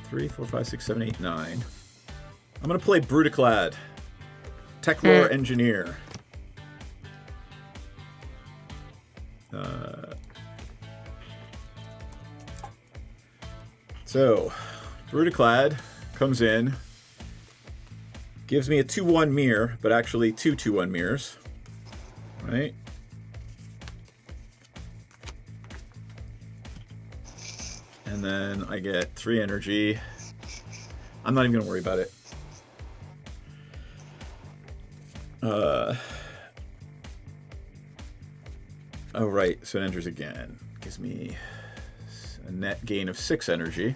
3, 4, 5, 6, 7, 8, 9. I'm going to play Brutaclad. Techlore Engineer. So, Brutaclad comes in, gives me a 2/1 mirror, but actually 2 2/1 mirrors. Right? And then I get 3 energy. I'm not even going to worry about it. Oh, right. So it enters again. Gives me a net gain of 6 energy.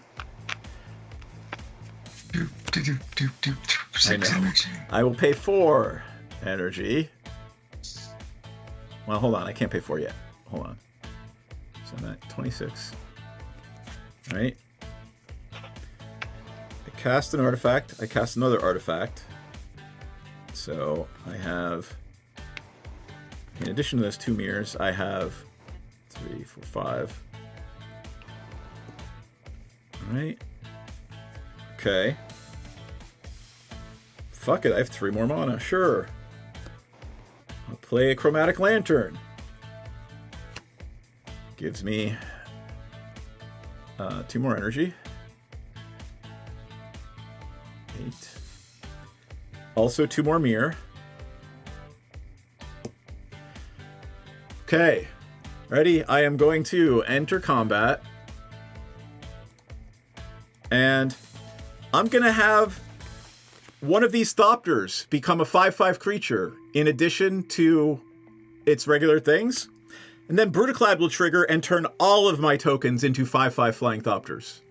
Six energy.
I will pay 4 energy. Well, hold on. I can't pay 4 yet. Hold on. So I'm at 26. All right. I cast an artifact. I cast another artifact. So I have, in addition to those 2 mirrors, I have 3, 4, 5. All right. Okay. Fuck it, I have 3 more mana. Sure. I'll play a Chromatic Lantern. Gives me 2 more energy. 8. Also 2 more mirror. Okay. Ready? I am going to enter combat. And I'm going to have one of these Thopters become a 5/5 creature in addition to its regular things. And then Brutaclad will trigger and turn all of my tokens into 5/5 flying Thopters.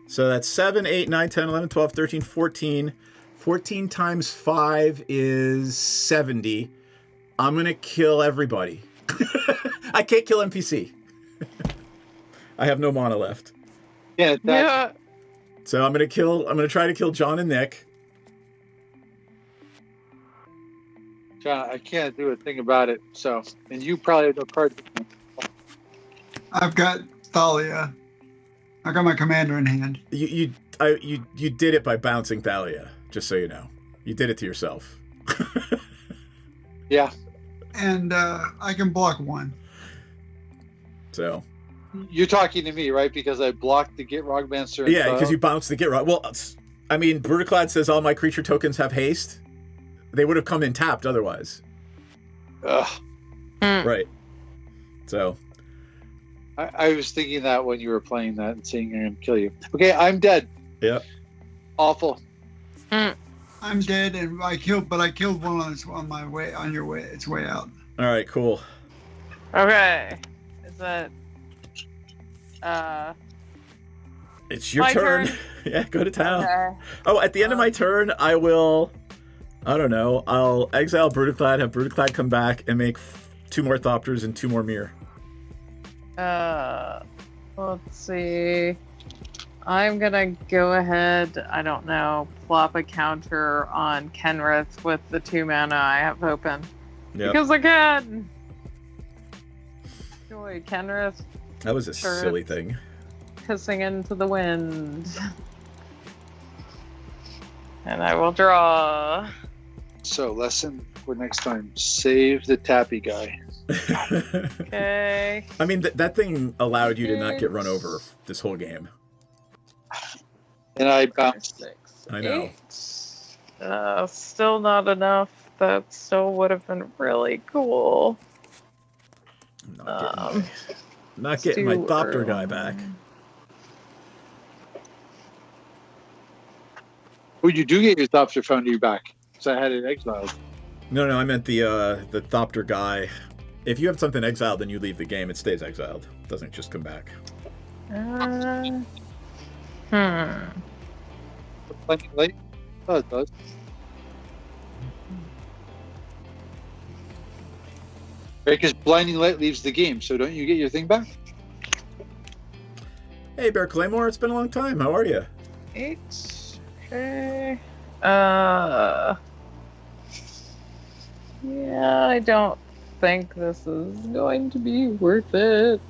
So that's 7, 8, 9, 10, 11, 12, 13, 14. 14 times 5 is 70. I'm going to kill everybody. I can't kill NPC. I have no mana left.
Yeah.
So I'm going to try to kill John and Nick.
John, I can't do a thing about it. So, and you probably have no card.
I've got Thalia. I got my commander in hand.
You did it by bouncing Thalia, just so you know. You did it to yourself.
Yeah.
And I can block 1.
So.
You're talking to me, right? Because I blocked the Get Rogmancer.
Yeah, because you bounced the Get Rog. Well, I mean, Brutaclad says all my creature tokens have haste. They would have come in tapped otherwise.
Ugh.
Right. So.
I was thinking that when you were playing that and saying I'm going to kill you. Okay, I'm dead.
Yep.
Awful.
I'm dead, and I killed one on my way, on your way, its way out.
All right, cool.
Okay. Is that
It's your
My
turn.
turn?
Yeah, go to town.
Okay.
Oh, at the end of my turn, I will. I don't know. I'll exile Brutaclad, have Brutaclad come back, and make 2 more Thopters and 2 more Mir.
Let's see. I'm gonna go ahead, I don't know, plop a counter on Kenrith with the 2 mana I have open.
Yep.
Because I can! Joy, Kenrith
That was a
Sure.
silly thing.
pissing into the wind. And I will draw.
So, lesson for next time: save the tappy guy.
Okay.
I mean, that thing allowed you to not get run over this whole game.
And I bounced.
6,
I know.
8. Still not enough. That still would have been really cool.
I'm not getting my Thopter guy back.
Oh, you do get your Thopter Foundry back. So I had it exiled.
No, I meant the Thopter guy. If you have something exiled, then you leave the game. It stays exiled. It doesn't just come back.
Blinding Light? Oh, it does. Right, because Blinding Light leaves the game, so don't you get your thing back?
Hey, Bear Claymore, it's been a long time. How are you?
8. Okay. Yeah, I don't think this is going to be worth it.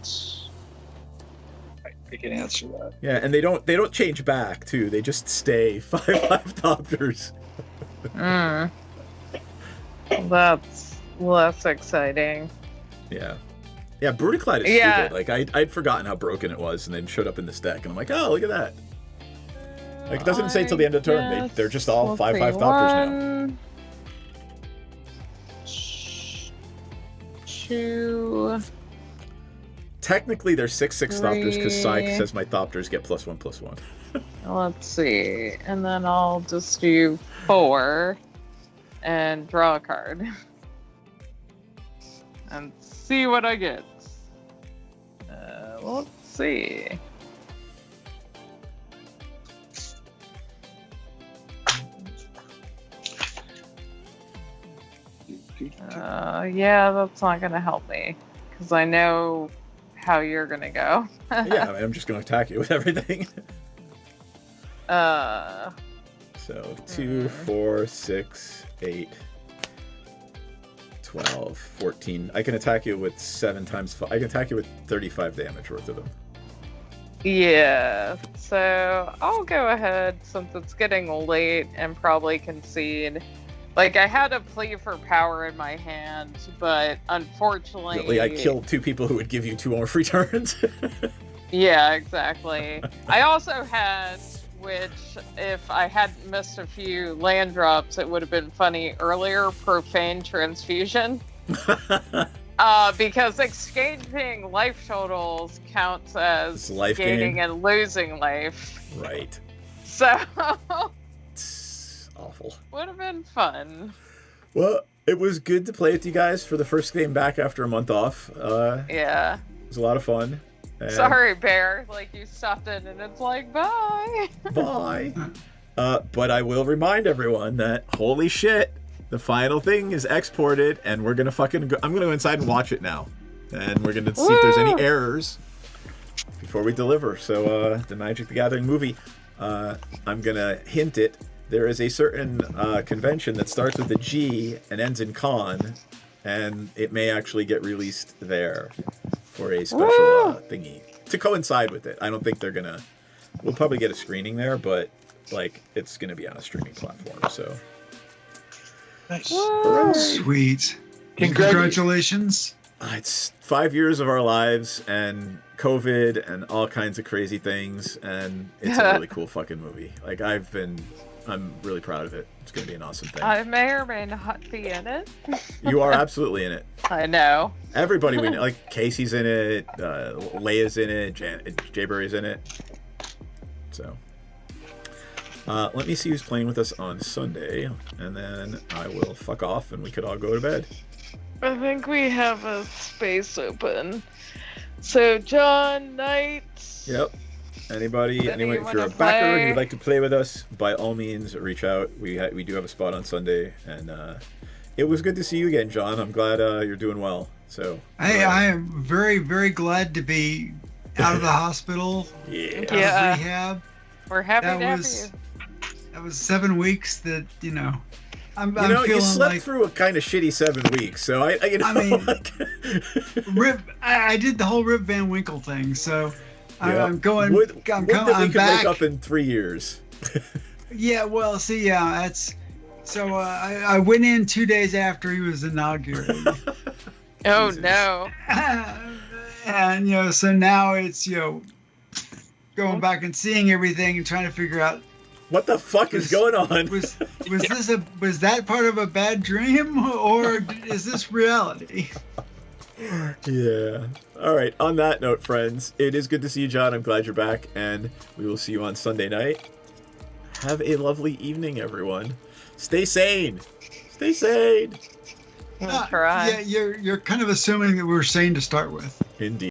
I can answer that.
Yeah, and they don't change back too. They just stay 5/5 Thopters.
That's less exciting.
Yeah. Yeah, Brutaclad is
Yeah.
stupid. Like I'd forgotten how broken it was, and then showed up in this deck, and I'm like, oh, look at that. Like it doesn't say till the end of the turn. They're just all 5/5 Thopters now.
2.
Technically, they're 6/6 Thopters because Sai
3.
says my Thopters get +1/+1.
Let's see. And then I'll just do 4 and draw a card. And see what I get. Let's see. Yeah, that's not gonna help me. Because I know how you're gonna go.
Yeah, I mean, I'm just going to attack you with everything. So 2, 4, 6, 8, 12, 14. I can attack you with 7 times 5. I can attack you with 35 damage worth of them.
Yeah, so I'll go ahead since it's getting late and probably concede. Like, I had a plea for power in my hand, but unfortunately...
Really, I killed 2 people who would give you 2 more free turns.
Yeah, exactly. I also had, which if I hadn't missed a few land drops, it would have been funny earlier, Profane Transfusion. Because exchanging life totals counts as
life
gaining
gain.
and losing life.
Right.
So...
It's awful.
Would have been fun.
Well, it was good to play with you guys for the first game back after a month off.
Yeah.
It was a lot of fun. And
Sorry, Bear. Like, you stopped in and it's like, bye.
Bye. But I will remind everyone that, holy shit, the final thing is exported, and we're going to fucking go. I'm going to go inside and watch it now. And we're going to see if there's any errors before we deliver. So, the Magic the Gathering movie, I'm going to hint it. There is a certain convention that starts with a G and ends in con, and it may actually get released there for a special thingy to coincide with it. I don't think they're gonna. We'll probably get a screening there, but like it's gonna be on a streaming platform. So
Nice.
Sweet.
Congratulations.
It's 5 years of our lives and COVID and all kinds of crazy things, and it's a really cool fucking movie. Like I'm really proud of it. It's gonna be an awesome thing.
I may or may not be in it.
You are absolutely in it.
I know.
Everybody we know, like Casey's in it, Leia's in it, Jayberry's in it. So, let me see who's playing with us on Sunday, and then I will fuck off, and we could all go to bed.
I think we have a space open. So, John Knight.
Yep. Anybody,
If
anyone,
you
if you're a
wanna
backer and
play-
you'd like to play with us, by all means, reach out. We do have a spot on Sunday, and it was good to see you again, John. I'm glad you're doing well. So.
Hey, I am very, very glad to be out of the hospital,
Yeah.
out
Yeah.
of rehab.
We're happy
That
to have
was-
you.
That was 7 weeks that, I'm
You know, you
feeling
slept
like
through a kind of shitty 7 weeks, so I
mean,
like,
I did the whole Rip Van Winkle thing, so
yeah.
I'm going.
Would
I'm
that we
I'm
could
back.
make up in 3 years.
Yeah, well, see, that's. So I went in 2 days after he was inaugurated,
Oh
Jesus.
no.
and so now it's going back and seeing everything and trying to figure out
What the fuck is going on?
was that part of a bad dream or is this reality?
Yeah. All right. On that note, friends, it is good to see you, John. I'm glad you're back, and we will see you on Sunday night. Have a lovely evening, everyone. Stay sane. Stay sane.
We'll try.
Yeah, you're kind of assuming that we're sane to start with.
Indeed.